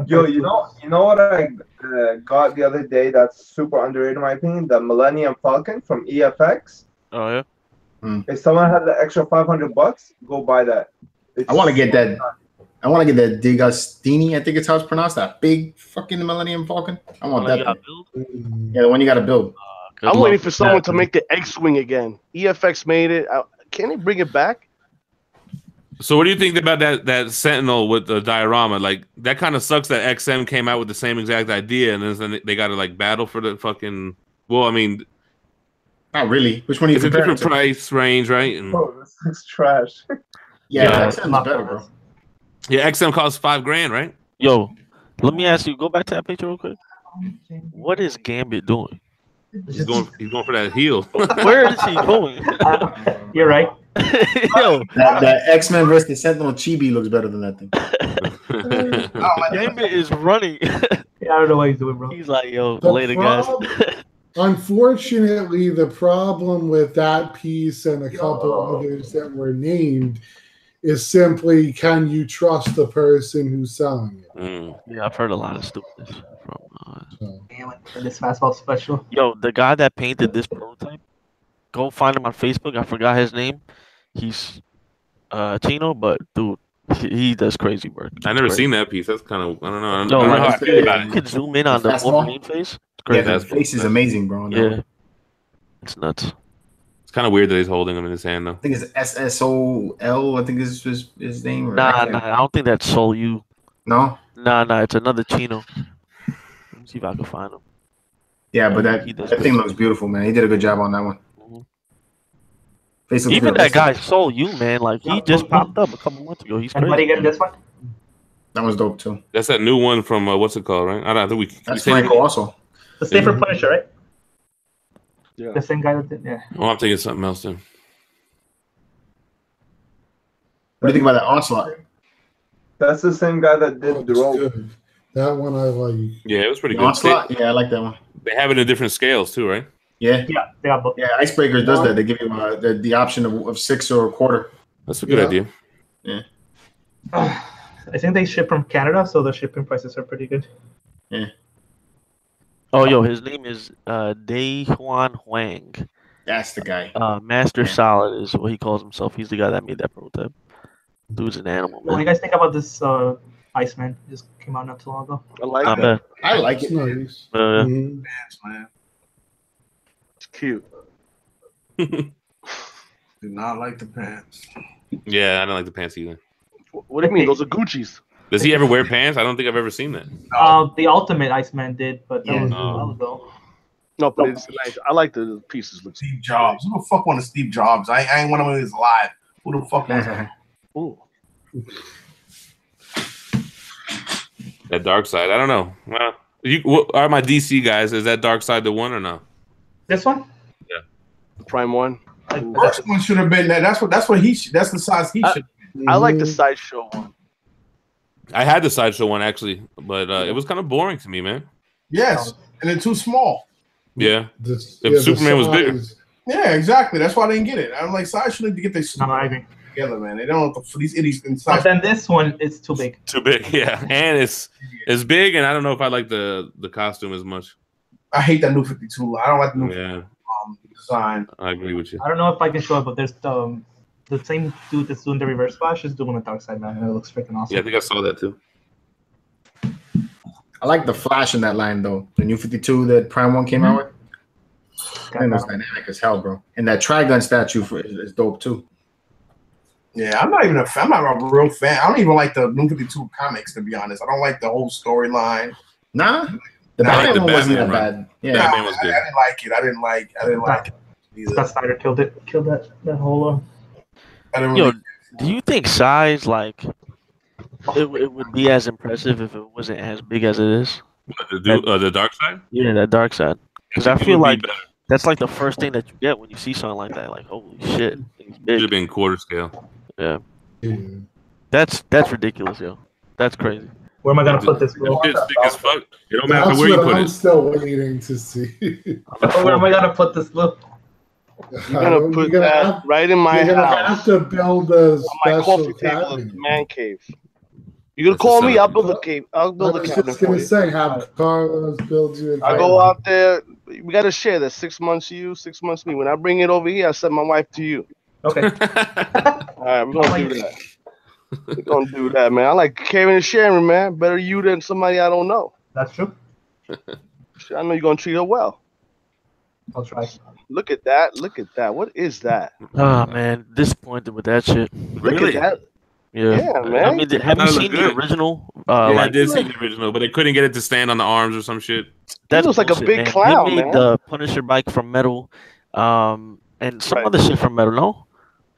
Yo, you know what I got the other day that's super underrated in my opinion? The Millennium Falcon from EFX. Oh, yeah? If someone has an extra $500, go buy that. I want to get that. I want to get that Digastini. I think it's how it's pronounced. That big fucking Millennium Falcon. I want that. Yeah, the one you got to build. I'm waiting for someone to make the X-Wing again. EFX made it. Can they bring it back? So what do you think about that Sentinel with the diorama? Like, that kind of sucks that XM came out with the same exact idea, and then they got to like battle for the fucking. Well, I mean, not really. Which one? It's a different price range, right? And, this is trash. Yeah, XM's better, bro. Yeah, XM costs $5,000, right? Yo, let me ask you. Go back to that picture real quick. What is Gambit doing? He's going for that heel. Where is he going? You're right. Yo, that X-Men versus the Sentinel Chibi looks better than that thing. Gambit is running. Yeah, I don't know what he's doing, bro. He's like, yo, later, guys. Unfortunately, the problem with that piece and a couple others that were named is simply, can you trust the person who's selling it? Yeah, I've heard a lot of stupidness from. Damn it, this fastball special. Yo, the guy that painted this prototype, go find him on Facebook. I forgot his name. He's Chino, but dude, he does crazy work. I never seen that piece. That's kind of, I don't know. I No, don't know how I feel about you it. can zoom in on the Wolverine face. It's crazy. Yeah, that face is amazing, bro. Yeah, it's nuts. It's kind of weird that he's holding them in his hand, though. I think it's SSOL. I think is his name. Nah, I don't think that's Soul U. No. Nah, it's another Chino. Let me see if I can find him. Yeah, but that thing looks beautiful, man. He did a good job on that one. Even that guy Soul U, man, like he just popped up a couple months ago. He's crazy. Anybody getting this one? That was dope too. That's that new one from what's it called, right? I don't think we. That's Franco also. The same for Punisher, right? Yeah. The same guy that did. Yeah. Oh, I'm thinking something else then. What do you think about that Onslaught? That's the same guy that did the role. That one I like. Yeah, it was pretty The good. Onslaught? Yeah, I like that one. They have it in different scales too, right? Yeah. Yeah, they got both. Yeah, Icebreakers does that. They give you the option of 6 or a quarter. That's a good idea. Yeah. I think they ship from Canada, so the shipping prices are pretty good. Yeah. Oh, yo, his name is Day Huan Huang. That's the guy. Master Solid is what he calls himself. He's the guy that made that prototype. Dude's an animal, What do man. you guys think about this Iceman? Just came out not too long ago. I like Not that. bad. I like it. Nice. Mm-hmm. Pants, man. It's cute. Do not like the pants. Yeah, I don't like the pants either. What do you mean? Those are Gucci's. Does he ever wear pants? I don't think I've ever seen that. The Ultimate Iceman did, but that was a while ago. No, but it's nice. I like the pieces. Look. Steve Jobs. Who the fuck wanted Steve Jobs? I ain't one of them is alive. Who the fuck wants him? Ooh. That Darkseid. I don't know. Well, what are my DC guys? Is that Darkseid the one or no? This one? Yeah. The Prime one. First one should have been that. That's the size he should. I like the Sideshow one. I had the Sideshow one actually, but it was kind of boring to me, man. Yes, and they're too small. Yeah. If Superman was bigger. Yeah, exactly. That's why I didn't get it. I'm like, Sideshow need to get their together, man. They don't want these idiots inside. But then this one is too big. Too big, yeah. And it's big, and I don't know if I like the costume as much. I hate that new 52. I don't like the new design. I agree with you. I don't know if I can show it, but there's the same dude that's doing the reverse flash is doing the Darkseid man, and it looks freaking awesome. Yeah, I think I saw that too. I like the Flash in that line though. The new 52 that Prime 1 came out with. That was dynamic as hell, bro. And that Trigun statue is dope too. Yeah, I'm not a real fan. I don't even like the New 52 comics, to be honest. I don't like the whole storyline. Nah. The Batman one wasn't that bad. Yeah, Batman was good. I didn't like it. I didn't like it either. Scott Snyder killed that whole Yo, do you think size like it would be as impressive if it wasn't as big as it is? The Darkseid? Yeah, that Darkseid. Because I feel like that's like the first thing that you get when you see something like that. Like, holy shit, it's big. Should have been quarter scale. Yeah. That's ridiculous, yo. That's crazy. Where am I gonna put this, bro? It's big as fuck. It don't matter where you put I'm it. still waiting to see. Where am I gonna put this, Lou? You're gonna put that right in my You're gonna house. have to build a On my special coffee table in cabinet. the man cave. You can call me. I'll build a cave. I'll build I a was cabinet just for gonna you. say, have Carlos build you. I go out there. We gotta share that. 6 months you, 6 months me. When I bring it over here, I send my wife to you. Okay. All right, we're gonna do that. We're gonna do that, man. I like caring and sharing, man. Better you than somebody I don't know. That's true. I know you're gonna treat her well. I'll try. Look at that. Look at that. What is that? Oh man, disappointed with that shit. Look at that. Yeah, Yeah, man. I mean, have you seen the original? Yeah, I like, did see the original, but they couldn't get it to stand on the arms or some shit. That's looks like a bullshit, big man. clown, They made man. the Punisher bike from metal, and some other shit from metal. No,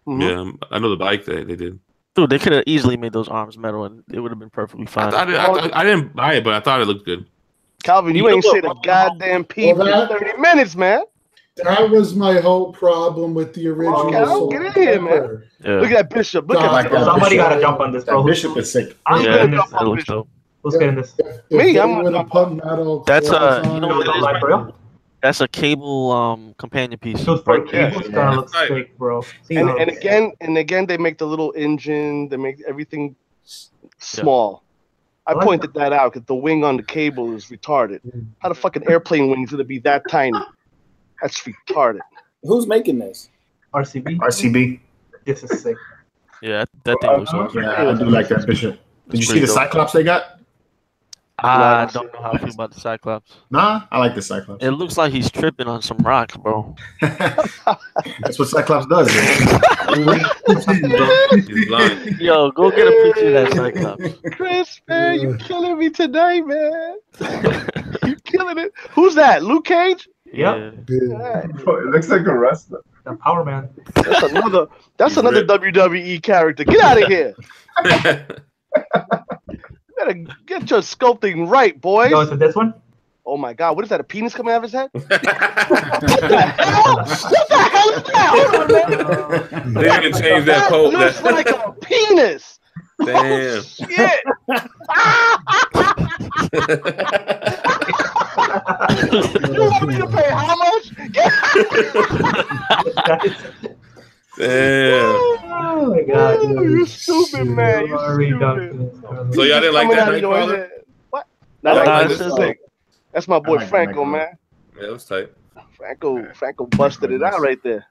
Yeah, I know the bike they did. dude, they could have easily made those arms metal, and it would have been perfectly fine. I didn't buy it, but I thought it looked good. Calvin, you ain't said a goddamn peep in 30 minutes, man. That was my whole problem with the original. Okay, get in here, man. Yeah. Look at that Bishop. Look at that. Somebody gotta jump on this, bro. Bishop is sick. I'm Yeah, getting this. that looks dope. Who's getting this? Me, I'm gonna gonna put metal. That's claws you on know it. what it is, Like, bro? bro? That's a cable companion piece. Dude, for cables kinda looks fake, bro. And again, they make the little engine. They make everything small. I pointed that out because the wing on the cable is retarded. How the fucking airplane wings gonna be that tiny? That's retarded. Who's making this? RCB. RCB. This is sick. Yeah, that thing looks awesome. Yeah, I do like that Bishop. Did you see the pretty dope. Cyclops they got? I don't know how I feel about the Cyclops. Nah, I like the Cyclops. It looks like he's tripping on some rocks, bro. That's what Cyclops does. He's blind. Yo, go get a picture of that Cyclops. Chris, man, you killing me tonight, man. You killing it. Who's that? Luke Cage? Yep. It looks like a wrestler. The Power Man. That's another WWE character. Get out of here. You better get your sculpting right, boys. Yo, so this one? Oh my God, what is that? A penis coming out of his head? What the hell? What the hell is that? Hold on, man. They didn't change that pose. Looks like a penis. Damn. Oh, shit. You want me to pay how much? Damn. Oh my God. Oh, you stupid, man. You stupid. So y'all didn't like that Nightcrawler? What? That's my boy Franco, man. Yeah, it was tight. Franco busted it out right there.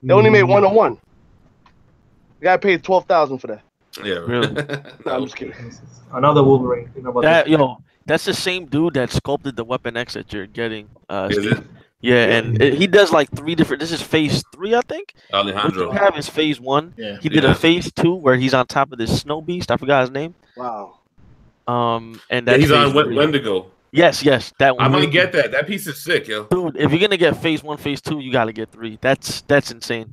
They only made 101. The guy paid $12,000 for that. Yeah, really. No, I'm just kidding. Another Wolverine. You know about That, this? yo, that's the same dude that sculpted the Weapon X that you're getting. Is it? Yeah, and he does like 3 different. This is phase 3, I think. Alejandro. What you have is phase 1. Yeah. He did a phase 2 where he's on top of this snow beast. I forgot his name. Wow. And Yeah, that's he's on phase 3. Wendigo. Yes, that one. I might get that. That piece is sick, yo. Dude, if you're gonna get phase 1, phase 2, you gotta get 3. That's insane.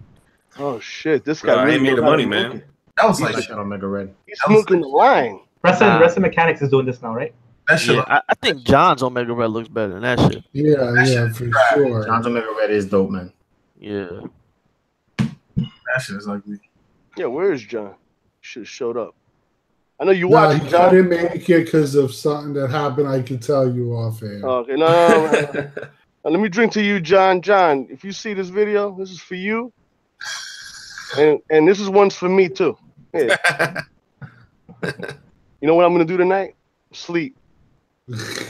Oh shit, this Bro, guy I really ain't made the knows how money, to man. look it. That was I like like Omega Red. He's smoking the line. Wrestling Mechanics is doing this now, right? that shit. Yeah, I think John's Omega Red looks better than that shit. Yeah, for sure. John's Omega Red is dope, man. Yeah. That shit is ugly. Yeah, where is John? Should have showed up. I know you Nah, watched he John. couldn't make it because of something that happened. I can tell you offhand. Okay, no. Now, let me drink to you, John. John, if you see this video, this is for you, and this is one's for me too. Yeah. You know what I'm gonna do tonight? Sleep.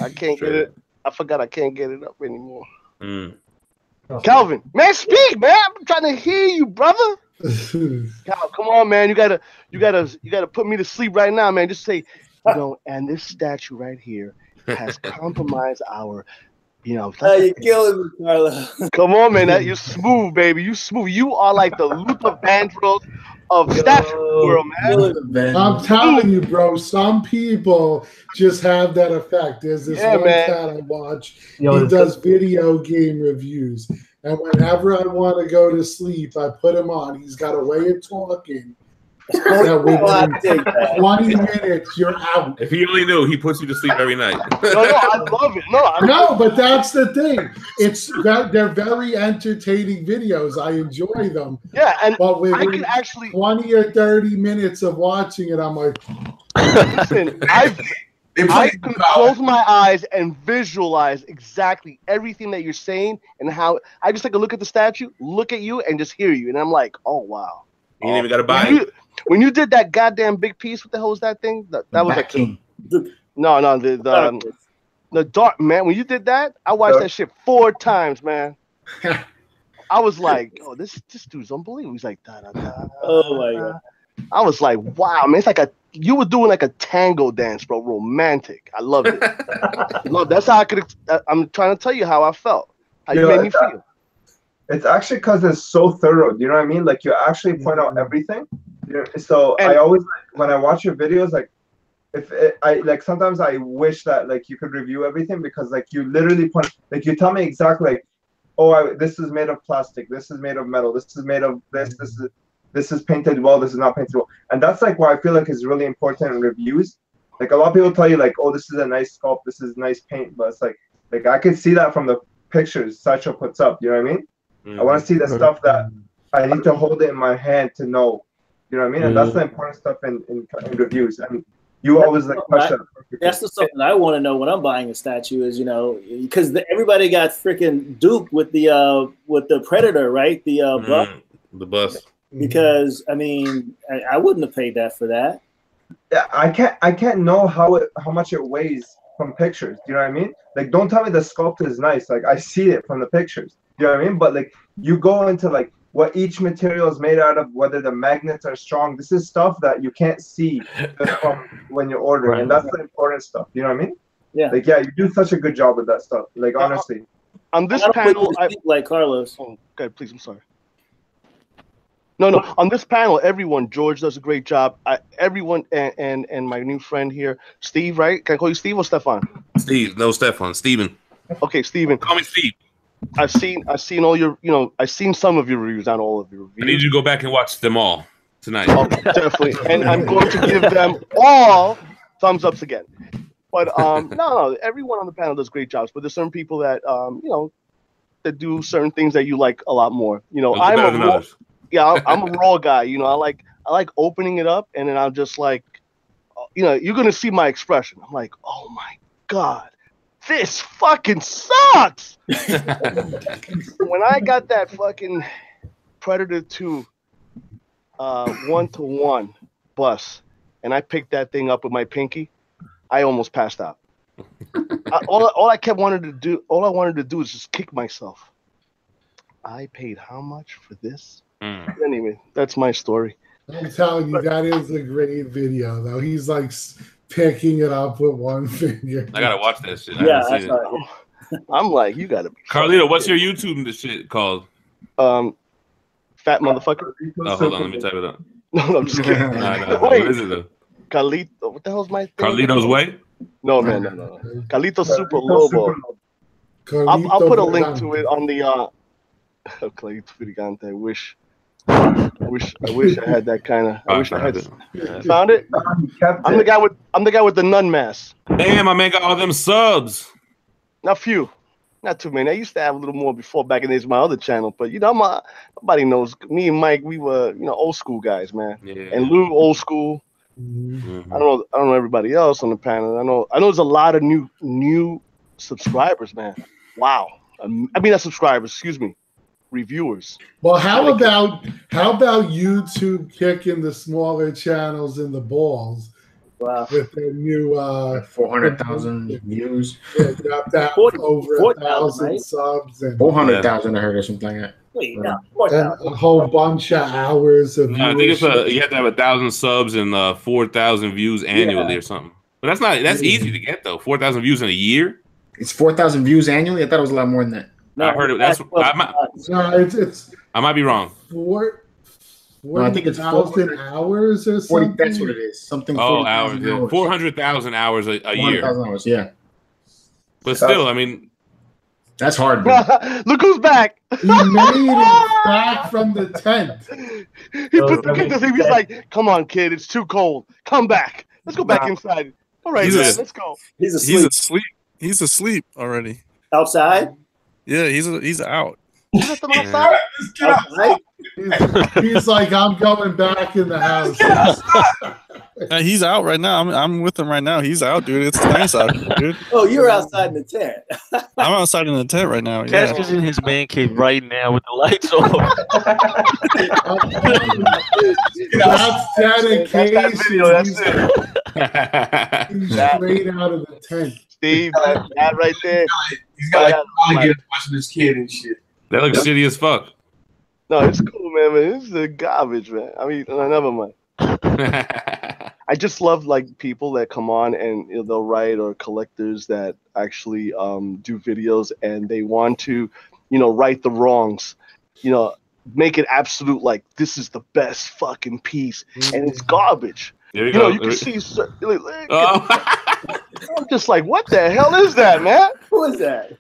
I can't get it. I forgot I can't get it up anymore. Calvin, man, speak, man. I'm trying to hear you, brother. Cal, come on, man. You gotta put me to sleep right now, man. Just say, and this statue right here has compromised our, you're killing me, Carlo. Come on, man. You're smooth, baby. You smooth. You are like the Luther Vandross of statue world, man. I'm telling you, bro. Some people just have that effect. There's this one cat I watch. He does video game reviews. And whenever I want to go to sleep, I put him on. He's got a way of talking that within 20 minutes, you're out. If he only knew, he puts you to sleep every night. No, I love it. No, but that's the thing. They're very entertaining videos. I enjoy them. Yeah, and but within I can actually 20 or 30 minutes of watching it, I'm like, listen, I can close my eyes and visualize exactly everything that you're saying and how I just take a look at the statue, look at you, and just hear you, and I'm like, oh wow. You ain't even gotta buy it. When you did that goddamn big piece, what the hell was that thing? That was like King. the dark man. When you did that, I watched that shit 4 times, man. I was like, oh, this dude's unbelievable. He's like, da da da. Oh my god. I was like, wow, man. It's like you were doing like a tango dance, bro. Romantic. I love it. That's how I'm trying to tell you how I felt. How you made me feel. It's actually because it's so thorough. You know what I mean? Like you actually point out everything. So I always, when I watch your videos, like sometimes I wish that like you could review everything because like you literally point, like you tell me exactly like, oh, this is made of plastic, this is made of metal, this is made of this is painted well, this is not painted well, and that's like why I feel like is really important in reviews. Like a lot of people tell you like, oh, this is a nice sculpt, this is nice paint, but it's like I can see that from the pictures Sideshow puts up. You know what I mean? I want to see the stuff that I need to hold it in my hand to know. You know what I mean? And that's the important stuff in reviews. I mean, you always like push that. That's the stuff that I want to know when I'm buying a statue is, because everybody got freaking duped with the Predator, right? The bus. Because I mean, I wouldn't have paid that for that. Yeah, I can't know how much it weighs from pictures. You know what I mean? Like, don't tell me the sculpt is nice. Like, I see it from the pictures. You know what I mean? But like, you go into like what each material is made out of, whether the magnets are strong. This is stuff that you can't see from when you're ordering, and that's the important stuff. You know what I mean? Yeah. Like, yeah, you do such a good job with that stuff. Like, honestly. On this I don't panel, put you like Carlos. Oh, okay, please, I'm sorry. No. On this panel, everyone, George does a great job. Everyone, and my new friend here, Steve, right? Can I call you Steve or Stefan? Steve, no Stefan, Steven. Okay, Steven. Call me Steve. I've seen all your, I've seen some of your reviews, not all of your reviews. I need you to go back and watch them all tonight. Oh, definitely, and I'm going to give them all thumbs ups again. But no, everyone on the panel does great jobs. But there's certain people that that do certain things that you like a lot more. I'm a raw guy. I like opening it up, and then I'm just like, you're gonna see my expression. I'm like, oh my god, this fucking sucks. When I got that fucking Predator 2 1-to-1 bus, and I picked that thing up with my pinky, I almost passed out. All I wanted to do is just kick myself. I paid how much for this? Anyway, that's my story. I'm telling you, that is a great video, though. He's like picking it up with one finger. I gotta watch that shit. Yeah, I haven't seen it. I'm like, you gotta be. Carlito, what's your YouTube shit called? Fat motherfucker. Oh, hold on, let me type it up. No, I'm just kidding. No. Wait. What is it though? Carlito, what the hell's my thing? Carlito's Way? No, man, no. Carlito Super Lobo. I'll put a link to it on the Carlito Furigante. I wish I had that kind of. I wish I had. Found it. I'm the guy with the nun mask. Damn, my man got all them subs. Not few, not too many. I used to have a little more before back in the days of my other channel, but nobody knows. Me and Mike, we were old school guys, man. Yeah. And Lou, old school. Mm-hmm. I don't know everybody else on the panel. I know there's a lot of new subscribers, man. Wow. I mean, not subscribers. Excuse me. Reviewers. Well, how about YouTube kicking the smaller channels in the balls? Wow. With their new 400,000 views. Yeah, got that over 1,000 right? subs and 400,000. I heard or something like that. Wait, no, a whole bunch of hours of. No, I think you have to have 1,000 subs and 4,000 views annually or something. But that's easy to get though. 4,000 views in a year. It's 4,000 views annually. I thought it was a lot more than that. No, I heard it. I might be wrong. I think it's 4,000 hours or something. That's what it is. Something. Hours. Yeah. 400,000 hours a year. 400,000 hours. Yeah. But still, I mean, that's hard. Look who's back. He made it back from the tent. He put the kid to sleep. He's like, "Come on, kid. It's too cold. Come back. Let's go back inside." All right, let's go. He's asleep. He's asleep already. Outside? Yeah, he's out. You left him outside? He's like, I'm going back in the house. He's out right now. I'm with him right now. He's out, dude. It's nice out here, dude. Oh, you're outside in the tent. I'm outside in the tent right now. Cash is in his man cave right now with the lights off. That's dedication. He's straight out of the tent. Steve, that right there. He's got like alligators watching this kid and shit. That looks shitty as fuck. No, it's cool, man. This is garbage, man. I mean, never mind. I just love like people that come on and they'll write, or collectors that actually do videos and they want to, right the wrongs, make it absolute like this is the best fucking piece, and it's garbage. There you go. You can see. I'm just like, what the hell is that, man? Who is that?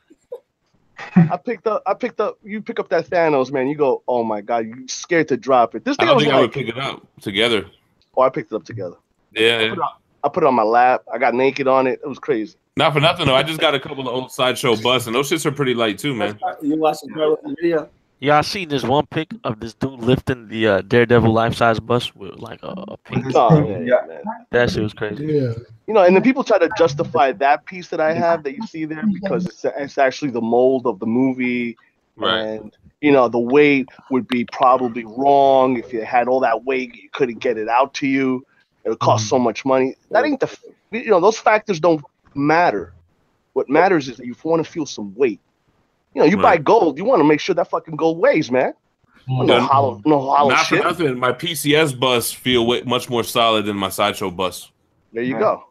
I picked up. You pick up that Thanos, man. You go, oh my god, you scared to drop it. This thing I don't think I would pick it up together. Oh, I picked it up together. Yeah. I put it on my lap. I got naked on it. It was crazy. Not for nothing though. I just got a couple of old Sideshow busts, and those shits are pretty light too, man. You watching the video? Yeah, I seen this one pic of this dude lifting the Daredevil life-size bus with like a pink. Oh, yeah, man. That shit was crazy. Yeah. And then people try to justify that piece that I have that you see there because it's actually the mold of the movie, right? And the weight would be probably wrong. If you had all that weight, you couldn't get it out to you. It would cost so much money. That ain't those factors don't matter. What matters is that you want to feel some weight. You buy gold, you want to make sure that fucking gold weighs, man. No hollow not shit. For nothing. My PCS bus feel much more solid than my Sideshow bus. There you go.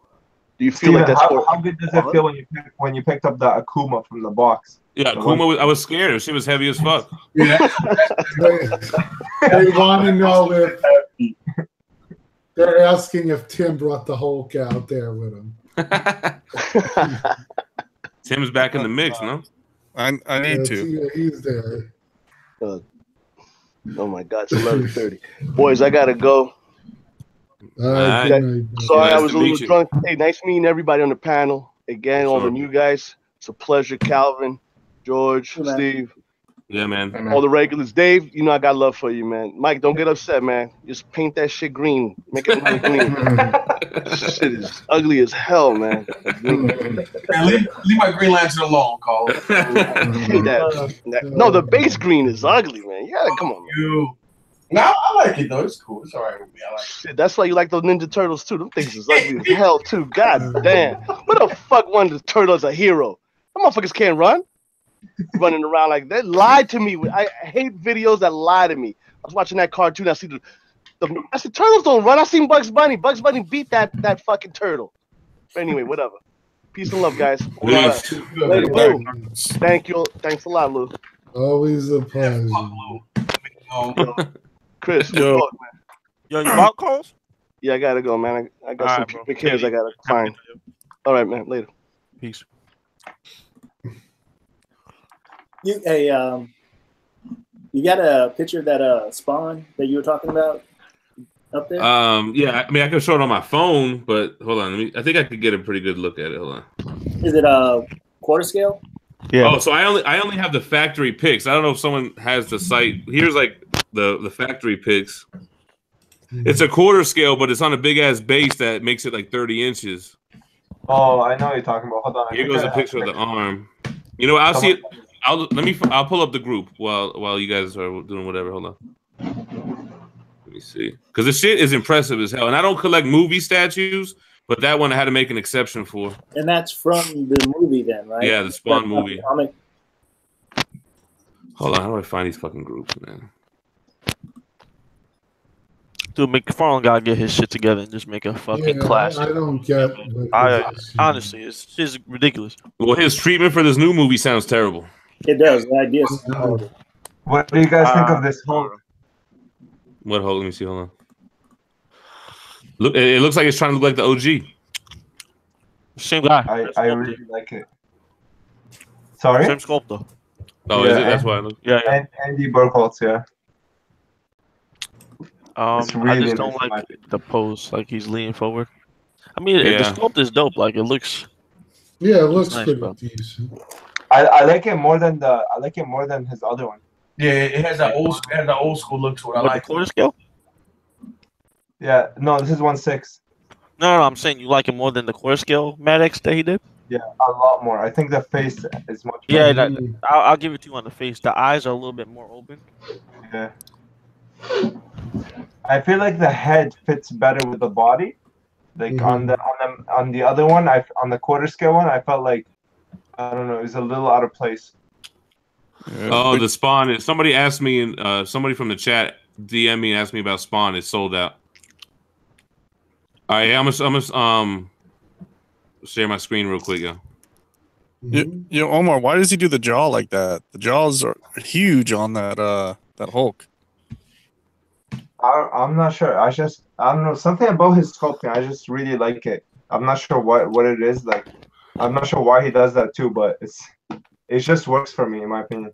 Do you feel like that's how good does it feel when you picked up the Akuma from the box? Yeah, Akuma. I was scared. She was heavy as fuck. Yeah. They want to know if they're asking if Tim brought the Hulk out there with him. Tim's back in the mix, no? I need to. Yeah, he's there. Oh my God, it's 11:30. Boys, I gotta go. Sorry, I was a little drunk. Hey, nice meeting everybody on the panel. Again, all the new guys. It's a pleasure, Calvin, George, Steve. Yeah, man. All the regulars. Dave, you know I got love for you, man. Mike, don't get upset, man. Just paint that shit green. Make it really green. Shit is ugly as hell, man. Man, leave my Green Lantern alone, Carl. No, the base green is ugly, man. You gotta come on, man. No, I like it though. It's cool. It's all right with me. I like it. Shit, that's why you like those Ninja Turtles too. Them things is ugly as hell too. God damn. What the fuck wanted the turtle as a hero? Them motherfuckers can't run. Running around like that. Lied to me. I hate videos that lie to me. I was watching that cartoon. I see I said turtles don't run. I seen Bugs Bunny. Bugs Bunny beat that fucking turtle. But anyway, whatever. Peace and love, guys. Later, Lou. Thank you. Thanks a lot, Lou. Always a pleasure. Chris, yo, fuck, man. Yo, you bought calls? Yeah, I gotta go, man. I got some pubic hairs I gotta find. All right, man. Later. Peace. You got a picture of that spawn that you were talking about up there? Yeah, I mean I can show it on my phone, but hold on, I think I could get a pretty good look at it. Hold on. Is it quarter scale? Yeah. Oh, so I only have the factory pics. I don't know if someone has the site. Here's like the factory pics. It's a quarter scale, but it's on a big ass base that makes it like 30 inches. Oh, I know what you're talking about. Hold on. Here goes a picture of the arm. You know, I'll see it. I'll pull up the group while you guys are doing whatever. Hold on. Let me see, because the shit is impressive as hell, and I don't collect movie statues, but that one I had to make an exception for. And that's from the movie, then, right? Yeah, the Spawn That's movie. comic. Hold on, how do I find these fucking groups, man? Dude, McFarlane gotta get his shit together and just make a fucking classic. I don't get. Honestly, it's just ridiculous. Well, his treatment for this new movie sounds terrible. It does. The idea is horrible. What do you guys think of this Hulk? What Hulk? Let me see. Hold on. Look, it looks like it's trying to look like the OG. Same guy. I really like it. Sorry? Same sculptor. Oh, yeah, is it? That's why I look. Yeah. And Andy Burkholz, yeah. Really I just don't like the pose, like he's leaning forward. I mean, the sculpt is dope. Like it looks. Yeah, it looks nice, pretty bro. decent. I like it more than his other one. Yeah, it has that old school look to it. I like the quarter scale. Yeah, no, this is 1/6. No, I'm saying you like it more than the quarter scale Maddox that he did. Yeah, a lot more. I think the face is much. Yeah, better. I'll give it to you on the face. The eyes are a little bit more open. Yeah. I feel like the head fits better with the body. Like on the other one, on the quarter scale one, I felt like I don't know, it was a little out of place. Oh, the Spawn is. Somebody asked me, somebody from the chat DM me and asked me about Spawn. It's sold out. All right, I'm gonna share my screen real quick, yo. Yo, Omar, why does he do the jaw like that? The jaws are huge on that Hulk. I'm not sure. I don't know, something about his sculpting. I just really like it. I'm not sure what it is. Like, I'm not sure why he does that too, but it just works for me, in my opinion.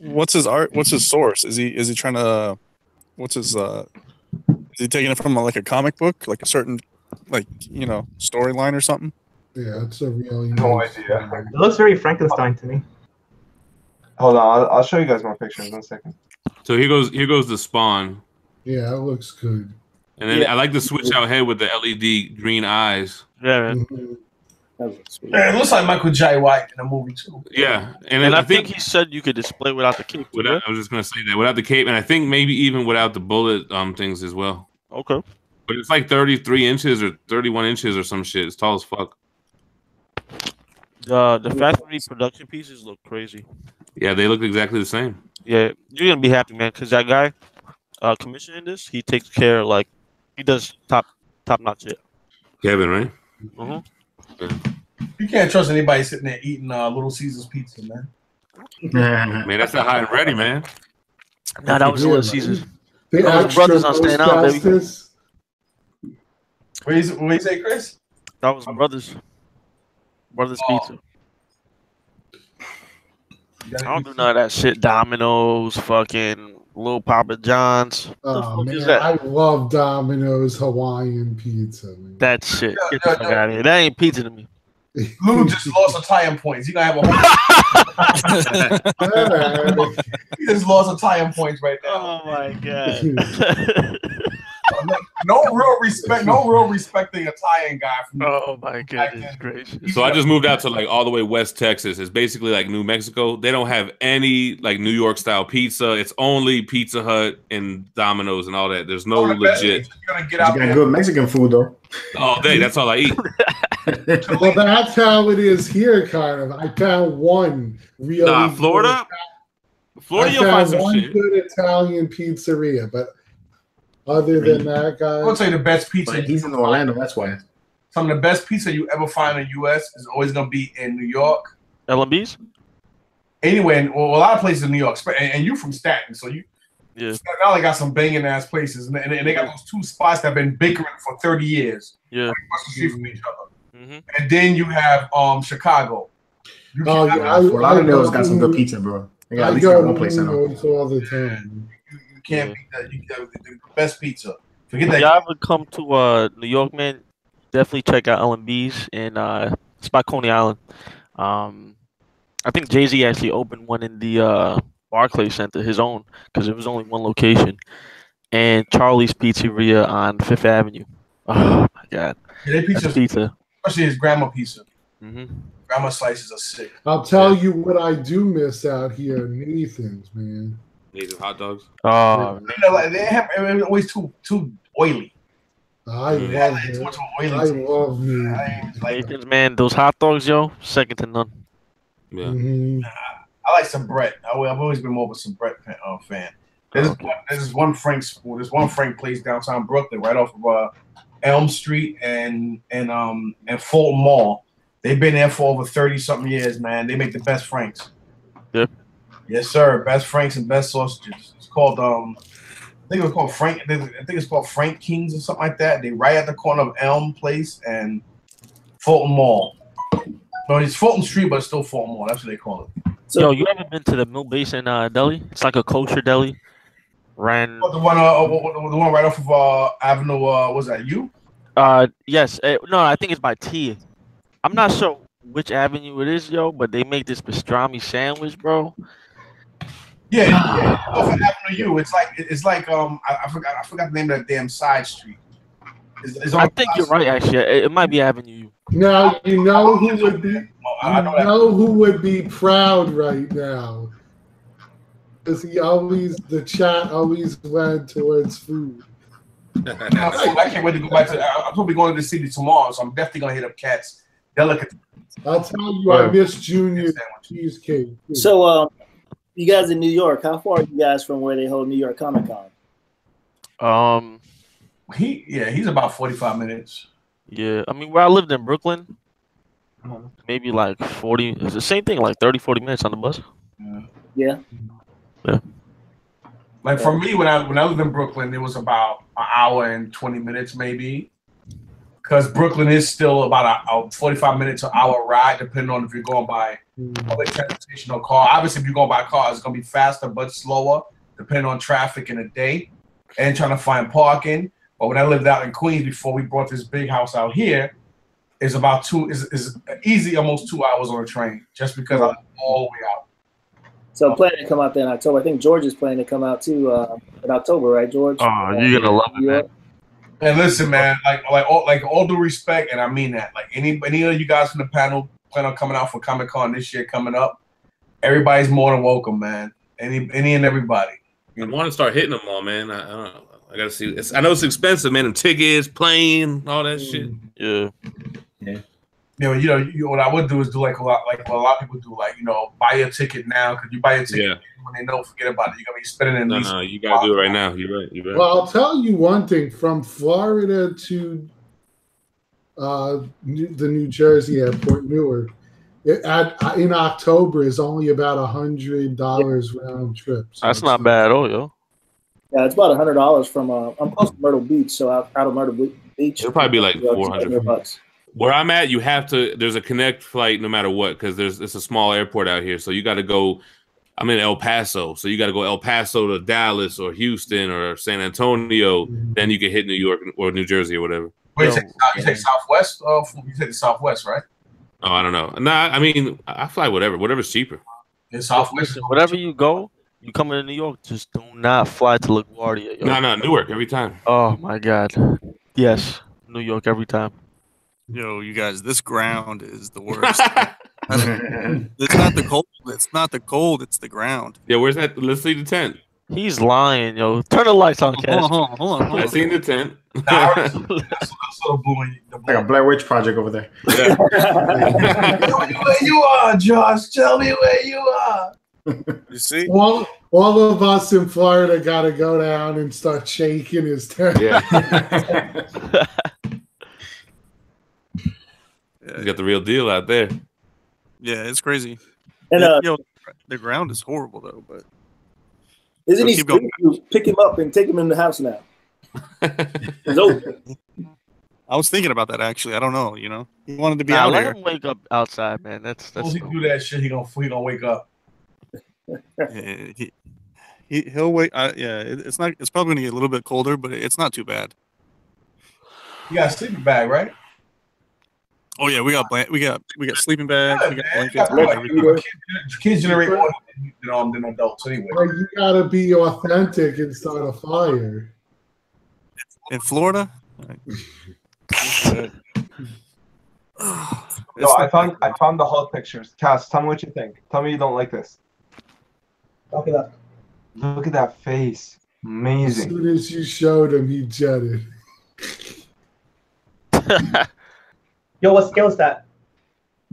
What's his art? What's his source? Is he trying to? What's his? Is he taking it from like a comic book, like a certain, like storyline or something? Yeah, it's a really no idea. It looks very Frankenstein to me. Hold on, I'll show you guys my pictures in a second. So here goes the Spawn. Yeah, it looks good. And then I like the switch out head with the LED green eyes. Yeah, man. Yeah, it looks like Michael J. White in the movie too. Yeah, and I think he said you could display without the cape. I was just gonna say that without the cape, and I think maybe even without the bullet things as well. Okay. But it's like 33 inches or 31 inches or some shit. It's tall as fuck. The factory production pieces look crazy. Yeah, they look exactly the same. Yeah, you're gonna be happy, man, because that guy commissioning this, he takes care, like he does top notch shit. Kevin, right? You can't trust anybody sitting there eating Little Caesars pizza, man. Man, that's not hot and ready, man. Nah, that was Little Caesars. The Those brothers on Stand Out, baby. What do you say, Chris? That was Brothers Pizza. I don't do none of that shit. Domino's, fucking Little Papa John's. Oh man, I love Domino's Hawaiian pizza. Man. That shit. Get the fuck out of here. That ain't pizza to me. Lou just lost Italian points. He gonna have a whole. He just lost Italian points right now. Oh my god. No real respecting Italian guy. Oh my goodness gracious. So I just moved out to like all the way West Texas. It's basically like New Mexico. They don't have any like New York style pizza. It's only Pizza Hut and Domino's and all that. There's no legit. You got good Mexican food though. All day. That's all I eat. Well, that's how it is here, kind of. I found one really. Nah, Florida. Florida, you'll find some shit. Good Italian pizzeria, but other than that, guys, I'll tell you the best pizza. He's in Orlando, that's why. Some of the best pizza you ever find in the U.S. is always gonna be in New York. LMB's. Anyway, well, a lot of places in New York, and you from Staten, so you. Yeah. Now they got some banging ass places, and they got those two spots that have been bickering for 30 years. Yeah. Across the street from each other. And then you have Chicago. Fort Lauderdale's got some good pizza, bro. They got at least one place in them. all the time. You can't beat that. You got the best pizza. Forget that. If y'all ever come to New York, man, definitely check out LMB's and it's by Coney Island. I think Jay-Z actually opened one in the Barclays Center, his own, because it was only one location. And Charlie's Pizzeria on Fifth Avenue. Oh my god. Yeah, pizza. Especially his grandma pizza. Grandma slices are sick. I'll tell you what I do miss out here, Nathan's, man. Nathan's hot dogs. Oh, they have always too oily. I love it. I love me. Nathan's, man, those hot dogs, yo, second to none. Yeah. I like some Brett. I've always been more of a some Brett fan. There's one Frank place downtown Brooklyn, right off of Elm Street and Fulton Mall. They've been there for over 30-something years, man. They make the best Franks. Yep. Yes, sir. Best Franks and best sausages. It's called I think it's called Frank. I think it's called Frank Kings or something like that. They right at the corner of Elm Place and Fulton Mall. No, it's Fulton Street, but it's still Fulton Mall. That's what they call it. So, yo, you haven't been to the Mill Basin deli? It's like a kosher deli. The one right off of Avenue. Was that you? Yes. No, I think it's by T. I'm not sure which avenue it is, yo, but they make this pastrami sandwich, bro. Yeah. Off of Avenue U. It's like I forgot the name of that damn side street. I think you're right, actually. It might be Avenue U. Now you know who would be. Who would be proud right now? Because the chat always went towards food. I can't wait to go back to. I'm probably going to the city tomorrow, so I'm definitely gonna hit up Cat's Delicatessen. I'll tell you, I miss Junior cheesecake. So, you guys in New York, how far are you guys from where they hold New York Comic Con? He's about 45 minutes. Yeah, I mean, where I lived in Brooklyn, maybe like 40. It's the same thing, like 30, 40 minutes on the bus. Yeah. Like for me, when I lived in Brooklyn, it was about an hour and 20 minutes, maybe. Because Brooklyn is still about a 45 minutes to hour ride, depending on if you're going by public transportation or car. Obviously, if you're going by car, it's going to be faster but slower, depending on traffic in the day and trying to find parking. But when I lived out in Queens before we bought this big house out here, it's about is easy almost 2 hours on a train, just because I'm all the way out. So planning to come out there in October. I think George is planning to come out too in October, right, George? Oh, you're gonna love it, man. And listen, man, like all due respect, and I mean that. Like any of you guys from the panel plan on coming out for Comic Con this year coming up, everybody's more than welcome, man. Any and everybody. I want to start hitting them all, man. I don't know. I gotta see. I know it's expensive, man. And tickets, plane, all that shit. Yeah. What I would do is do like a lot of people do, like buy a ticket now, because you buy a ticket when they know, forget about it. You're gonna be spending at least. No, you gotta do it right now. You're right. Well, I'll tell you one thing: from Florida to the New Jersey airport, Newark. In October is only about $100 round trip. So that's not bad at all, yo. Yeah, it's about $100 from. I'm close to Myrtle Beach, so out of Myrtle Beach, It'll probably be like $400. Where I'm at, you have to. There's a connect flight no matter what because it's a small airport out here, so you got to go. I'm in El Paso, so you got to go El Paso to Dallas or Houston or San Antonio. Then you can hit New York or New Jersey or whatever. Wait, you say Southwest? You say the Southwest, right? Oh, I don't know. Nah, I mean, I fly whatever's cheaper. In Southwest, whatever you go, you come into New York, just do not fly to LaGuardia. Yo. No, Newark every time. Oh my God, yes, New York every time. Yo, you guys, this ground is the worst. It's not the cold. It's not the cold. It's the ground. Yeah, where's that? Let's see the tent. He's lying, yo. Turn the lights on, Cash. Hold on. Let's see the tent. that's sort of blue. Like a Blair Witch Project over there. Yeah. Tell me where you are, Josh. Tell me where you are. You see? All of us in Florida got to go down and start shaking his tent. Yeah. You got the real deal out there. Yeah, it's crazy. And yo, the ground is horrible though. But isn't he sweet? You pick him up and take him in the house now. It's open. I was thinking about that actually. I don't know. You know, he wanted to be Nah, out let here. him wake up outside, man. That's. Suppose he do that shit, he gonna wake up. Yeah, he'll wait. Yeah, it's not. It's probably gonna get a little bit colder, but it's not too bad. You got a sleeping bag, right? Oh yeah, we got sleeping bags, we got blankets, everything. Kids generate more than adults anyway. Well, you gotta be authentic and start a fire. In Florida. No, I found the whole pictures. Cass, tell me what you think. Tell me you don't like this. Look it up. Look at that face. As Amazing. soon as you showed him, he jetted. Yo, what scale is that?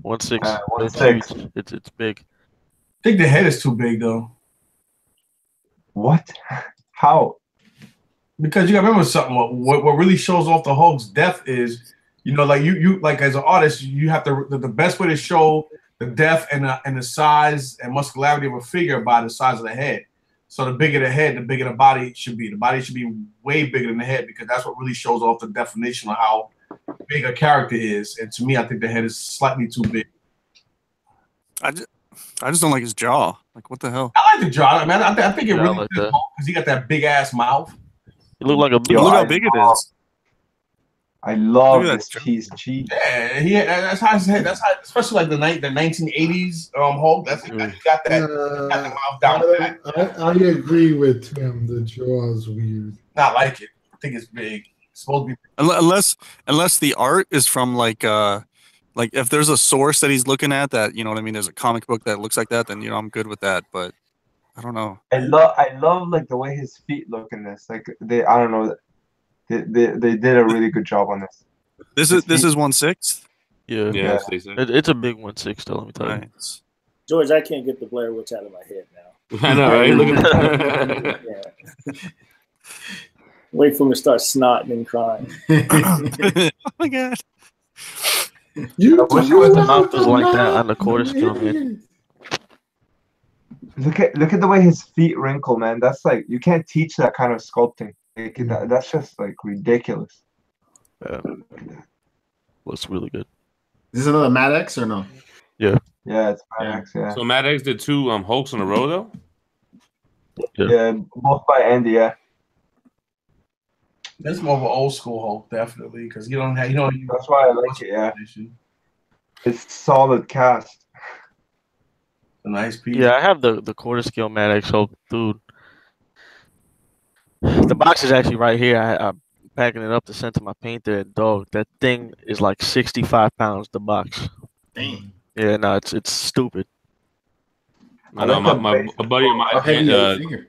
1/6. 1/6. It's big. I think the head is too big though. What? How? Because you gotta remember something. What really shows off the Hulk's depth is, you know, like you like as an artist, you have to the best way to show the depth and the size and muscularity of a figure by the size of the head. So the bigger the head, the bigger the body should be. The body should be way bigger than the head because that's what really shows off the definition of how big a character is. And to me, I think the head is slightly too big. I just don't like his jaw. Like, what the hell? I like the jaw. I mean, I think it really like because he got that big ass mouth. You look like a big. Look how big it is. I love Look at this that. cheese cheek. Yeah, that's how his head. That's how, especially like the 1980s Hulk. That's he got the mouth down. I agree with Tim. The jaw is weird. Not like it. I think it's big. It's supposed to be. Unless the art is from like if there's a source that he's looking at that, you know what I mean, there's a comic book that looks like that, then I'm good with that. But I don't know. I love like the way his feet look in this. Like they did a really good job on this. This is 1/6. Yeah. It's a big 1/6 though. Let me tell you. Nice. George, I can't get the Blair Witch out of my head now. I know, right? Look at Yeah. Wait for him to start snotting and crying. Oh my god. You I wish the mouth was like that on the quarter scale, man. Look at the way his feet wrinkle, man. That's like you can't teach that kind of sculpting. Like, that's just like ridiculous. Yeah. Looks really good. Is this another Mad X or no? Yeah. Yeah, it's Max. Yeah. So Mad X did 2 Hulks in a row though. Yeah, both by Andy. Yeah. That's more of an old school Hulk, definitely, because you don't have That's why I like it. Yeah. It's solid cast. A nice piece. Yeah, I have the quarter scale Mad X Hulk, dude. The box is actually right here. I'm packing it up to send to my painter. And dog, that thing is like 65 pounds. The box. Dang. Yeah, no, it's stupid. I know my buddy of mine.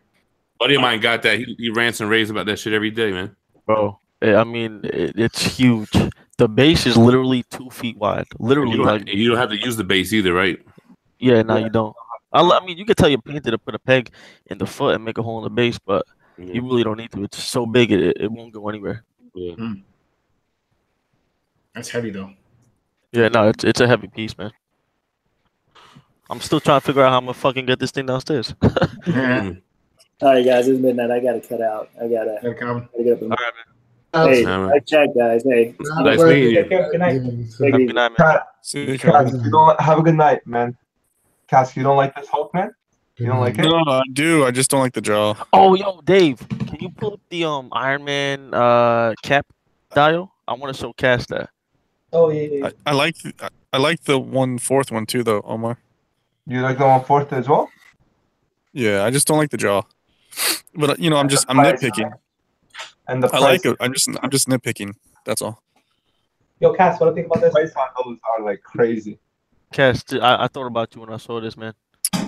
Buddy of mine got that. He rants and raves about that shit every day, man. Bro, I mean, it's huge. The base is literally 2 feet wide. Literally, you don't have to use the base either, right? Yeah, no, you don't. I mean, you can tell your painter to put a peg in the foot and make a hole in the base, but you really don't need to. It's so big, it won't go anywhere. Yeah. That's heavy though. Yeah, no, it's a heavy piece, man. I'm still trying to figure out how I'm gonna fucking get this thing downstairs. All right, guys, it's midnight. I gotta cut out. I gotta get up. All right, man. Hey, nice chat, guys. Hey, nice meeting you. Good night. Good night, man. Cass, you don't have a good night, man. Cass, you don't like this Hulk, man? You don't like it? No, I do. I just don't like the draw. Oh, yo, Dave, can you pull up the Iron Man cap dial? I want to show Cass that. Oh yeah. I like the 1/4 one too, though, Omar. You like the 1/4 as well? Yeah, I just don't like the draw. But you know, I'm nitpicking. And the I like it. I'm just nitpicking. That's all. Yo, Cass, what do you think about this? Price on those are like crazy. Cass, I thought about you when I saw this, man.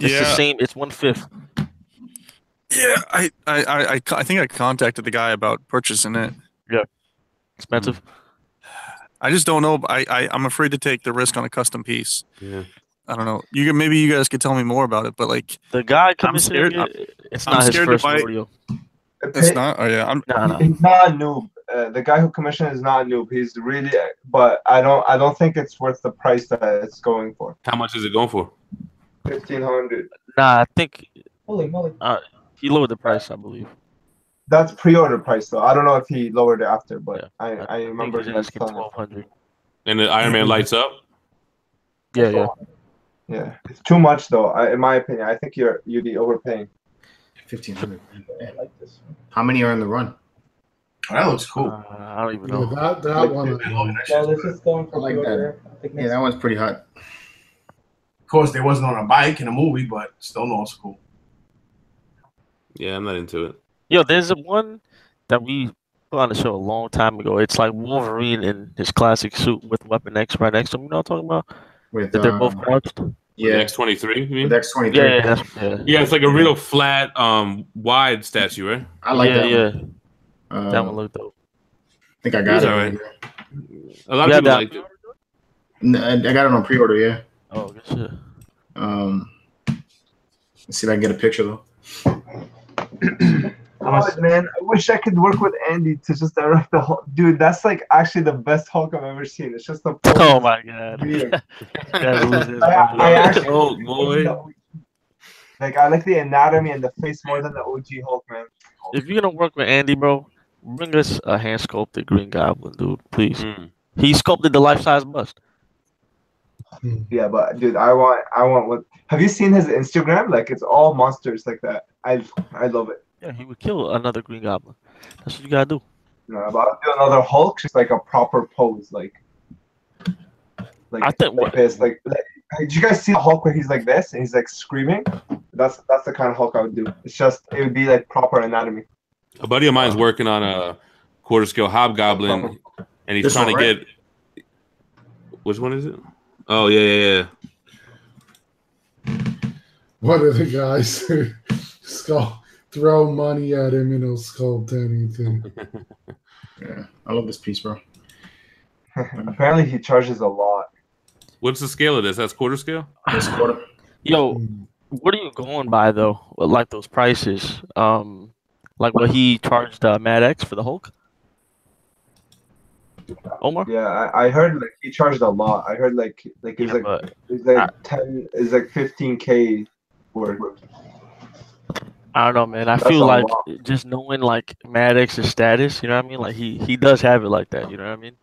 It's the same. It's 1/5. Yeah, I think I contacted the guy about purchasing it. Yeah, expensive. I just don't know. I'm afraid to take the risk on a custom piece. Yeah. I don't know. Maybe you guys could tell me more about it, but like the guy commissioning it's not his first rodeo. It's not. Oh yeah, He's not a noob. The guy who commissioned is not a noob. He's really, but I don't think it's worth the price that it's going for. How much is it going for? 1,500. Nah, I think. Holy moly. He lowered the price, I believe. That's pre-order price, though. I don't know if he lowered it after, but yeah, I remember he was asking 1,200. And the Iron Man lights up. Yeah. Yeah, it's too much though. In my opinion, I think you'd be overpaying. 1,500. I like this one. How many are in the run? Oh, that looks cool. I don't even know. That one. Well, this is going for I like pre-order. Yeah, that one's pretty hot. Of course, they wasn't on a bike in a movie, but still, no, it's cool. Yeah, I'm not into it. Yo, there's one that we put on the show a long time ago. It's like Wolverine in his classic suit with Weapon X right next to him. You know what I'm talking about? With that they're both crouched. Yeah, X-23. You mean? With X-23. Yeah, it's like a real flat, wide statue, right? I like that. Yeah, that one looked dope. I think I got it. Right. A lot of people liked it. I got it on pre-order. Yeah. Oh, good shit. Let's see if I can get a picture though. God, man, I wish I could work with Andy to just direct the Hulk. Dude, that's like actually the best Hulk I've ever seen. It's just a. Oh my god. I actually, oh boy. Like I like the anatomy and the face more than the OG Hulk, man. If you're gonna work with Andy, bro, bring us a hand sculpted Green Goblin, dude, please. He sculpted the life-size bust. Yeah, but dude, I want what? Have you seen his Instagram? Like it's all monsters like that. I love it. Yeah, he would kill another Green Goblin. That's what you gotta do. No, but I'll do another Hulk, just like a proper pose, like I think like this. Like, did you guys see the Hulk where he's like this and he's like screaming? That's the kind of Hulk I would do. It's just it would be like proper anatomy. A buddy of mine's working on a quarter scale Hobgoblin, and he's trying to get. Which one is it? Oh yeah. One of the guys throw money at him and he'll sculpt anything. Yeah, I love this piece, bro. Apparently, he charges a lot. What's the scale of this? That's quarter scale. That's quarter. Yo, what are you going by though? Like those prices? Like what he charged Mad X for the Hulk? Omar? Yeah, I heard like he charged a lot. I heard like it's like 10 is like 15K for. I don't know, man. I feel like just knowing like Mad X's status, you know what I mean? Like he does have it like that, you know what I mean?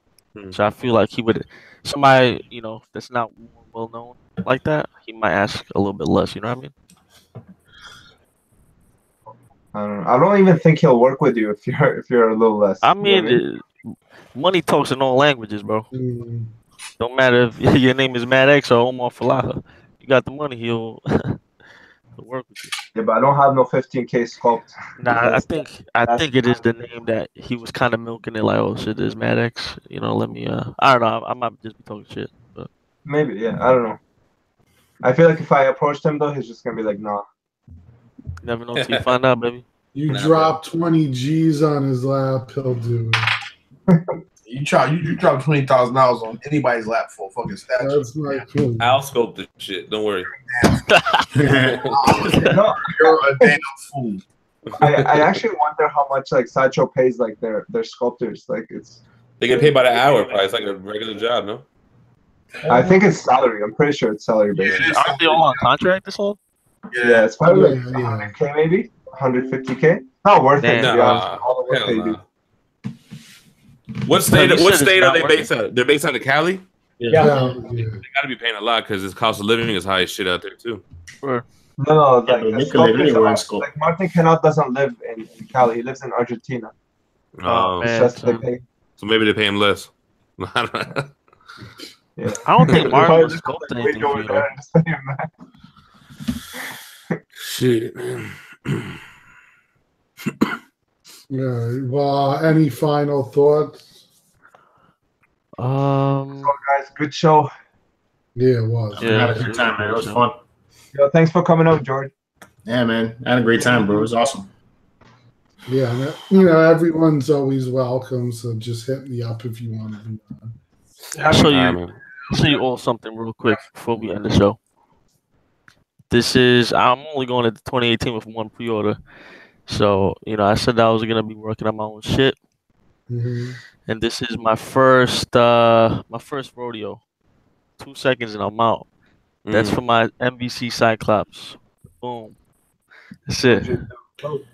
So I feel like he would somebody, you know, that's not well known like that, he might ask a little bit less, you know what I mean? I don't know. I don't even think he'll work with you if you're a little less. I mean, money talks in all languages, bro. Don't matter if your name is Mad X or Omar Falaha. You got the money, he'll work with you. Yeah, but I don't have no 15K sculpt. Nah, I think it is the name that he was kind of milking it like, oh shit, there's Mad X. You know, let me I don't know. I might just be talking shit, but maybe, yeah. I don't know. I feel like if I approached him though, he's just gonna be like, nah. Never know till you find out, baby. You drop 20 G's on his lap, he'll do it. You drop $20,000 on anybody's lap for a fucking statue. That's my point. I'll sculpt this shit. Don't worry. No, you're a damn fool. I actually wonder how much like Sideshow pays like their sculptors. Like it's They get paid by the hour, probably. It's like a regular job, no? I think it's salary. I'm pretty sure it's salary based. Aren't they all on contract this whole? Yeah, it's probably like 100K maybe, 150K. Not worth it, to be honest. All the work they do. What state are they based out? They're based out of Cali? Yeah. They gotta be paying a lot because the cost of living is high as shit out there too. No, like, they can live anywhere in Sculpt. like Martin Cannot doesn't live in Cali. He lives in Argentina. Oh, They pay. so maybe they pay him less. Yeah. I don't think Martin was just sculpting like, anything wait for over you, there and just pay him that. Shit, man. Yeah. Well, any final thoughts? So guys, good show. Yeah, it was. I had a good time, man. It was fun. Yo, thanks for coming out, George. Yeah, man. I had a great time, bro. It was awesome. Yeah, and, you know, everyone's always welcome, so just hit me up if you want to be on. I'll show you all something real quick before we end the show. I'm only going into 2018 with one pre-order. So, you know, I said that I was going to be working on my own shit. And this is my first rodeo. 2 seconds and I'm out. That's for my MVC Cyclops. Boom. That's it.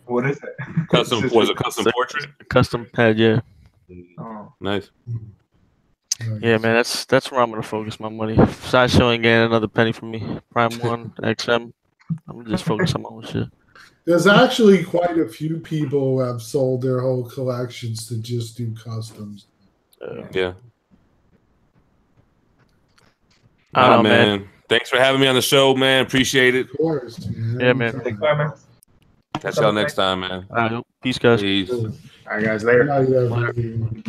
What is it? Custom portrait? Custom pad, yeah. Oh. Nice. Yeah, man, that's where I'm gonna focus my money. Sideshow ain't getting another penny from me. Prime 1, XM. I'm gonna just focus on my own shit. There's actually quite a few people who have sold their whole collections to just do customs. Yeah. Man. Thanks for having me on the show, man. Appreciate it. Of course. Man. Yeah, man. Take care, man. Catch y'all next time, man. Peace, guys. Peace. All right, guys. Later. Good night, everybody.